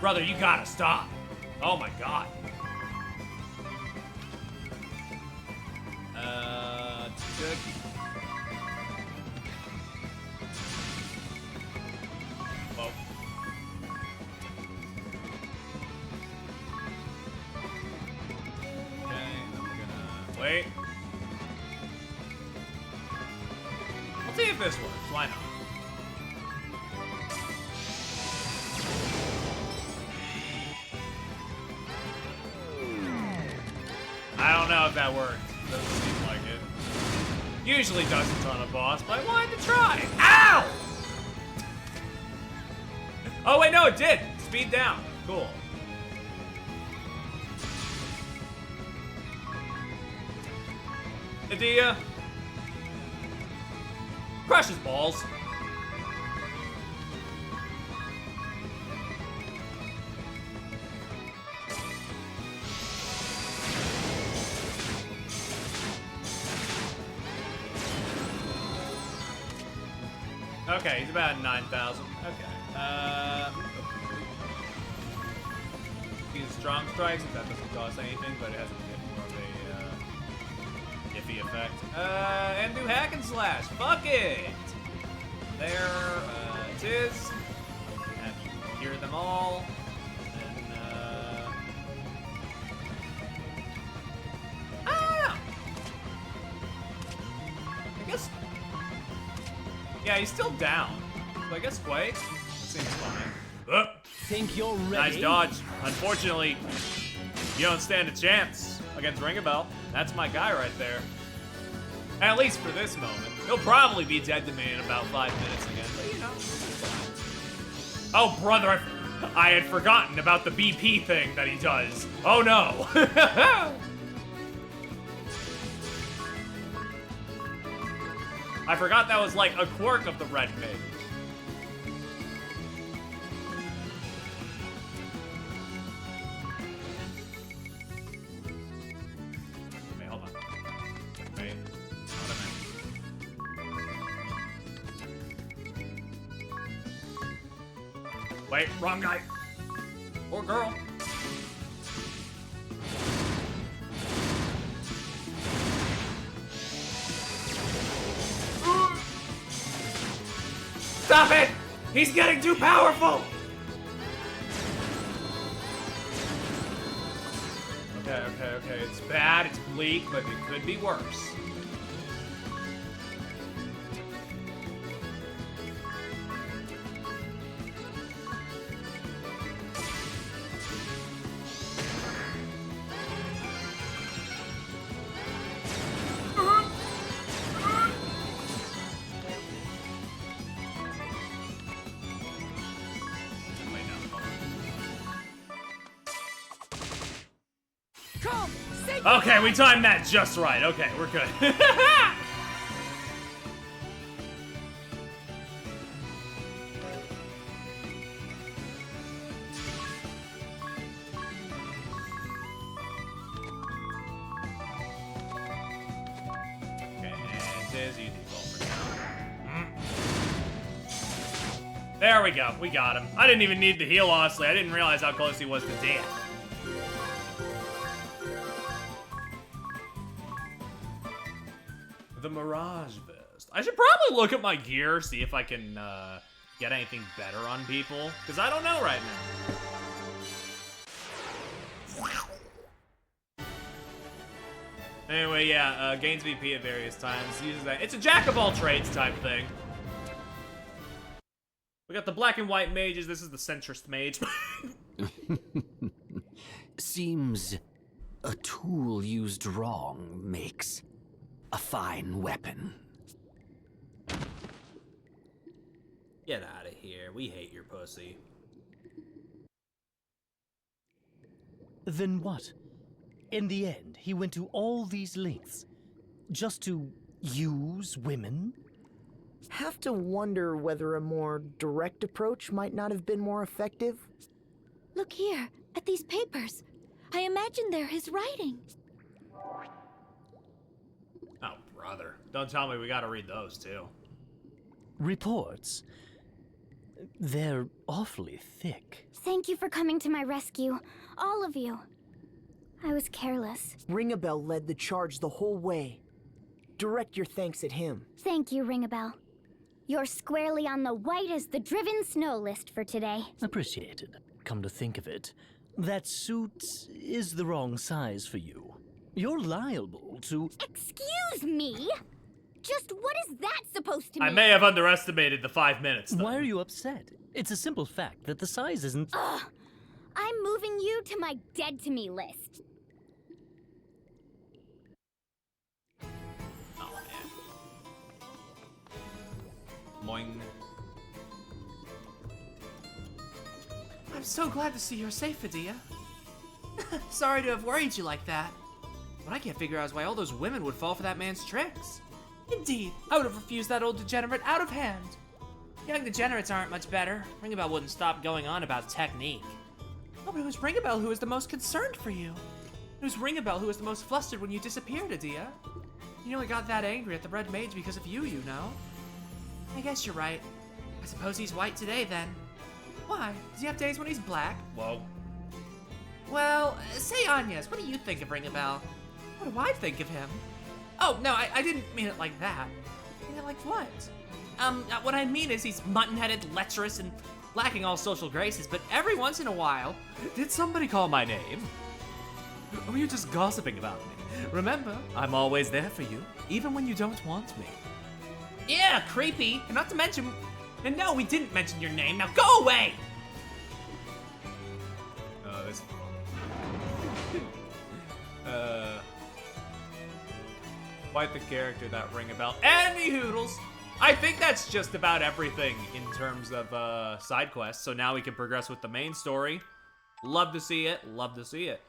Brother, you gotta stop. Oh my god. Good. Whoa. Okay, then we're gonna wait. Let's see if this works. Why not? I don't know if that worked. Doesn't seem like it. Usually doesn't on a boss, but I wanted to try. Ow! Oh wait, no, it did. Speed down. Cool. Adia. Crush his balls. Okay, he's about 9,000. Okay. Use strong strikes if that doesn't cost anything, but it has a bit more of a iffy effect. And do hack and slash. Fuck it. There it is. Have you hear them all. And I don't know. I guess. Yeah, he's still down. So I guess Quake seems fine. Think you're ready? Nice dodge. Unfortunately, you don't stand a chance against Ringabel. That's my guy right there. At least for this moment. He'll probably be dead to me in about 5 minutes again, but you know. Oh, brother, I had forgotten about the BP thing that he does. Oh, no. I forgot that was like a quirk of the red mage. Wait, hold on. Wait. Wait, wrong guy. Or girl. Stop it! He's getting too powerful! Okay. It's bad, it's bleak, but it could be worse. Okay, we timed that just right. Okay, we're good. Okay, and says you default for now. There we go. We got him. I didn't even need the heal, honestly. I didn't realize how close he was to death. The Mirage Vest. I should probably look at my gear, see if I can get anything better on people, because I don't know right now. Anyway, yeah, gains VP at various times, uses that. It's a jack of all trades type thing. We got the black and white mages, this is the centrist mage. Seems a tool used wrong makes a fine weapon. Get out of here. We hate your pussy. Then what? In the end, he went to all these lengths just to use women? Have to wonder whether a more direct approach might not have been more effective. Look here, at these papers. I imagine they're his writing. Oh, brother. Don't tell me we gotta read those, too. Reports? They're awfully thick. Thank you for coming to my rescue, all of you. I was careless. Ringabel led the charge the whole way. direct your thanks at him. Thank you, Ring-a-Bell. You're squarely on the white as the driven snow list for today. Appreciated. Come to think of it, that suit is the wrong size for you. You're liable to... Excuse me? Just what is that supposed to mean? I may have underestimated the 5 minutes, though. Why are you upset? It's a simple fact that the size isn't... Ugh! I'm moving you to my dead to me list. Oh, man. Moing. I'm so glad to see you're safe, Adia. Sorry to have worried you like that. What I can't figure out is why all those women would fall for that man's tricks. Indeed, I would have refused that old degenerate out of hand. Young degenerates aren't much better. Ring-a-Bell wouldn't stop going on about technique. Oh, but it was Ring-a-Bell who was the most concerned for you. It was Ring-a-Bell who was the most flustered when you disappeared, Adia. He only got that angry at the Red Mage because of you, you know. I guess you're right. I suppose he's white today, then. Why? Does he have days when he's black? Whoa. Well, say Agnes, what do you think of Ring-a-Bell? What do I think of him? Oh, no, I didn't mean it like that. I mean it like what? What I mean is he's mutton-headed, lecherous, and lacking all social graces, but every once in a while... Did somebody call my name? Or were you just gossiping about me? Remember, I'm always there for you, even when you don't want me. Yeah, creepy. And not to mention... And no, we didn't mention your name. Now go away! This... Quite the character, that Ring-a-Bell. Any hoodles! I think that's just about everything in terms of side quests. So now we can progress with the main story. Love to see it. Love to see it.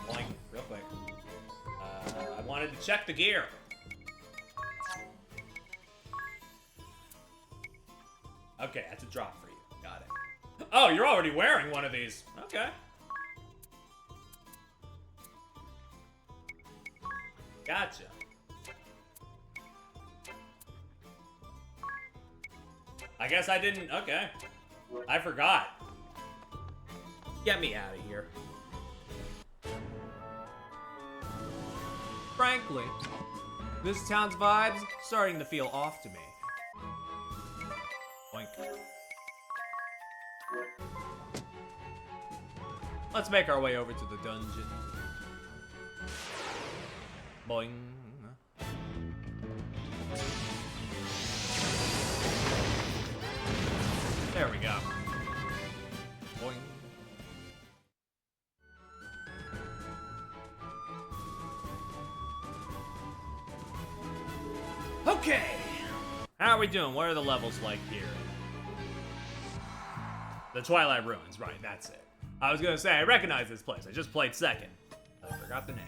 Boing, real quick. I wanted to check the gear. Okay, that's a drop for you. Got it. Oh, you're already wearing one of these. Okay. Gotcha. I guess I didn't. Okay. I forgot. Get me out of here. Frankly, this town's vibes starting to feel off to me. Boink. Let's make our way over to the dungeon. Boing. There we go. Boing. Okay. How are we doing? What are the levels like here? The Twilight Ruins, right, that's it. I was gonna say, I recognize this place. I just played second. I forgot the name.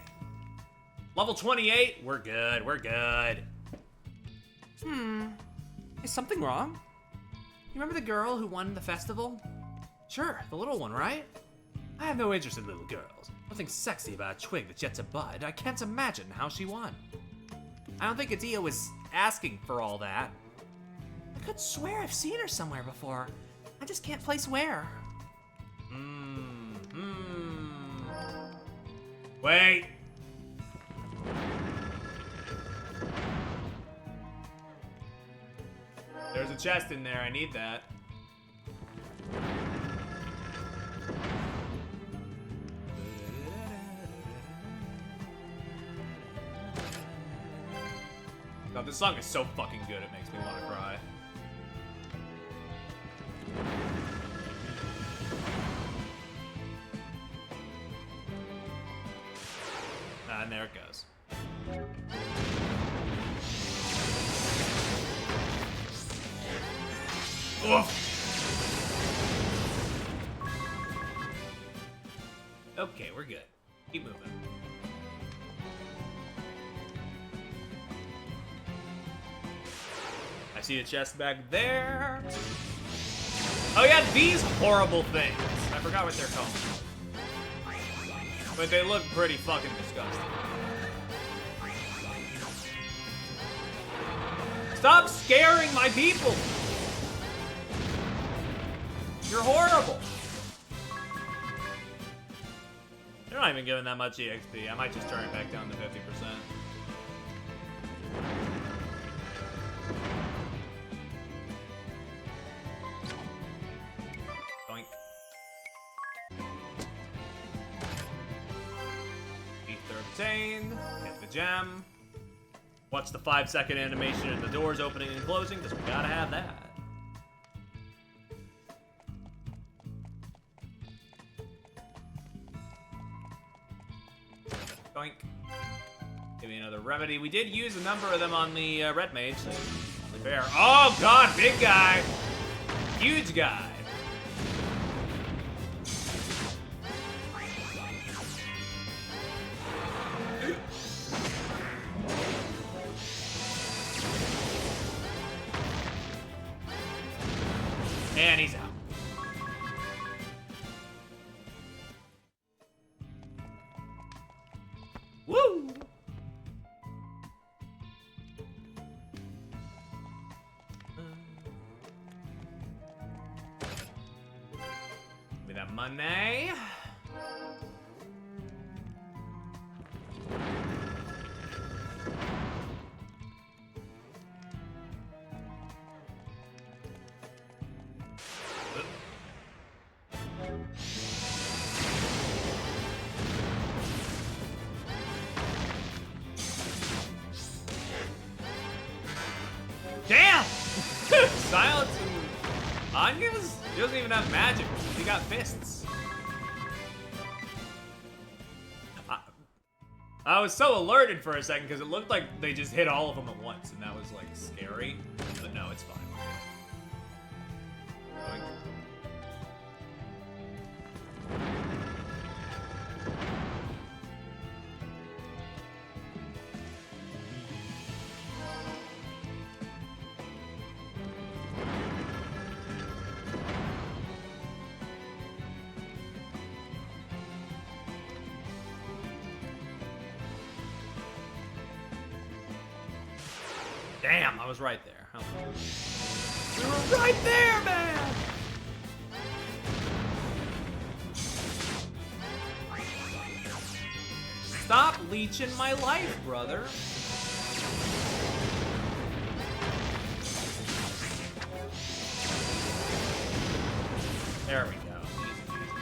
Level 28, we're good, we're good. Is something wrong? You remember the girl who won the festival? Sure, the little one, right? I have no interest in little girls. Nothing sexy about a twig that's yet to bud. I can't imagine how she won. I don't think Adia was asking for all that. I could swear I've seen her somewhere before. I just can't place where. Wait. There's a chest in there, I need that. God, this song is so fucking good, it makes me want to cry. And there it goes. Oof. Okay, we're good. Keep moving. I see a chest back there. Oh yeah, these horrible things. I forgot what they're called. But they look pretty fucking disgusting. Stop scaring my people! You're horrible! They're not even giving that much EXP. I might just turn it back down to 50%. Doink. Ether obtained. Hit the gem. Watch the 5-second animation of the doors opening and closing, because we gotta have that. Doink. Give me another remedy. We did use a number of them on the red mage, so fair. Oh god, big guy! Huge guy! And he's out. Woo! Give me that money. Damn! Silence and Anya's? He doesn't even have magic. He got fists. I was so alerted for a second because it looked like they just hit all of them at once, and that was like scary. But no, it's fine. Damn, I was right there. Huh? We were right there, man! Stop leeching my life, brother. There we go. Easy, easy.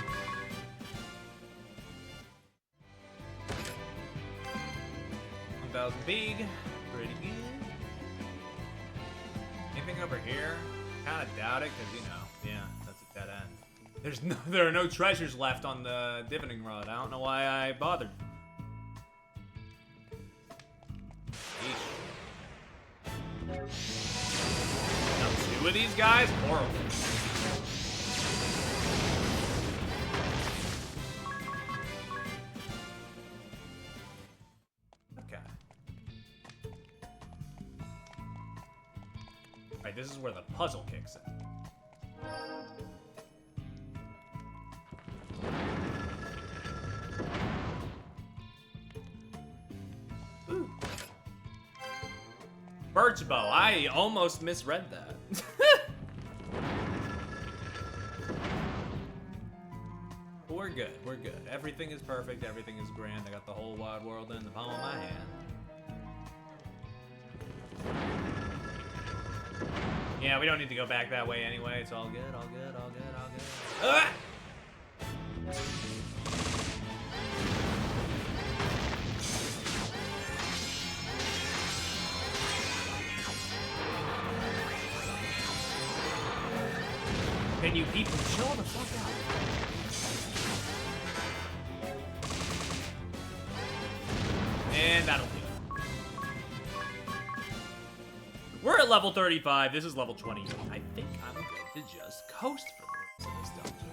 1,000 big. Pretty good. Anything over here? Kind of doubt it, because, you know, yeah, that's a dead end. There are no treasures left on the divining rod. I don't know why I bothered. Now, 2 of these guys? Horrible. Right, this is where the puzzle kicks in. Ooh. Birch bow. I almost misread that. We're good. We're good. Everything is perfect. Everything is grand. I got the whole wide world in the palm of my hand. Yeah, we don't need to go back that way anyway. It's all good, all good, all good, all good. Ah! Can you people chill the fuck out? And that'll do. We're at level 35. This is level 28. I think I'm good to just coast for the rest of this dungeon.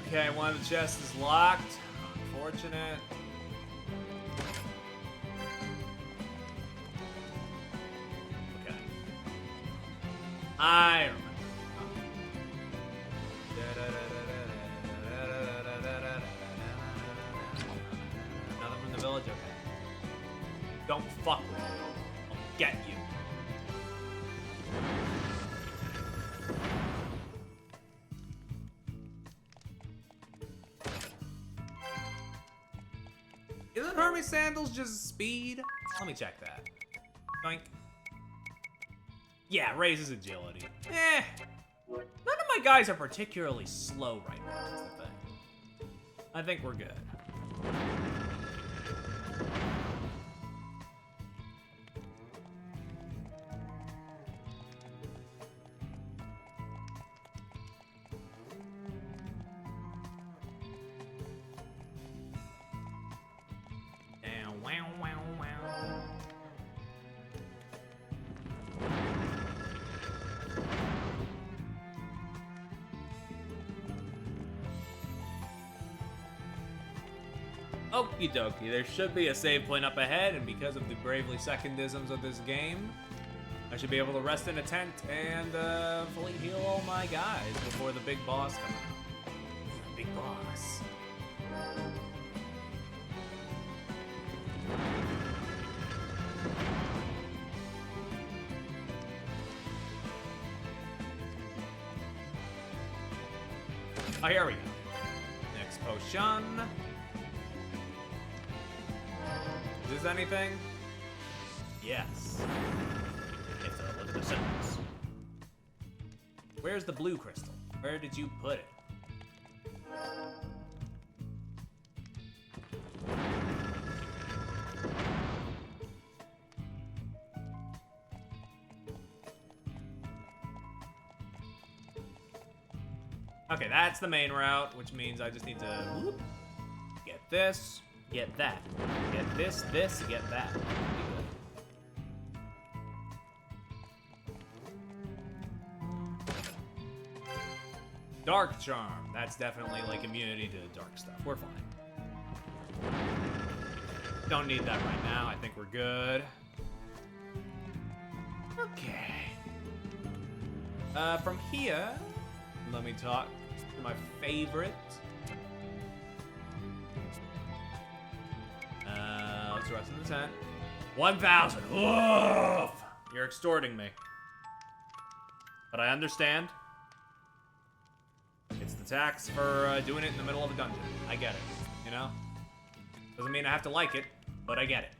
Okay, one of the chests is locked. Unfortunate. Okay. I remember. Nothing from the village? Okay. Don't fuck with me. I'll get you. Isn't Hermes Sandals just speed? Let me check that. Doink. Yeah, raises agility. Eh. None of my guys are particularly slow right now, is the thing. I think we're good. Okie dokie, there should be a save point up ahead, and because of the bravely secondisms of this game, I should be able to rest in a tent and fully heal all my guys before the big boss comes out. The big boss. Oh, here we go. Next potion. Is this anything? Yes. If I look at the sentence. Where's the blue crystal? Where did you put it? Okay, that's the main route, which means I just need to whoop, get this, get that, get this, get that. Dark Charm. That's definitely like immunity to dark stuff. We're fine. Don't need that right now. I think we're good. Okay. From here, let me talk to my favorite. Let's rest in the tent. 1,000. Woof! You're extorting me. But I understand. It's the tax for doing it in the middle of a dungeon. I get it, you know? Doesn't mean I have to like it, but I get it.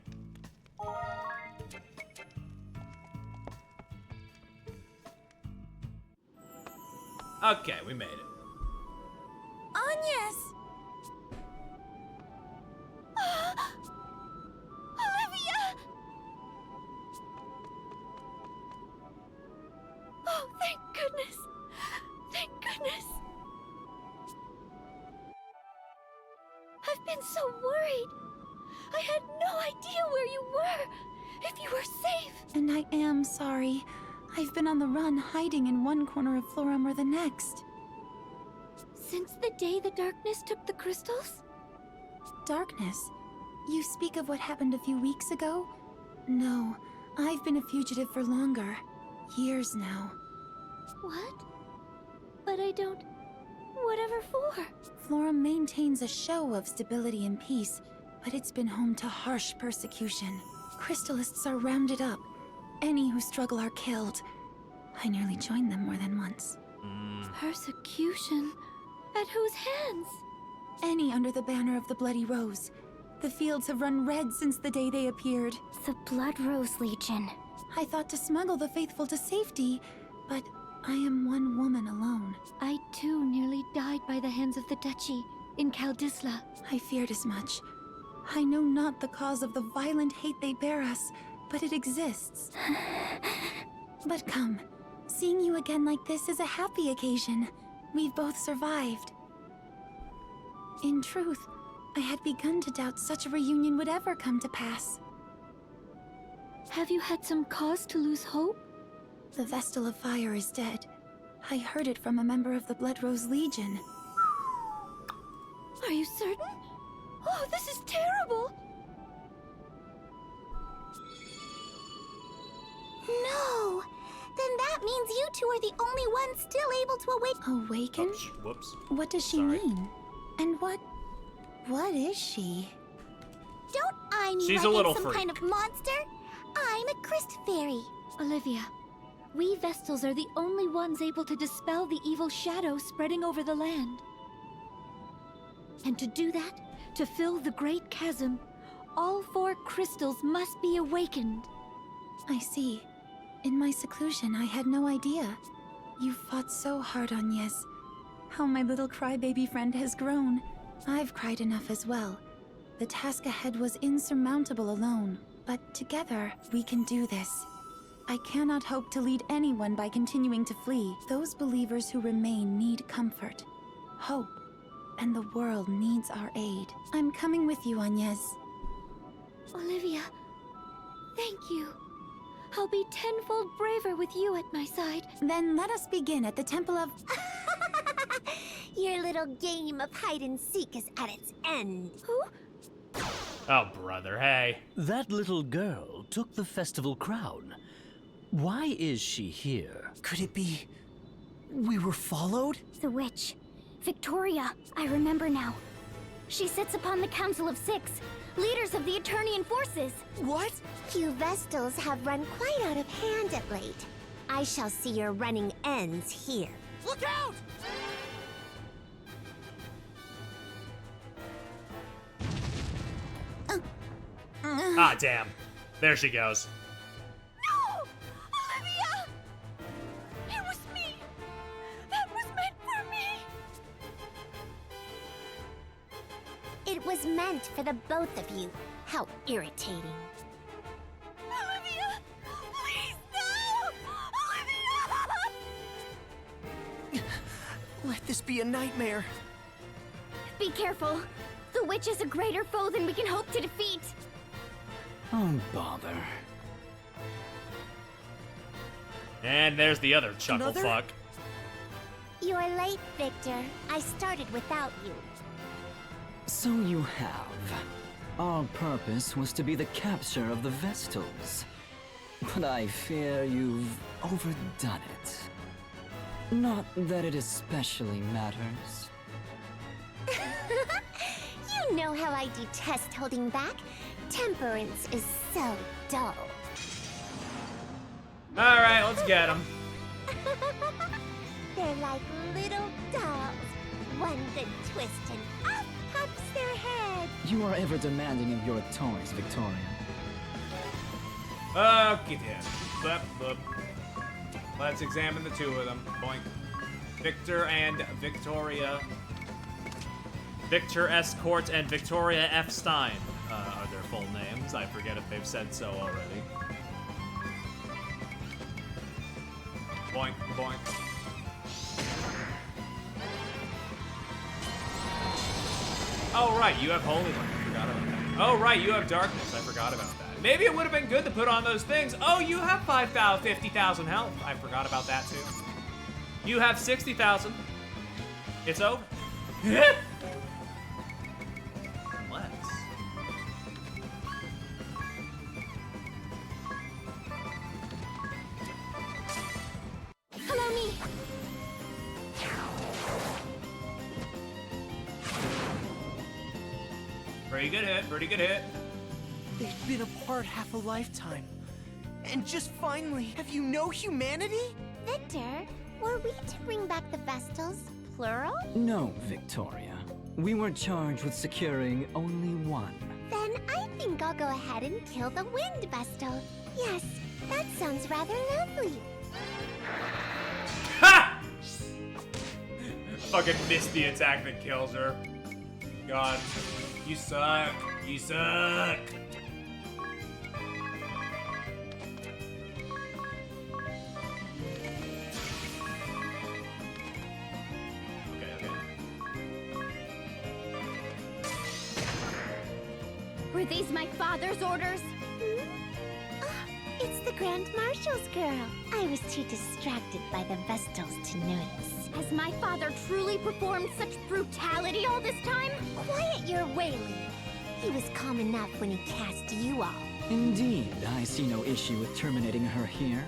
Okay, we made it. Agnes! Olivia! Oh, thank goodness! Thank goodness! I've been so worried. I had no idea where you were. If you were safe. And I am sorry. I've been on the run, hiding in one corner of Florum or the next. Since the day the darkness took the crystals? Darkness? You speak of what happened a few weeks ago? No, I've been a fugitive for longer. Years now. What? But I don't... Whatever for? Florum maintains a show of stability and peace, but it's been home to harsh persecution. Crystallists are rounded up. Any who struggle are killed. I nearly joined them more than once. Persecution? At whose hands? Any under the banner of the Bloody Rose. The fields have run red since the day they appeared. The Blood Rose Legion. I thought to smuggle the faithful to safety, but I am one woman alone. I too nearly died by the hands of the Duchy in Kaldisla. I feared as much. I know not the cause of the violent hate they bear us, but it exists. But come, seeing you again like this is a happy occasion. We've both survived. In truth, I had begun to doubt such a reunion would ever come to pass. Have you had some cause to lose hope? The Vestal of Fire is dead. I heard it from a member of the Blood Rose Legion. Are you certain? Oh, this is terrible! No! Then that means you two are the only ones still able to awake. Awaken? Whoops. What does she mean? And what is she? Don't eye me She's like a little I'm some freak. kind of monster. I'm a Christ Fairy. Olivia, we Vestals are the only ones able to dispel the evil shadow spreading over the land. And to do that, to fill the great chasm, all 4 crystals must be awakened. I see. In my seclusion, I had no idea. You fought so hard, Agnes. How my little crybaby friend has grown. I've cried enough as well. The task ahead was insurmountable alone, but together, we can do this. I cannot hope to lead anyone by continuing to flee. Those believers who remain need comfort, hope, and the world needs our aid. I'm coming with you, Agnes. Olivia, thank you. I'll be tenfold braver with you at my side. Then let us begin at the Temple of... Your little game of hide and seek is at its end. Who? Oh, brother, hey. That little girl took the festival crown. Why is she here? Could it be we were followed? The witch. Victoria, I remember now. She sits upon the Council of 6, leaders of the Eternian forces. What? You Vestals have run quite out of hand of late. I shall see your running ends here. Look out! Ah, damn. There she goes. No! Olivia! It was me! That was meant for me! It was meant for the both of you. How irritating. Olivia! Please, no! Olivia! Let this be a nightmare. Be careful. The witch is a greater foe than we can hope to defeat. Oh, bother. And there's the other chuckle Another? fuck. You're late, Victor. I started without you. So you have. Our purpose was to be the capture of the Vestals. But I fear you've overdone it. Not that it especially matters. You know how I detest holding back. Temperance is so dull. Alright, let's get him. They're like little dolls. One good twist and up pops their head. You are ever demanding of your toys, Victoria. Okay, then. Blip, blip. Let's examine the two of them. Boink. Victor and Victoria. Victor S. Court and Victoria F. Stein are their full names. I forget if they've said so already. Boink, boink. Oh, right, you have Holy Light. I forgot about that. Oh, right, you have Darkness. I forgot about that. Maybe it would have been good to put on those things. Oh, you have 50,000 health. I forgot about that, too. You have 60,000. It's over. Let's. Follow me. Pretty good hit, pretty good hit. They've been apart half a lifetime. And just finally, have you no humanity? Victor, were we to bring back the Vestals, plural? No, Victoria. We were charged with securing only one. Then I think I'll go ahead and kill the Wind Vestal. Yes, that sounds rather lovely. Ha! Fucking missed the attack that kills her. God, you suck. You suck. Were these my father's orders? It's the Grand Marshal's girl. I was too distracted by the Vestals to notice. Has my father truly performed such brutality all this time? Quiet your wailing. He was calm enough when he cast you off. Indeed, I see no issue with terminating her here.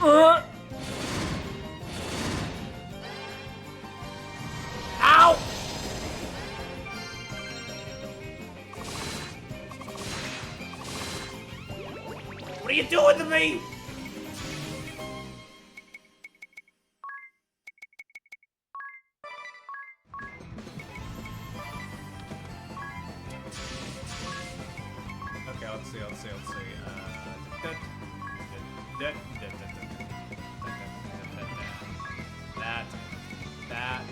Ow! What are you doing to me? let's see. That.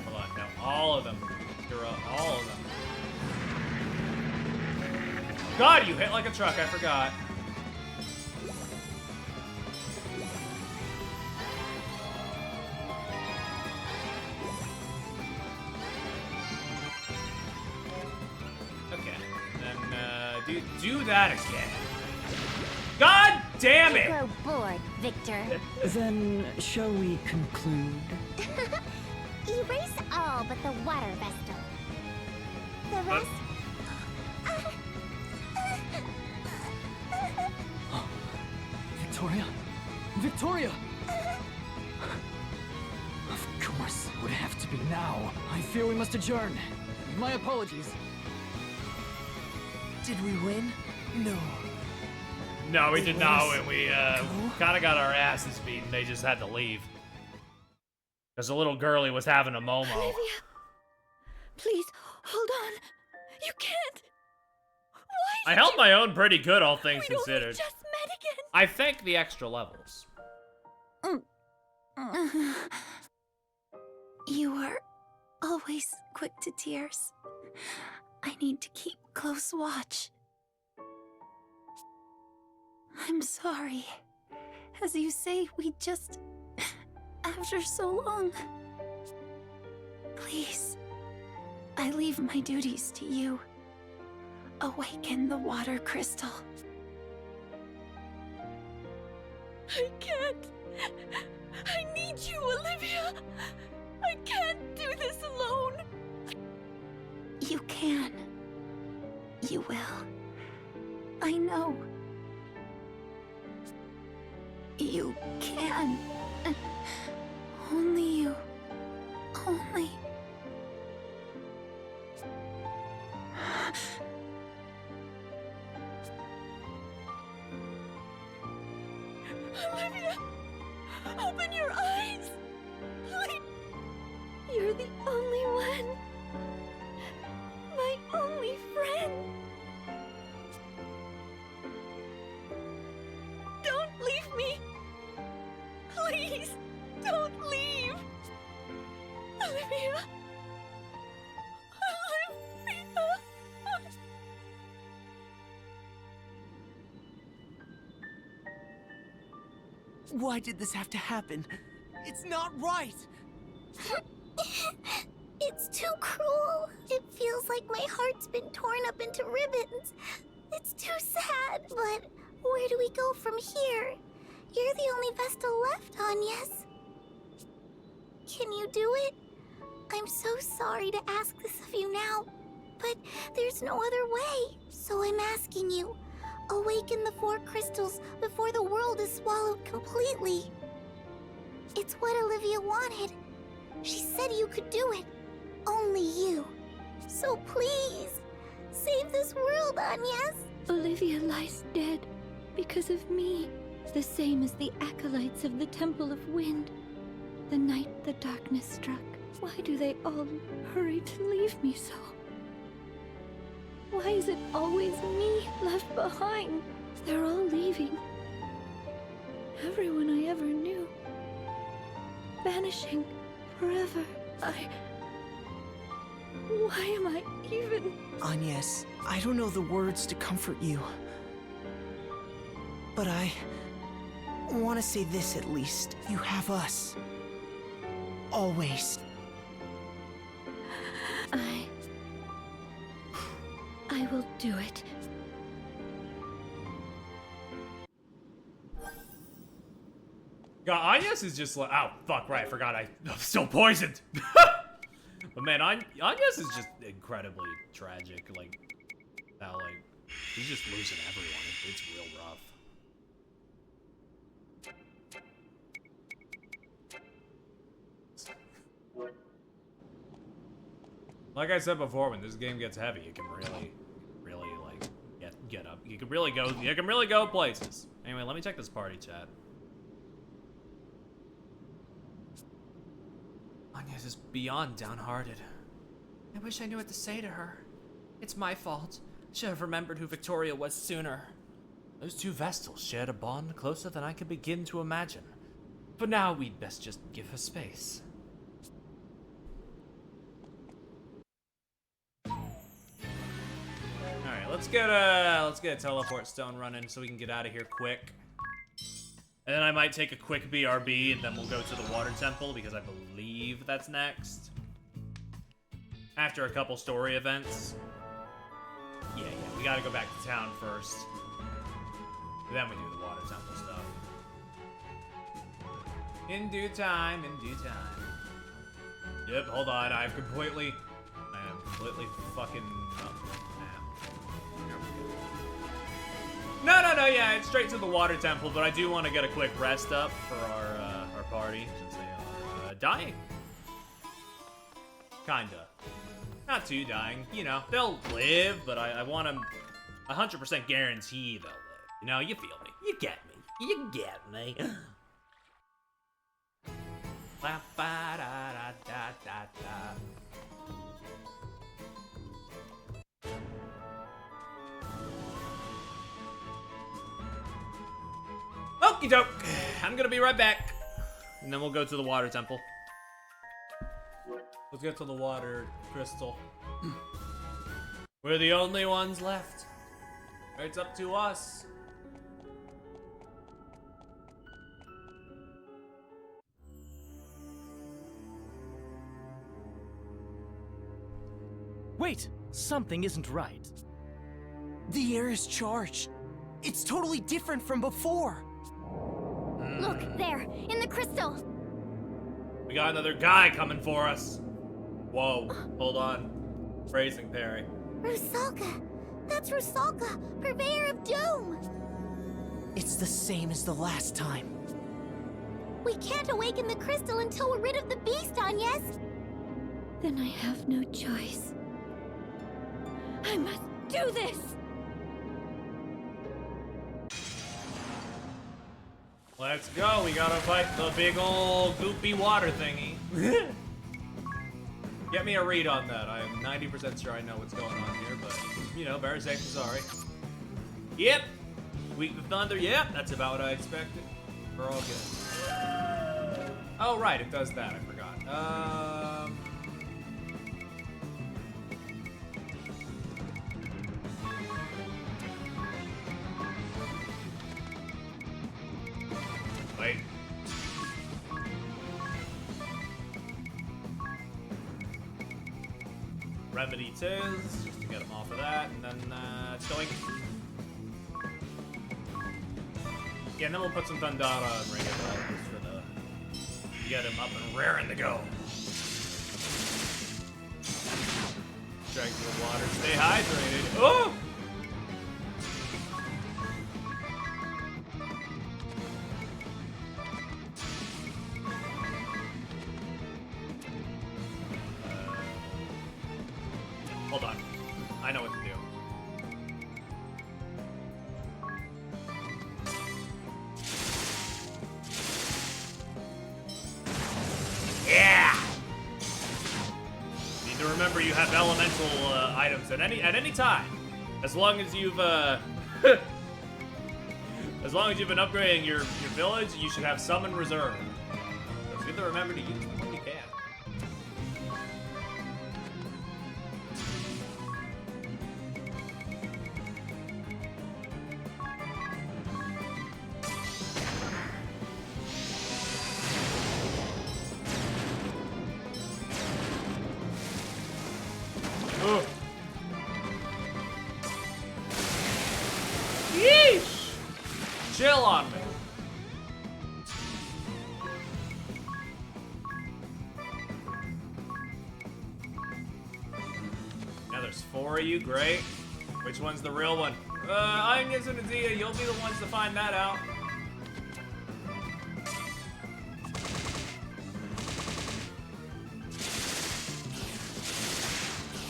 Hold on, no, all of them. All of them. God, you hit like a truck, I forgot. Okay, then, do that again. God damn it! You grow bored, Victor. Then, shall we conclude? Erase all but the water vestal. The rest... Victoria? Victoria! Of course, it would have to be now. I fear we must adjourn. My apologies. Did we win? No. No, we did not win. We kind of got our asses beaten. They just had to leave. Because the little girlie was having a Momo. Olivia, please, hold on. You can't. I held my own pretty good, all things considered. We just met again. I thank the extra levels. You are always quick to tears. I need to keep close watch. I'm sorry. As you say, we just... after so long. Please, I leave my duties to you. Awaken the water crystal. I can't. I need you, Olivia. I can't do this alone. You can. You will. I know. You can. Only you. Only. Olivia, open your eyes. Please. You're the only one. My only friend. Don't leave me. Please, don't leave. Olivia. Olivia. Why did this have to happen? It's not right! It's too cruel. It feels like my heart's been torn up into ribbons. It's too sad. But where do we go from here? You're the only Vestal left, Agnes. Can you do it? I'm so sorry to ask this of you now, but there's no other way. So I'm asking you, awaken the 4 crystals before the world is swallowed completely. It's what Olivia wanted. She said you could do it. Only you. So please, save this world, Agnes. Olivia lies dead because of me. The same as the acolytes of the Temple of Wind. The night the darkness struck. Why do they all hurry to leave me so? Why is it always me left behind? They're all leaving. Everyone I ever knew. Vanishing forever. Why am I even... Agnes, I don't know the words to comfort you. But I want to say this at least. You have us. Always. I will do it. God, Agnes is just like, oh, fuck, right, I forgot I'm still poisoned. But man, Agnes is just incredibly tragic, like, how, like, she's just losing everyone. It's real rough. Like I said before, when this game gets heavy, you can really, like, get up. You can really go places. Anyway, let me check this party chat. Agnes is beyond downhearted. I wish I knew what to say to her. It's my fault. Should have remembered who Victoria was sooner. Those two Vestals shared a bond closer than I could begin to imagine. For now, we'd best just give her space. Alright, let's get a teleport stone running so we can get out of here quick. And then I might take a quick BRB and then we'll go to the water temple because I believe that's next. After a couple story events. Yeah, we gotta go back to town first. Then we do the water temple stuff. In due time, in due time. Yep, hold on, I am completely fucking up. No, yeah, it's straight to the water temple, but I do want to get a quick rest up for our party, since they are dying. Kinda. Not too dying, you know, they'll live, but I want to 100% guarantee they'll live. You know, you feel me. You get me. You get me. Okie doke. I'm gonna be right back. And then we'll go to the water temple. Let's get to the water crystal. We're the only ones left. It's up to us. Wait, something isn't right. The air is charged. It's totally different from before. Look, there, in the crystal. We got another guy coming for us. Whoa, hold on. Phrasing, Perry. Rusalka! That's Rusalka, purveyor of doom! It's the same as the last time. We can't awaken the crystal until we're rid of the beast, Agnes! Then I have no choice. I must do this! Let's go. We gotta fight the big old goopy water thingy. Get me a read on that. I'm 90% sure I know what's going on here, but, you know, better safe than sorry. Yep. Weak the thunder. Yep. That's about what I expected. We're all good. Oh, right. It does that. I forgot. Wait. Remedy tis, just to get him off of that, and then it's going. Yeah, and then we'll put some Thundara and ring it up just for the get him up and raring to go. Drink the water, stay hydrated. Oh! Hold on. I know what to do. Yeah! Need to remember you have elemental items at any time. As long as you've as long as you've been upgrading your village, you should have some in reserve. So it's good to remember to use them when you can. Ugh. Yeesh! Chill on me. Now there's 4 of you, great. Which one's the real one? Agnes and Adia, you'll be the ones to find that out.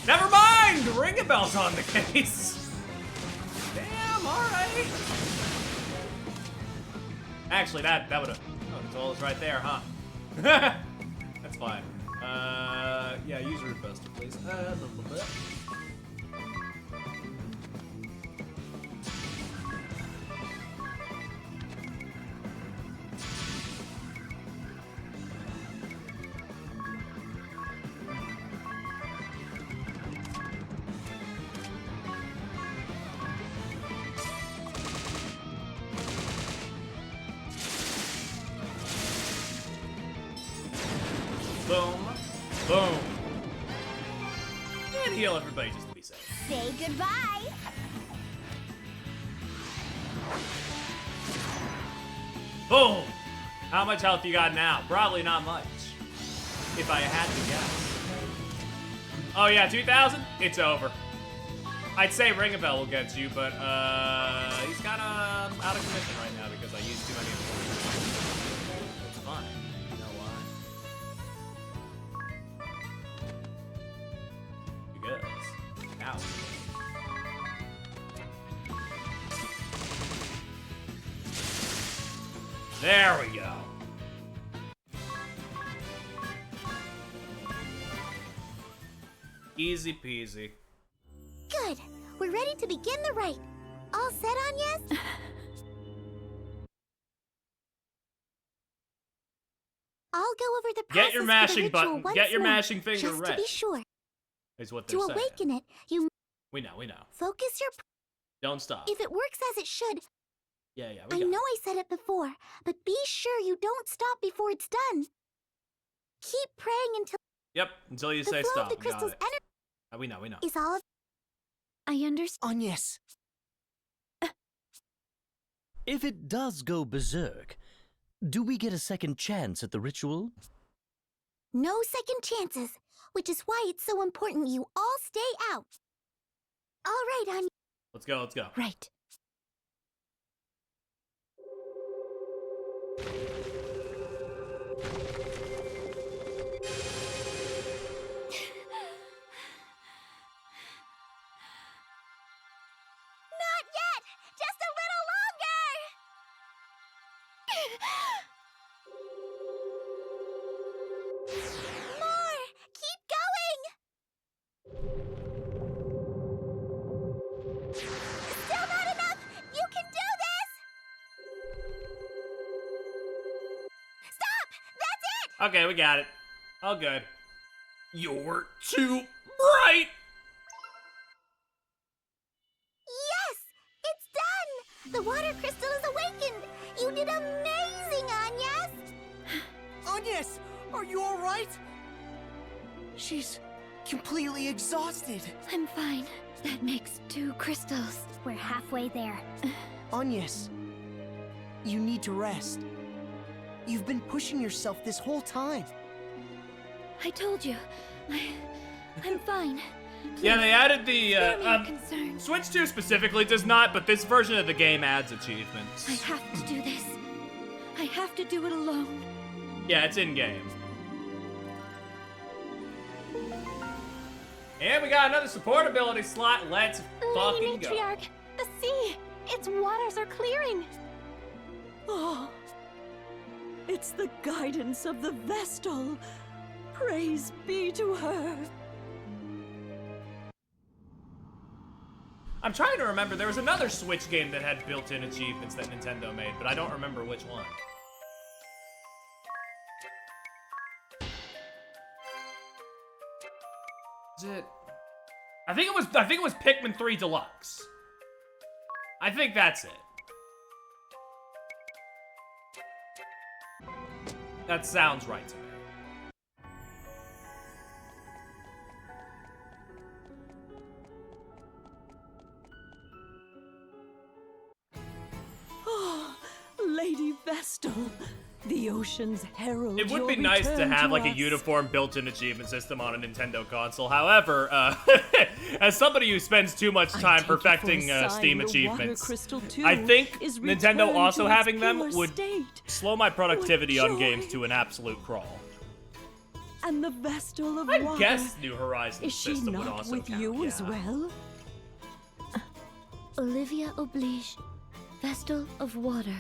Never mind! Ring-a-bell's on the case. Damn, alright. Actually, that would've told us right there, huh? That's fine. Yeah, use Root Buster, please. Boom. And heal everybody just to be safe. Say goodbye. Boom! How much health you got now? Probably not much. If I had to guess. Oh yeah, 2,000? It's over. I'd say Ring a Bell will get you, but he's kinda out of commission right now because I used too many of them. It's fine. You know why? Because now. There we go. Easy peasy. Good. We're ready to begin the rite. All set, Agnes? I'll go over the process Get your mashing for the ritual button. once Get your more, mashing finger just red. to be sure. Is what they're To saying. awaken it, you We know. focus your. Don't stop. If it works as it should, Yeah, I know I said it before, but be sure you don't stop before it's done. Keep praying until Yep, until you the say flow stop. of the crystal's Got it. energy We know. is all of. I understand. Agnes. If it does go berserk, do we get a second chance at the ritual? No second chances, which is why it's so important you all stay out. All right, Anya. Let's go. Right. Not yet! Just a little longer! More! Keep going! Still not enough! You can do this! Stop! That's it! Okay, we got it. All good. You're too bright! Yes! It's done! The water crystal is awakened! You did amazing, Agnes! Agnes, are you all right? She's completely exhausted. I'm fine. That makes 2 crystals. We're halfway there. Agnes, you need to rest. You've been pushing yourself this whole time. I told you. I'm fine. Yeah, they added the Spare me your concerns. Switch 2 specifically does not, but this version of the game adds achievements. I have to do this. I have to do it alone. Yeah, it's in game. And we got another support ability slot. Let's fucking Lady go. Matriarch, the sea, its waters are clearing. Oh, it's the guidance of the Vestal. Praise be to her. I'm trying to remember. There was another Switch game that had built-in achievements that Nintendo made, but I don't remember which one. Is it? I think it was Pikmin 3 Deluxe. I think that's it. That sounds right to me. Oh, Lady Vestal, the ocean's herald. It would be your nice to return have like a us. uniform built-in achievement system on a Nintendo console. However, as somebody who spends too much time perfecting Steam achievements, I think Nintendo also having them would slow my productivity on games to an absolute crawl. And the Vestal of I water. guess New Horizons Is she system would not also with count, you as yeah. well? Olivia Oblige, Vestal of Water,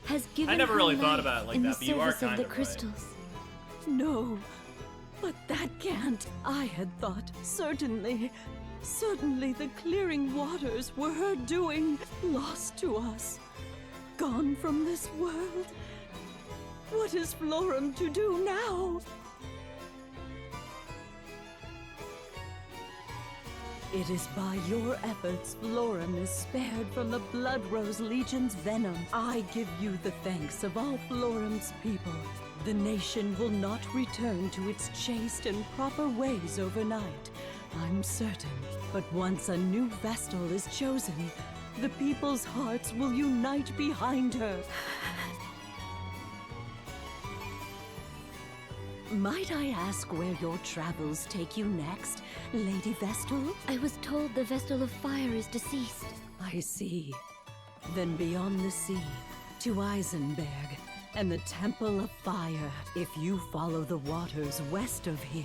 has given I never her really thought life about it like in that, the but you are service of kind the of right. crystals. No, but that can't. I had thought, certainly the clearing waters were her doing, lost to us, gone from this world. What is Florum to do now? It is by your efforts Florum is spared from the Blood Rose Legion's venom. I give you the thanks of all Florum's people. The nation will not return to its chaste and proper ways overnight, I'm certain. But once a new Vestal is chosen, the people's hearts will unite behind her. Might I ask where your travels take you next, Lady Vestal? I was told the Vestal of Fire is deceased. I see. Then beyond the sea, to Eisenberg, and the Temple of Fire. If you follow the waters west of here,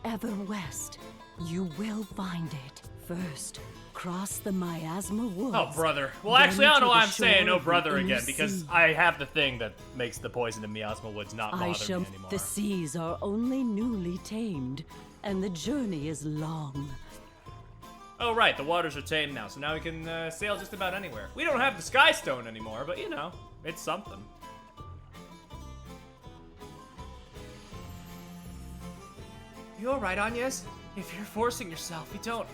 ever west, you will find it. First, cross the Miasma Woods. Oh, brother. Well, actually, I don't know why I'm saying oh, brother again, because I have the thing that makes the poison in Miasma Woods not bother me anymore. The seas are only newly tamed, and the journey is long. Oh, right, the waters are tamed now, so now we can sail just about anywhere. We don't have the Sky Stone anymore, but you know, it's something. You alright, Agnes? If you're forcing yourself, you don't...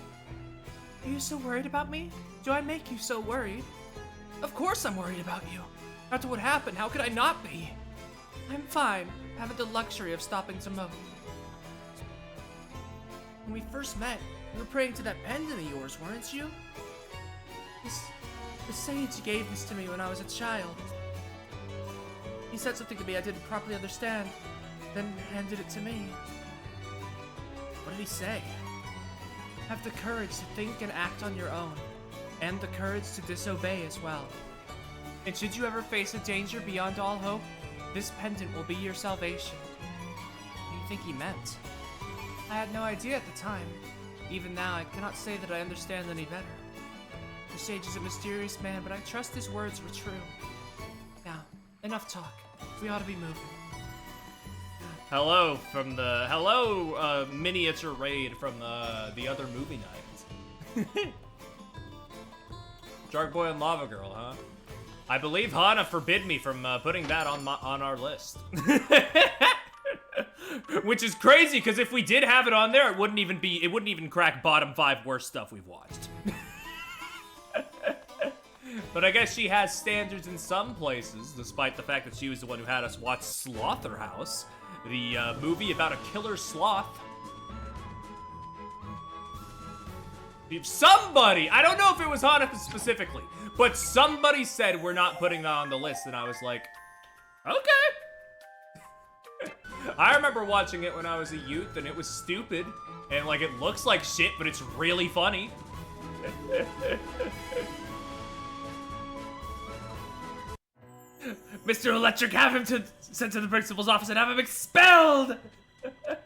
Are you so worried about me? Do I make you so worried? Of course I'm worried about you. After what happened, how could I not be? I'm fine. I haven't the luxury of stopping to mope. When we first met, you were praying to that pendant of yours, weren't you? The sage gave this to me when I was a child. He said something to me I didn't properly understand, then handed it to me. What did he say? Have the courage to think and act on your own, and the courage to disobey as well. And should you ever face a danger beyond all hope, this pendant will be your salvation. What do you think he meant? I had no idea at the time. Even now, I cannot say that I understand any better. The sage is a mysterious man, but I trust his words were true. Now, enough talk. We ought to be moving. Hello from the miniature raid from the other movie night. Shark Boy and Lava Girl, huh? I believe Hana forbid me from putting that on our list. Which is crazy because if we did have it on there, it wouldn't even crack bottom 5 worst stuff we've watched. But I guess she has standards in some places, despite the fact that she was the one who had us watch Slaughterhouse, the movie about a killer sloth. If somebody, I don't know if it was Hanukkah specifically, but somebody said we're not putting that on the list, and I was like, okay. I remember watching it when I was a youth, and it was stupid, and like it looks like shit, but it's really funny. Mr. Electric, have him sent to the principal's office and have him expelled! I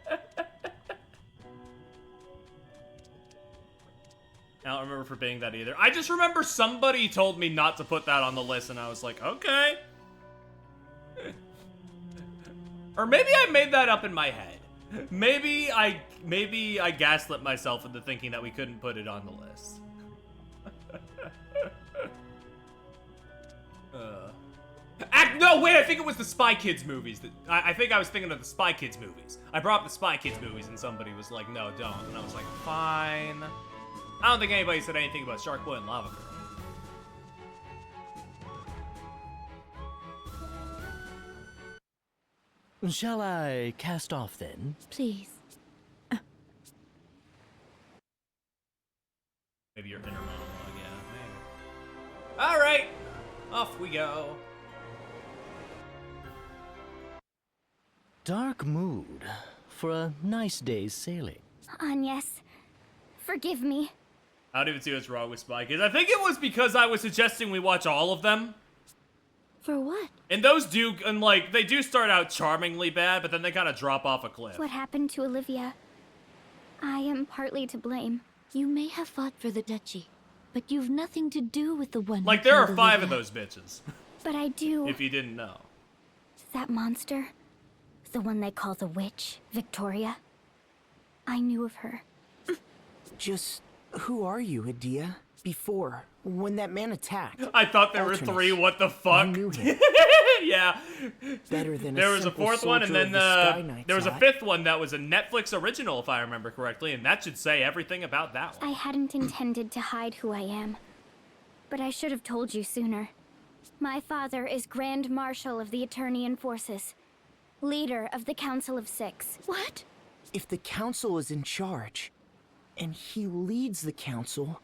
don't remember forbidding that either. I just remember somebody told me not to put that on the list, and I was like, okay. Or maybe I made that up in my head. Maybe I gaslit myself into thinking that we couldn't put it on the list. No, wait, I think it was the Spy Kids movies. I think I was thinking of the Spy Kids movies. I brought up the Spy Kids movies and somebody was like, no, don't. And I was like, fine. I don't think anybody said anything about Shark Boy and Lava Girl. Shall I cast off then? Please. Maybe your inner monologue, yeah, maybe. All right, off we go. Dark mood for a nice day's sailing. Agnes, forgive me. I don't even see what's wrong with Spy Kids. I think it was because I was suggesting we watch all of them. For what? And those do, and like, they do start out charmingly bad, but then they kind of drop off a cliff. What happened to Olivia? I am partly to blame. You may have fought for the duchy, but you've nothing to do with the one Like, who there are killed 5 of Olivia. those bitches. But I do. If you didn't know. That monster, the one they call the witch, Victoria. I knew of her. Just who are you, Adia? Before, when that man attacked. I thought there were 3. What the fuck? I knew him. Yeah. Better than there was a 4th one, and then there was a lot. 5th one that was a Netflix original, if I remember correctly, and that should say everything about that one. I hadn't intended to hide who I am, but I should have told you sooner. My father is Grand Marshal of the Eternian Forces. leader of the Council of Six. What? If the council is in charge, and he leads the council...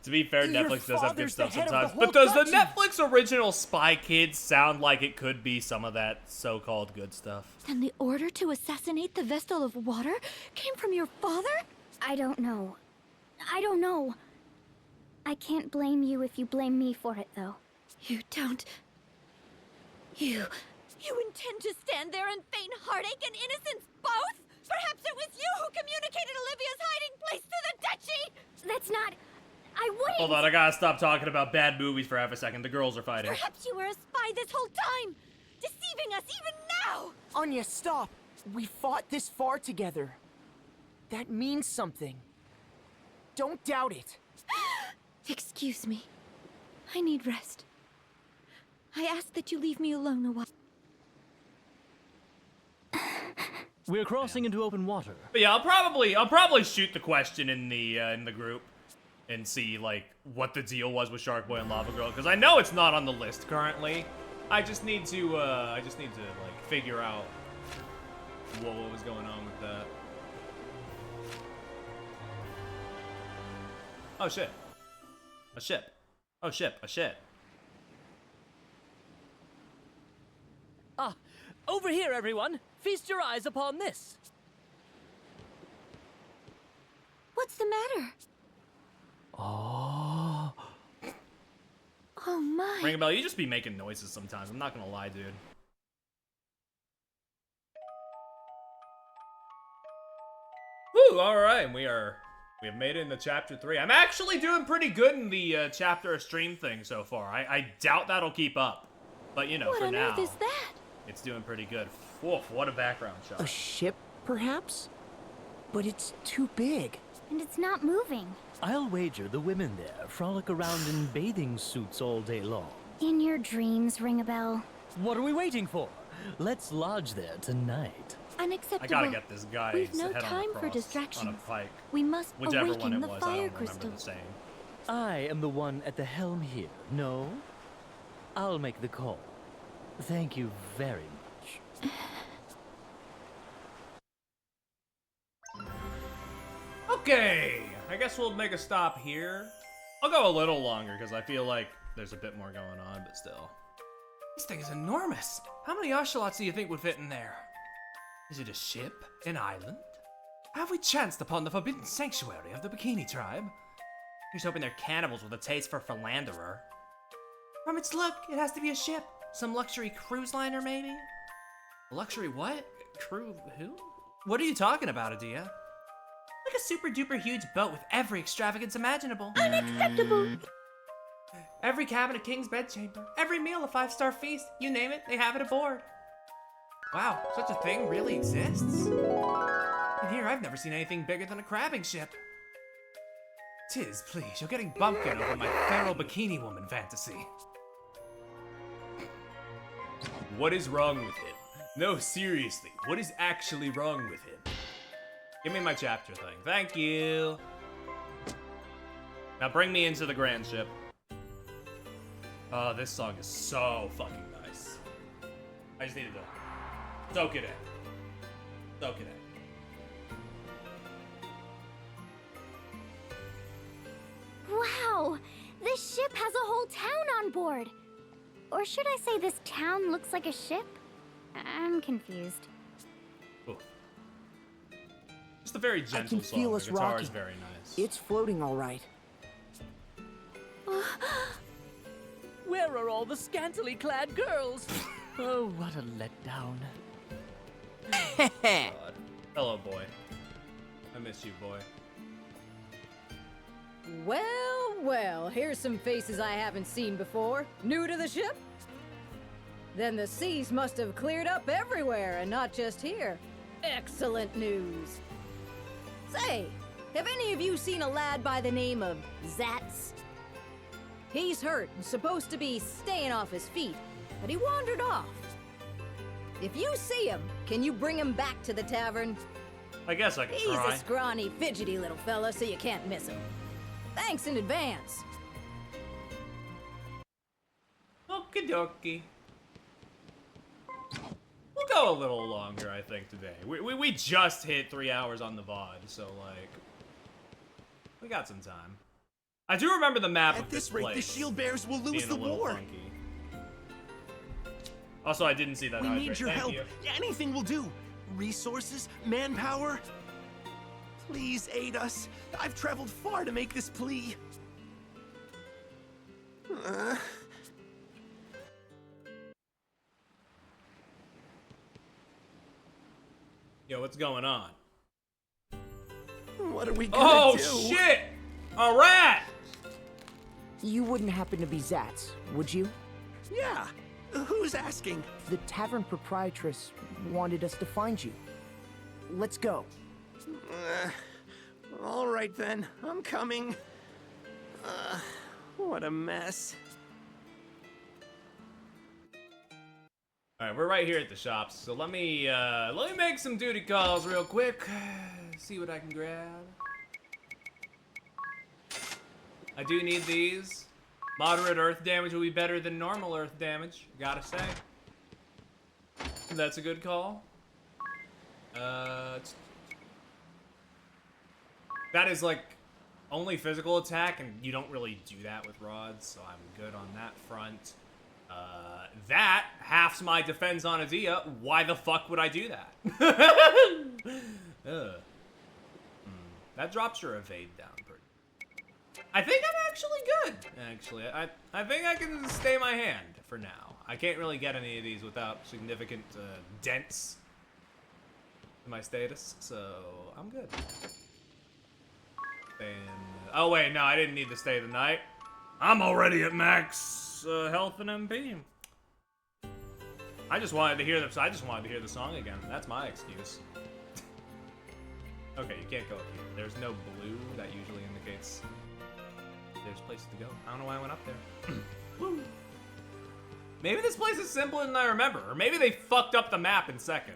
To be fair, Your Netflix does have good father's stuff the head of sometimes. the But does whole the duchy. Netflix original Spy Kids sound like it could be some of that so-called good stuff? Then the order to assassinate the Vestal of Water came from your father? I don't know. I don't know. I can't blame you if you blame me for it, though. You don't... You intend to stand there and feign heartache and innocence both? Perhaps it was you who communicated Olivia's hiding place to the Duchy? That's not... I wouldn't... Hold on, I gotta stop talking about bad movies for half a second. The girls are fighting. Perhaps you were a spy this whole time, deceiving us even now! Anya, stop! We fought this far together. That means something. Don't doubt it. Excuse me. I need rest. I ask that you leave me alone a while. We're crossing into open water. But yeah, I'll probably shoot the question in the group and see like what the deal was with Shark Boy and Lava Girl, because I know it's not on the list currently. I just need to like figure out what was going on with that. Oh shit. A ship. Oh shit, a ship. Ah, over here, everyone. Feast your eyes upon this. What's the matter? Oh. Oh my. Ring a bell, you just be making noises sometimes. I'm not gonna lie, dude. Woo, alright, we have made it into chapter 3. I'm actually doing pretty good in the chapter stream thing so far. I doubt that'll keep up. But you know, What for on now, earth is that? it's doing pretty good. Woof, what a background shot. A ship, perhaps? But it's too big. And it's not moving. I'll wager the women there frolic around in bathing suits all day long. In your dreams, Ring a Bell. What are we waiting for? Let's lodge there tonight. Unacceptable. I gotta get this guy We've no head on time for across distractions. on a pike. We must Whichever awaken one it the was, I fire don't remember crystal. the saying. I am the one at the helm here. No? I'll make the call. Thank you very much. Okay, I guess we'll make a stop here. I'll go a little longer because I feel like there's a bit more going on, but still. This thing is enormous. How many ocelots do you think would fit in there? Is it a ship? An island? Have we chanced upon the forbidden sanctuary of the Bikini tribe? Here's hoping they're cannibals with a taste for philanderer. From its look, it has to be a ship. Some luxury cruise liner, maybe? Luxury what? Crew who? What are you talking about, Adia? Like a super duper huge boat with every extravagance imaginable. Unacceptable! Every cabin a king's bedchamber. Every meal a 5-star feast. You name it, they have it aboard. Wow, such a thing really exists? And here I've never seen anything bigger than a crabbing ship. Tiz, please, you're getting bumpkin over my feral bikini woman fantasy. What is wrong with him? No, seriously, what is actually wrong with him? Give me my chapter thing. Thank you. Now bring me into the grand ship. Oh, this song is so fucking nice. I just needed to soak it in. Soak it in. Wow! This ship has a whole town on board! Or should I say this town looks like a ship? I'm confused. Ooh. Just a very I gentle can song. feel The us guitar rocking. is very nice. It's floating all right. Where are all the scantily clad girls? Oh, what a letdown. God. Hello, boy. I miss you, boy. Well, well, here's some faces I haven't seen before. New to the ship? Then the seas must have cleared up everywhere and not just here. Excellent news. Say, have any of you seen a lad by the name of Zats? He's hurt and supposed to be staying off his feet, but he wandered off. If you see him, can you bring him back to the tavern? I guess I can He's try. a scrawny, fidgety little fella, so you can't miss him. Thanks in advance. Okie dokie. We'll go a little longer, I think, today. We just hit 3 hours on the VOD, so, like, we got some time. I do remember the map of this place. At this rate, the shield bearers will lose the war. Funky. Also, I didn't see that. We need your help. Anything will do. Resources, manpower. Please aid us. I've traveled far to make this plea. Yo, what's going on? What are we gonna do? Oh, shit! A rat! You wouldn't happen to be Zatz, would you? Yeah. Who's asking? The tavern proprietress wanted us to find you. Let's go. All right then, I'm coming. What a mess. All right, we're right here at the shops, so let me make some duty calls real quick. See what I can grab. I do need these. Moderate earth damage will be better than normal earth damage, gotta say. That's a good call. That is like only physical attack, and you don't really do that with rods, so I'm good on that front. That halves my defense on Adia. Why the fuck would I do that? That drops your evade down pretty. I think I'm actually good. Actually, I think I can stay my hand for now. I can't really get any of these without significant dents in my status, so I'm good. And oh wait, no, I didn't need to stay the night. I'm already at max health and MP. I just wanted to hear the song again. That's my excuse. Okay, you can't go up here. There's no blue. That usually indicates there's places to go. I don't know why I went up there. Woo. Maybe this place is simpler than I remember, or maybe they fucked up the map in second.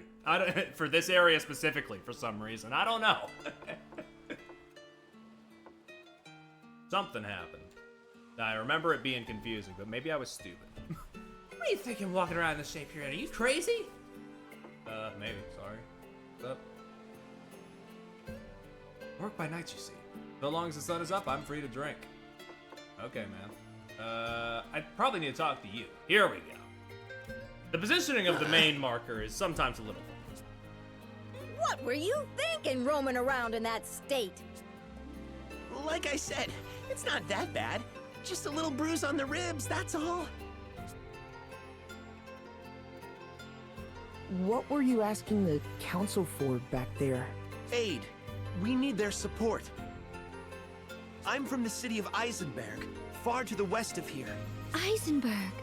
For this area specifically, for some reason. I don't know. Something happened. I remember it being confusing, but maybe I was stupid. What are you thinking walking around in this shape you're in? Are you crazy? Maybe. Sorry. What's up? Work by night, you see. So long as the sun is up, I'm free to drink. Okay, man. I probably need to talk to you. Here we go. The positioning of the main marker is sometimes a little... What were you thinking roaming around in that state? Like I said, it's not that bad. Just a little bruise on the ribs, that's all. What were you asking the council for back there? Aid. We need their support. I'm from the city of Eisenberg, far to the west of here. Eisenberg.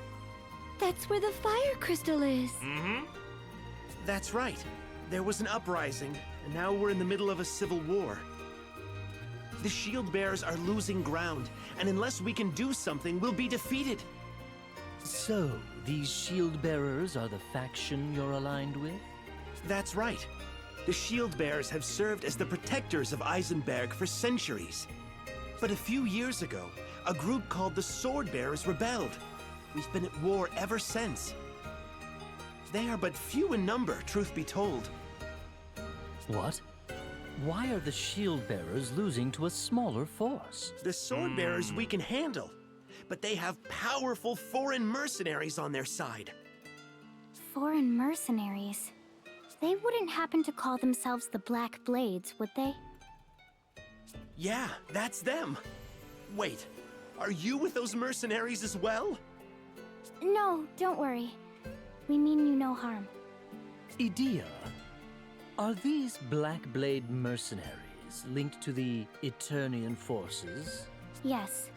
That's where the fire crystal is. Mm-hmm. That's right. There was an uprising, and now we're in the middle of a civil war. The shield bearers are losing ground, and unless we can do something, we'll be defeated. So, these shield bearers are the faction you're aligned with? That's right. The shield bearers have served as the protectors of Eisenberg for centuries. But a few years ago, a group called the Sword Bearers rebelled. We've been at war ever since. They are but few in number, truth be told. What? Why are the shield bearers losing to a smaller force? The Sword Bearers we can handle, but they have powerful foreign mercenaries on their side. Foreign mercenaries? They wouldn't happen to call themselves the Black Blades, would they? Yeah, that's them. Wait, are you with those mercenaries as well? No, don't worry. We mean you no harm. Idia, are these Black Blade mercenaries linked to the Eternian forces? Yes.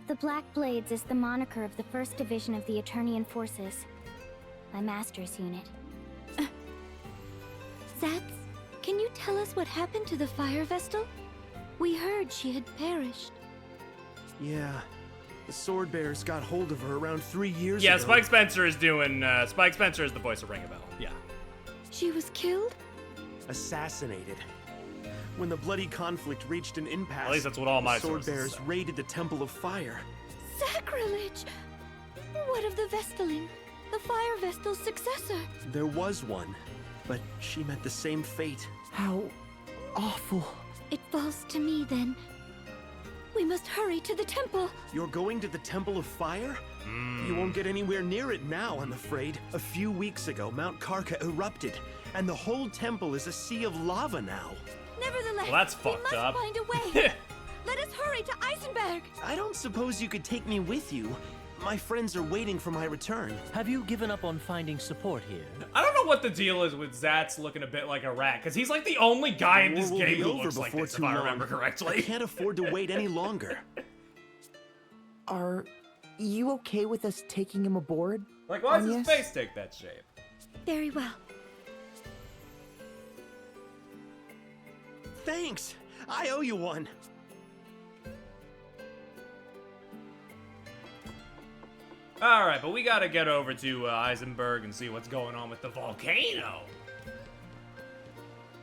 The Black Blades is the moniker of the 1st Division of the Eternian Forces. My master's unit. Zatz, can you tell us what happened to the Fire Vestal? We heard she had perished. Yeah. The Sword Bearers got hold of her around 3 years ago. Yeah, Spike Spencer is doing... Spike Spencer is the voice of Ring a Bell. Yeah. She was killed? Assassinated. When the bloody conflict reached an impasse, At least that's what all my the Sword sources Bearers raided the Temple of Fire. Sacrilege! What of the Vestalin? The Fire Vestal's successor. There was one, but she met the same fate. How awful. It falls to me then. We must hurry to the temple. You're going to the Temple of Fire? You won't get anywhere near it now, I'm afraid. A few weeks ago, Mount Karka erupted, and the whole temple is a sea of lava now. Nevertheless, Well, that's we fucked must up. find a way. Let us hurry to Eisenberg. I don't suppose you could take me with you. My friends are waiting for my return. Have you given up on finding support here? I don't know what the deal is with Zatz looking a bit like a rat, because he's like the only guy in this War will game be who over looks like before this, if too I long. remember I correctly. can't afford to wait any longer. Are you okay with us taking him aboard? Like, why does his Agnes? face take that shape? Very well. Thanks! I owe you one. Alright, but we gotta get over to Eisenberg and see what's going on with the volcano.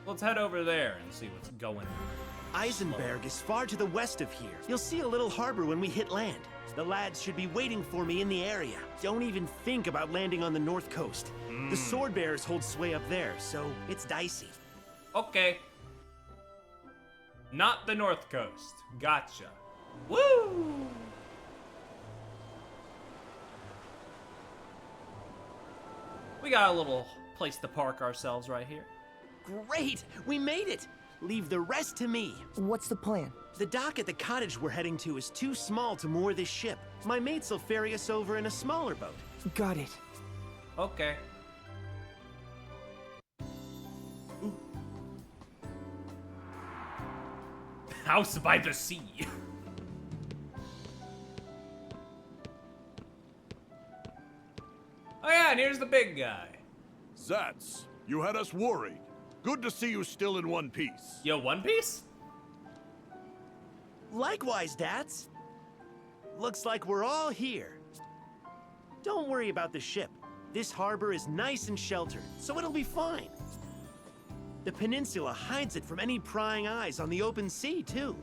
Let's head over there and see what's going on. Eisenberg is far to the west of here. You'll see a little harbor when we hit land. The lads should be waiting for me in the area. Don't even think about landing on the north coast. The Sword Bearers hold sway up there, so it's dicey. Okay. Not the North Coast. Gotcha. Woo! We got a little place to park ourselves right here. Great! We made it! Leave the rest to me. What's the plan? The dock at the cottage we're heading to is too small to moor this ship. My mates will ferry us over in a smaller boat. Got it. Okay. House by the sea. Oh yeah, and here's the big guy. Zatz, you had us worried. Good to see you still in one piece. Yo, One Piece? Likewise, Dats. Looks like we're all here. Don't worry about the ship. This harbor is nice and sheltered, so it'll be fine. The peninsula hides it from any prying eyes on the open sea, too.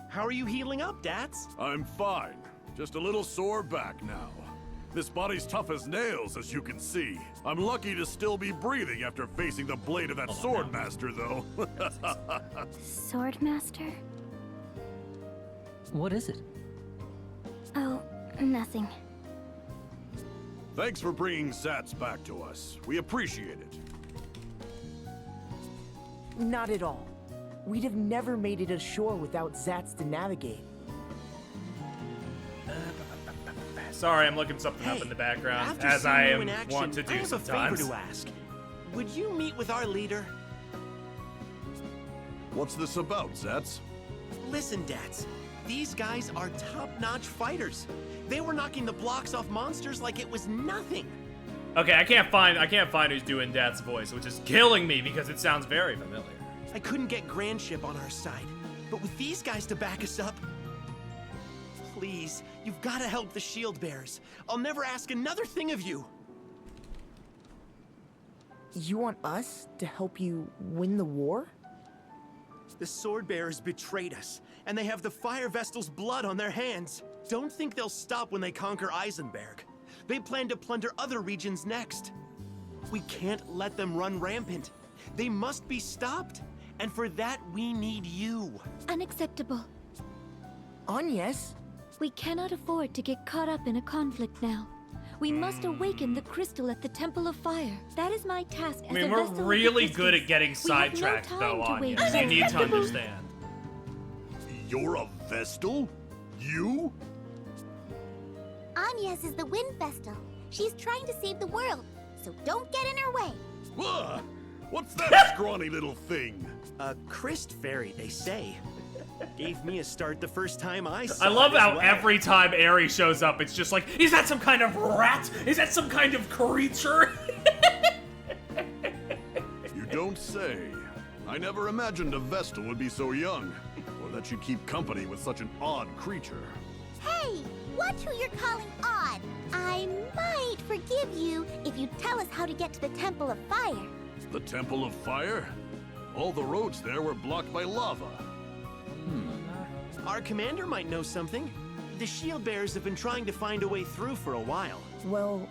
How are you healing up, Dats? I'm fine. Just a little sore back now. This body's tough as nails, as you can see. I'm lucky to still be breathing after facing the blade of that sword master, though. Swordmaster? What is it? Oh, nothing. Thanks for bringing Zatz back to us. We appreciate it. Not at all. We'd have never made it ashore without Zatz to navigate. Sorry, I'm looking something up in the background, After as seeing I you am in action, want to do I have sometimes. a favor to ask. Would you meet with our leader? What's this about, Zatz? Listen, Dats. These guys are top-notch fighters. They were knocking the blocks off monsters like it was nothing. Okay, I can't find who's doing Dad's voice, which is killing me because it sounds very familiar. I couldn't get Grandship on our side, but with these guys to back us up, please, you've got to help the Shield Bearers. I'll never ask another thing of you. You want us to help you win the war? The Sword Bearers betrayed us, and they have the Fire Vestal's blood on their hands. Don't think they'll stop when they conquer Eisenberg. They plan to plunder other regions next. We can't let them run rampant. They must be stopped, and for that we need you. Unacceptable. Agnes? We cannot afford to get caught up in a conflict now. We must awaken the crystal at the Temple of Fire. That is my task as I mean, a we're Vestal of the really good Crystals. at getting We have sidetracked, no though, time to Anya. waste. You need to understand. You're a Vestal? You? Agnes is the Wind Vestal. She's trying to save the world, so don't get in her way. Ugh, what's that scrawny little thing? A Christ fairy, they say. Gave me a start the first time I saw I love it as how well. every time Aerie shows up, it's just like, is that some kind of rat? Is that some kind of creature? You don't say. I never imagined a Vestal would be so young, or that she'd keep company with such an odd creature. Hey, watch who you're calling odd. I might forgive you if you tell us how to get to the Temple of Fire. The Temple of Fire? All the roads there were blocked by lava. Our commander might know something. The shield bearers have been trying to find a way through for a while. Well,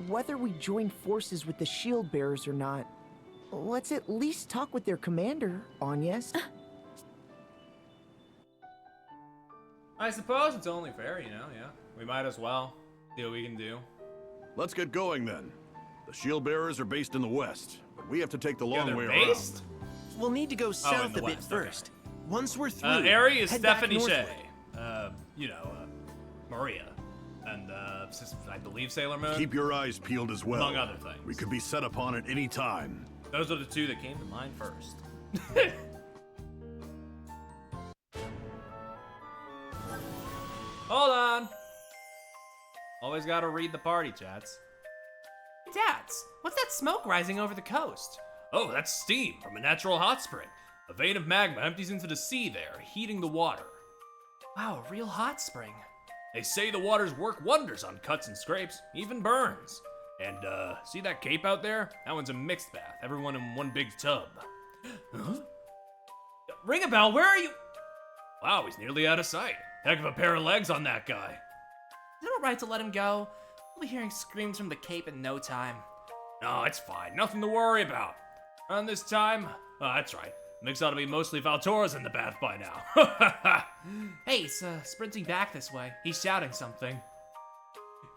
whether we join forces with the shield bearers or not, let's at least talk with their commander, Agnes. I suppose it's only fair, you know, yeah. We might as well see what we can do. Let's get going then. The shield bearers are based in the west, but we have to take the long way based? around. We'll need to go south a bit west, first. Once we're through, Ari is head back Stephanie Shea. northward. Maria. And, I believe Sailor Moon. Keep your eyes peeled as well. Among other things. We could be set upon at any time. Those are the two that came to mind first. Hold on. Always gotta read the party chats. Dads, what's that smoke rising over the coast? Oh, that's steam from a natural hot spring. A vein of magma empties into the sea there, heating the water. Wow, a real hot spring. They say the waters work wonders on cuts and scrapes, even burns. And, see that cape out there? That one's a mixed bath, everyone in one big tub. Huh? Ring a bell, where are you? Wow, he's nearly out of sight. Heck of a pair of legs on that guy. Is it alright to let him go? We'll be hearing screams from the Cape in no time. No, it's fine, nothing to worry about. Around this time, oh, that's right. Mix ought to be mostly Valtora's in the bath by now. Hey, he's sprinting back this way. He's shouting something.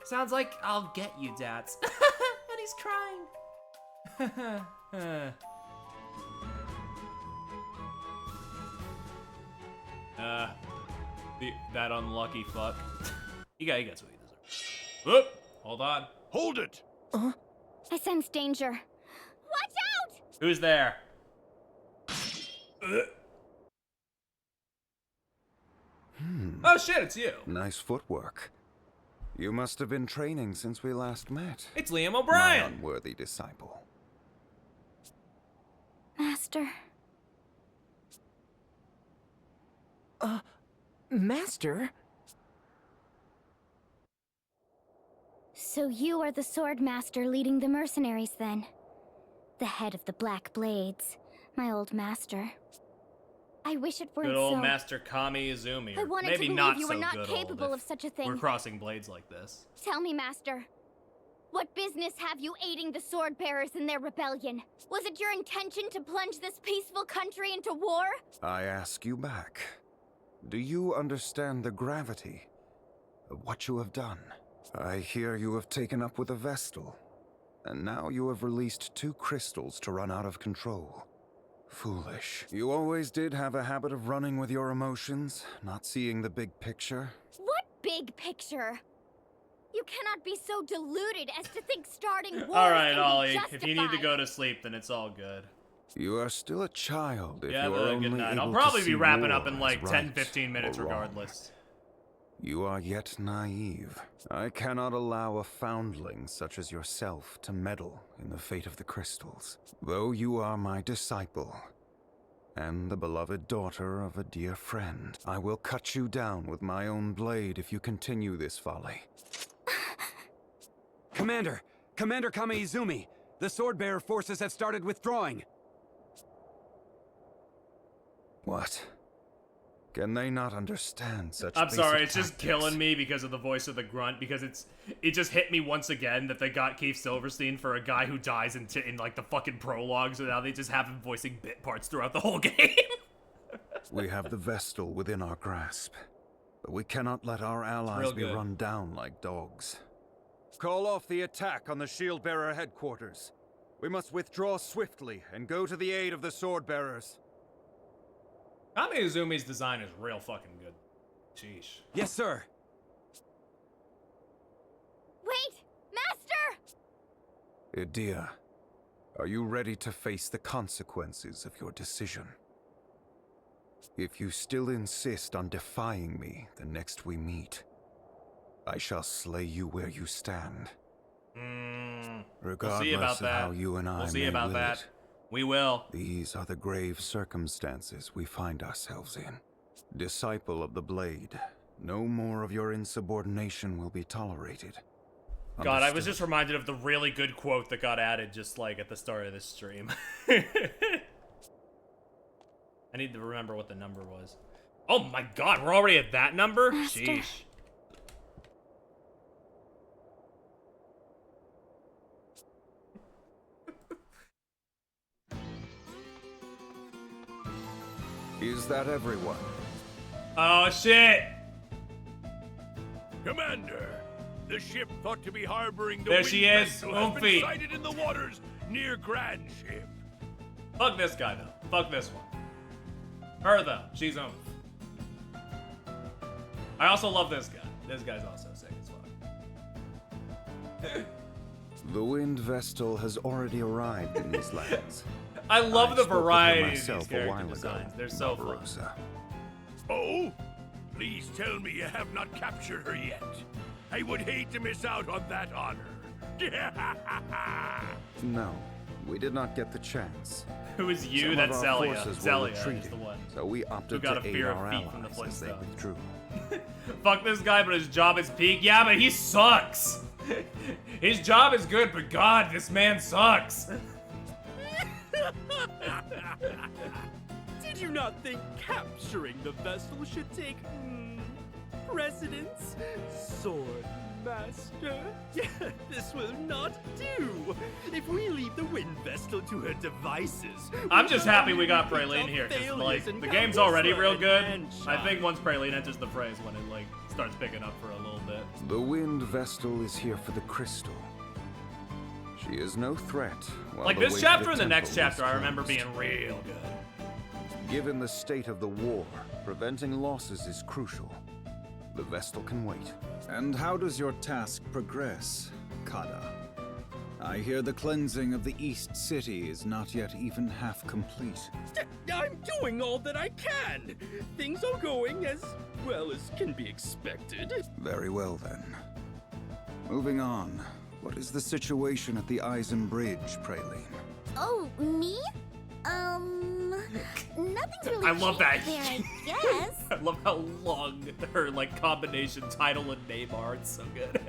Sounds like I'll get you, Dads. And he's crying. That unlucky fuck. He gets what he deserves. Whoop! Hold on. Hold it! I sense danger. Watch out! Who's there? Oh shit, it's you. Nice footwork. You must have been training since we last met. It's Liam O'Brien. My unworthy disciple. Master. Master? So you are the sword master leading the mercenaries then? The head of the Black Blades, my old master. I wish it weren't Good old so... Master Kami Izumi. I wanted Maybe to believe not you were so not good capable old of such a thing. We're crossing blades like this. Tell me, Master. What business have you aiding the sword bearers in their rebellion? Was it your intention to plunge this peaceful country into war? I ask you back. Do you understand the gravity of what you have done? I hear you have taken up with a Vestal, and now you have released 2 crystals to run out of control. Foolish. You always did have a habit of running with your emotions, not seeing the big picture. What big picture? You cannot be so deluded as to think starting wars Alright, can be Ollie. justified. If you need to go to sleep, then it's all good. You are still a child if Yeah, you are but only good night. able I'll to probably see be wrapping war up in like as 10, right 15 minutes or wrong. regardless. You are yet naive. I cannot allow a foundling such as yourself to meddle in the fate of the crystals. Though you are my disciple, and the beloved daughter of a dear friend, I will cut you down with my own blade if you continue this folly. Commander Kami Izumi, the sword-bearer forces have started withdrawing. What? Can they not understand such I'm sorry, it's basic just killing me because of the voice of the grunt, because it just hit me once again that they got Keith Silverstein for a guy who dies in like the fucking prologue, so now they just have him voicing bit parts throughout the whole game. We have the Vestal within our grasp, but we cannot let our allies be good. run down like dogs. Call off the attack on the Shield-Bearer headquarters. We must withdraw swiftly and go to the aid of the Sword-Bearers. Kami Izumi's design is real fucking good. Sheesh. Yes, sir. Wait! Master! Idia, are you ready to face the consequences of your decision? If you still insist on defying me the next we meet, I shall slay you where you stand. Regardless We'll see about of that. how you and I We'll see may about will that. it, We will. these are the grave circumstances we find ourselves in. Disciple of the Blade, no more of your insubordination will be tolerated. God, I was just reminded of the really good quote that got added just like at the start of this stream. I need to remember what the number was. Oh my god, we're already at that number? Master. Sheesh. Is that everyone? Oh, shit! Commander, the ship thought to be harboring the There wind she is, vessel has been Oomphy. sighted in the waters near Grand Ship. Fuck this guy, though. Fuck this one. Her, though. She's Oomph. I also love this guy. This guy's also sick as fuck. The Wind Vestal has already arrived in these lands. I love the spoke with her variety of these myself a character while ago, designs. They're so fun. Barbarossa. Oh? Please tell me you have not captured her yet. I would hate to miss out on that honor. No, we did not get the chance. Who is you? Some That's of our Zelia. forces were Zelia is retreating, the one. so we opted got to a aid fear of our feet from the allies as they Flintstones. withdrew. Fuck this guy, but his job is peak. Yeah, but he sucks. His job is good, but God, this man sucks. Did you not think capturing the vessel should take precedence? Sword Master? This will not do. If we leave the Wind Vestal to her devices... I'm just happy we got Praline here, because, like, the game's already real good. I think once Praline enters the phrase when it, like, starts picking up for a little bit. The Wind Vestal is here for the crystal. She is no threat. while Like, the this way to chapter the and the next temple is chapter I remember closed. being real good. Given the state of the war, preventing losses is crucial. The Vestal can wait. And how does your task progress, Kada? I hear the cleansing of the East City is not yet even half complete. I'm doing all that I can. Things are going as well as can be expected. Very well then. Moving on. What is the situation at the Eisen Bridge, Praline? Oh, me? Nothing's really I love that. changed there, I guess. I love how long her, like, combination title and name are. It's so good.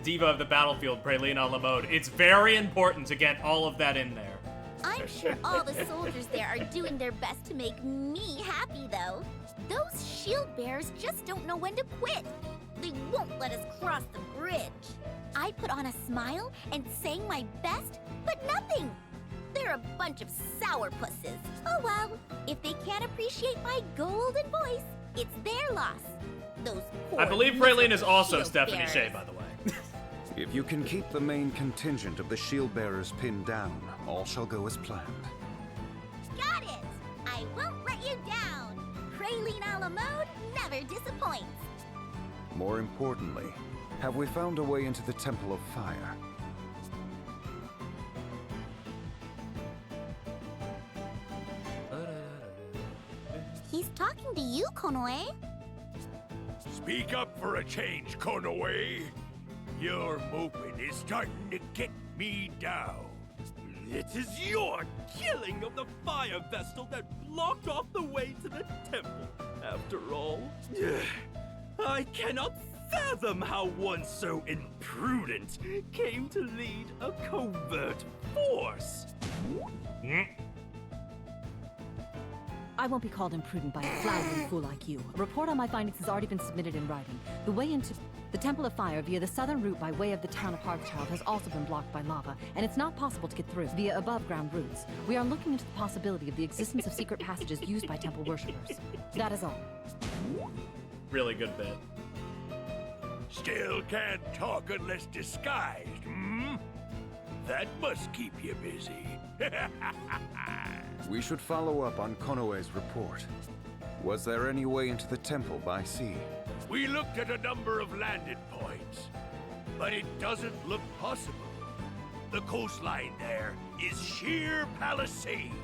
Diva of the Battlefield, Praline a la mode. It's very important to get all of that in there. I'm sure all the soldiers there are doing their best to make me happy, though. Those shield bearers just don't know when to quit. They won't let us cross the bridge. I put on a smile and sang my best, but nothing. They're a bunch of sourpusses. Oh well, if they can't appreciate my golden voice, it's their loss. Those poor I believe Praline is miserable also shield Stephanie bearers. Shea, by the way. If you can keep the main contingent of the shield bearers pinned down, all shall go as planned. Got it! I won't let you down. Praline a la mode never disappoints. More importantly, have we found a way into the Temple of Fire? He's talking to you, Konoe. Speak up for a change, Konoe. Your moping is starting to get me down. It is your killing of the Fire Vestal that blocked off the way to the temple, after all. I cannot fathom how one so imprudent came to lead a covert force. I won't be called imprudent by a floundering fool like you. A report on my findings has already been submitted in writing. The way into the Temple of Fire via the southern route by way of the town of Hearthchild has also been blocked by lava, and it's not possible to get through via above-ground routes. We are looking into the possibility of the existence of secret passages used by temple worshippers. That is all. Really good bit. Still can't talk unless disguised, hmm? That must keep you busy. We should follow up on Konoe's report. Was there any way into the temple by sea? We looked at a number of landing points, but it doesn't look possible. The coastline there is sheer palisades.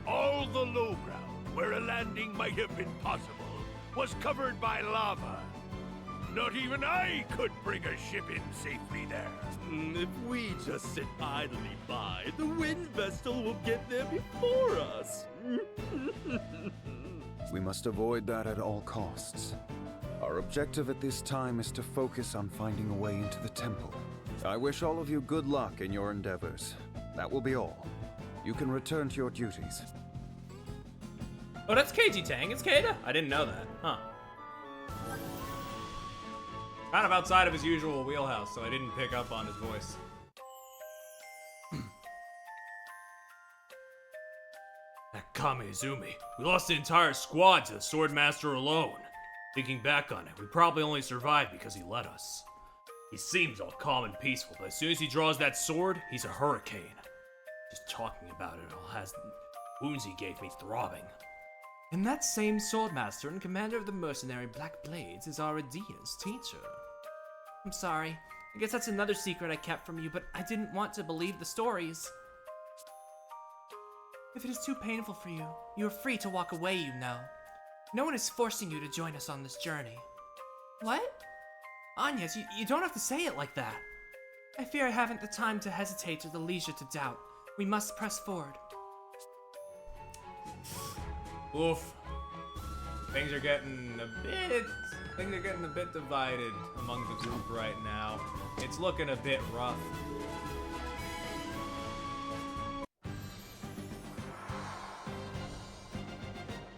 All the low ground where a landing might have been possible was covered by lava. Not even I could bring a ship in safely there. If we just sit idly by, the Wind Vestal will get there before us. We must avoid that at all costs. Our objective at this time is to focus on finding a way into the temple. I wish all of you good luck in your endeavors. That will be all. You can return to your duties. Oh, that's KG Tang. It's Kada? I didn't know that. Huh. Kind of outside of his usual wheelhouse, so I didn't pick up on his voice. Kame Izumi. We lost the entire squad to the Swordmaster alone. Thinking back on it, we probably only survived because he let us. He seems all calm and peaceful, but as soon as he draws that sword, he's a hurricane. Just talking about it all has the wounds he gave me throbbing. And that same Swordmaster and commander of the mercenary Black Blades is Aradia's teacher. I'm sorry. I guess that's another secret I kept from you, but I didn't want to believe the stories. If it is too painful for you, you are free to walk away, you know. No one is forcing you to join us on this journey. What? Agnes, you don't have to say it like that. I fear I haven't the time to hesitate or the leisure to doubt. We must press forward. Oof. Things are getting a bit divided among the group right now. It's looking a bit rough.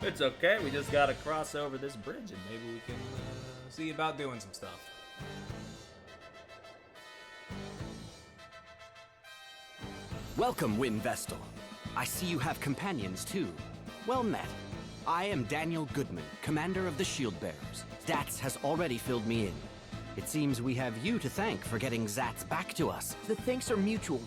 It's okay, we just gotta cross over this bridge and maybe we can see about doing some stuff. Welcome, Wind Vestal. I see you have companions too. Well met. I am Daniel Goodman, commander of the Shield Bearers. Zats has already filled me in. It seems we have you to thank for getting Zats back to us. The thanks are mutual.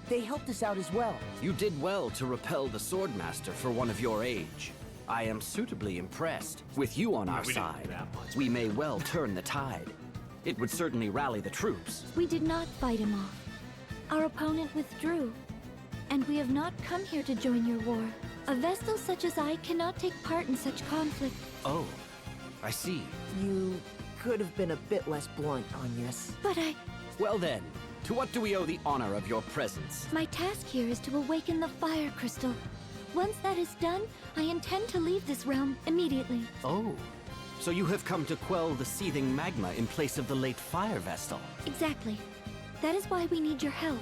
They helped us out as well. You did well to repel the Swordmaster for one of your age. I am suitably impressed. With you on our side, we may well turn the tide. It would certainly rally the troops. We did not fight him off. Our opponent withdrew, and we have not come here to join your war. A Vestal such as I cannot take part in such conflict. Oh, I see. You could have been a bit less blunt, Agnes. But Well then, to what do we owe the honor of your presence? my task here is to awaken the fire crystal. Once that is done, I intend to leave this realm immediately. Oh, so you have come to quell the seething magma in place of the late Fire Vestal. Exactly. That is why we need your help.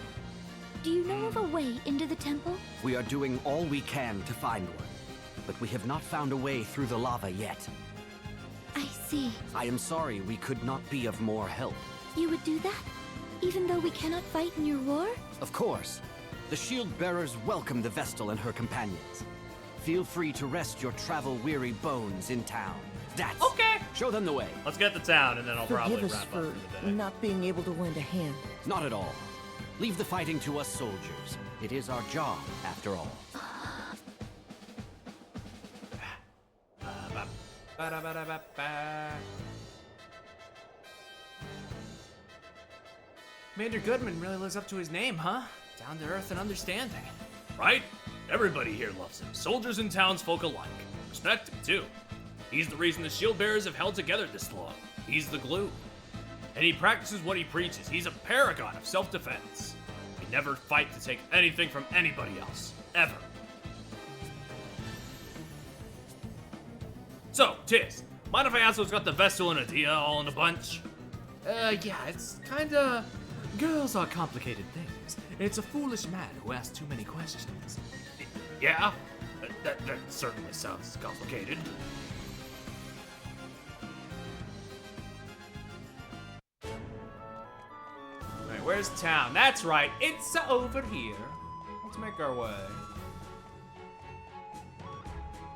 Do you know of a way into the temple? We are doing all we can to find one, but we have not found a way through the lava yet. I see. I am sorry we could not be of more help. You would do that? Even though we cannot fight in your war? Of course. The Shield Bearers welcome the Vestal and her companions. Feel free to rest your travel-weary bones in town. That's okay. Show them the way. Let's get to town, and then I'll probably Forgive us wrap up for for the day. not being able to lend a hand. Not at all. Leave the fighting to us soldiers. It is our job, after all. Commander Goodman really lives up to his name, huh? Down to earth and understanding. Right? Everybody here loves him. Soldiers and townsfolk alike. Respect him, too. He's the reason the Shield Bearers have held together this long. He's the glue. And he practices what he preaches. He's a paragon of self-defense. We never fight to take anything from anybody else. Ever. So, Tiz, mind if I ask what's got the Vestal and Adia all in a bunch? Yeah, it's kinda... Girls are complicated things. It's a foolish man who asks too many questions. Yeah? That certainly sounds complicated. Alright, where's town? That's right, it's over here. Let's make our way.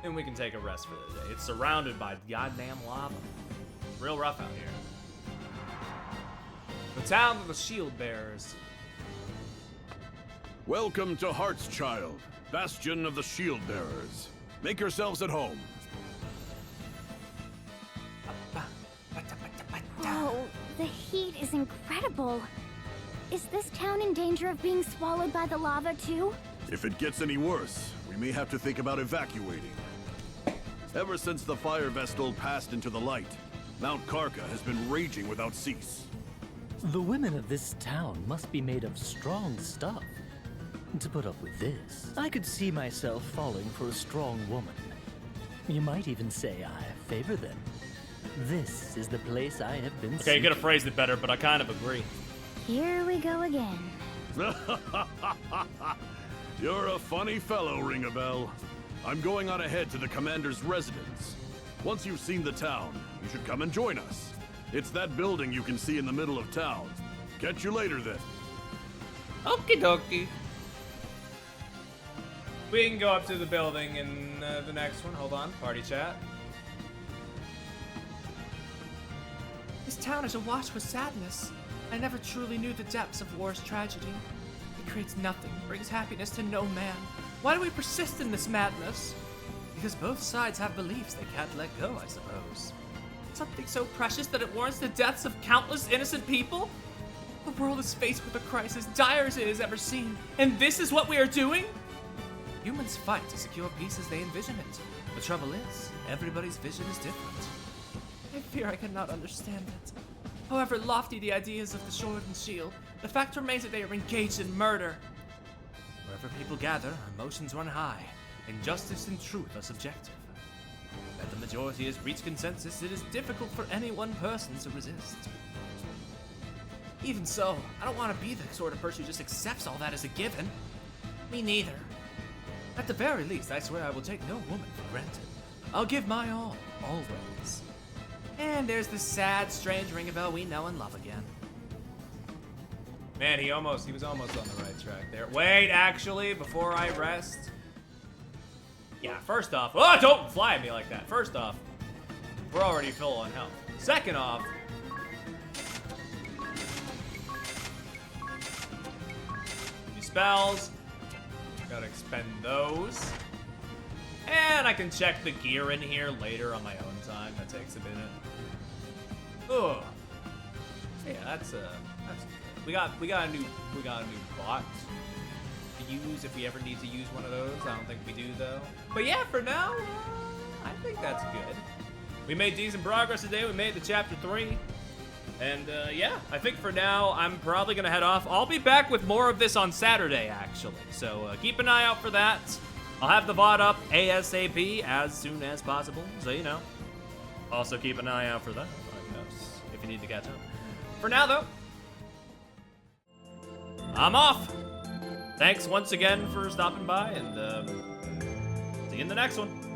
And we can take a rest for the day. It's surrounded by goddamn lava. Real rough out here. The town of the Shield Bearers. Welcome to Heartschild, bastion of the Shield Bearers. Make yourselves at home. Whoa, the heat is incredible. Is this town in danger of being swallowed by the lava too? If it gets any worse, we may have to think about evacuating. Ever since the Fire Vestal passed into the light, Mount Karka has been raging without cease. The women of this town must be made of strong stuff. To put up with this, I could see myself falling for a strong woman. You might even say I favor them. This is the place I have been Okay, you could have phrased it better, but I kind of agree. Here we go again. You're a funny fellow, Ring-a-Bell. I'm going on ahead to the commander's residence. Once you've seen the town, you should come and join us. It's that building you can see in the middle of town. Catch you later, then. Okie dokie. We can go up to the building in the next one. Hold on, party chat. This town is awash with sadness. I never truly knew the depths of war's tragedy. It creates nothing, brings happiness to no man. Why do we persist in this madness? Because both sides have beliefs they can't let go, I suppose. Something so precious that it warrants the deaths of countless innocent people? The world is faced with a crisis dire as it has ever seen, and this is what we are doing? Humans fight to secure peace as they envision it. The trouble is, everybody's vision is different. I fear I cannot understand it. However lofty the ideas of the sword and shield, the fact remains that they are engaged in murder. Wherever people gather, emotions run high, and justice and truth are subjective. That the majority has reached consensus, it is difficult for any one person to resist. Even so, I don't want to be the sort of person who just accepts all that as a given. Me neither. At the very least, I swear I will take no woman for granted. I'll give my all, always. And there's the sad, strange Ringabel we know and love again. Man, he was almost on the right track there. Wait, actually, before I rest. Yeah, first off, oh, don't fly at me like that. First off, we're already full on health. Second off, new spells. Gotta expend those. And I can check the gear in here later on my own time. That takes a minute. Ugh. Yeah, that's good. We got a new bot to use if we ever need to use one of those. I don't think we do though. But yeah, for now, I think that's good. We made decent progress today. We made it to chapter 3. And yeah, I think for now, I'm probably gonna head off. I'll be back with more of this on Saturday, actually. So keep an eye out for that. I'll have the VOD up ASAP as soon as possible, so you know. Also keep an eye out for that, I guess, if you need to catch up. For now, though, I'm off. Thanks once again for stopping by, and see you in the next one.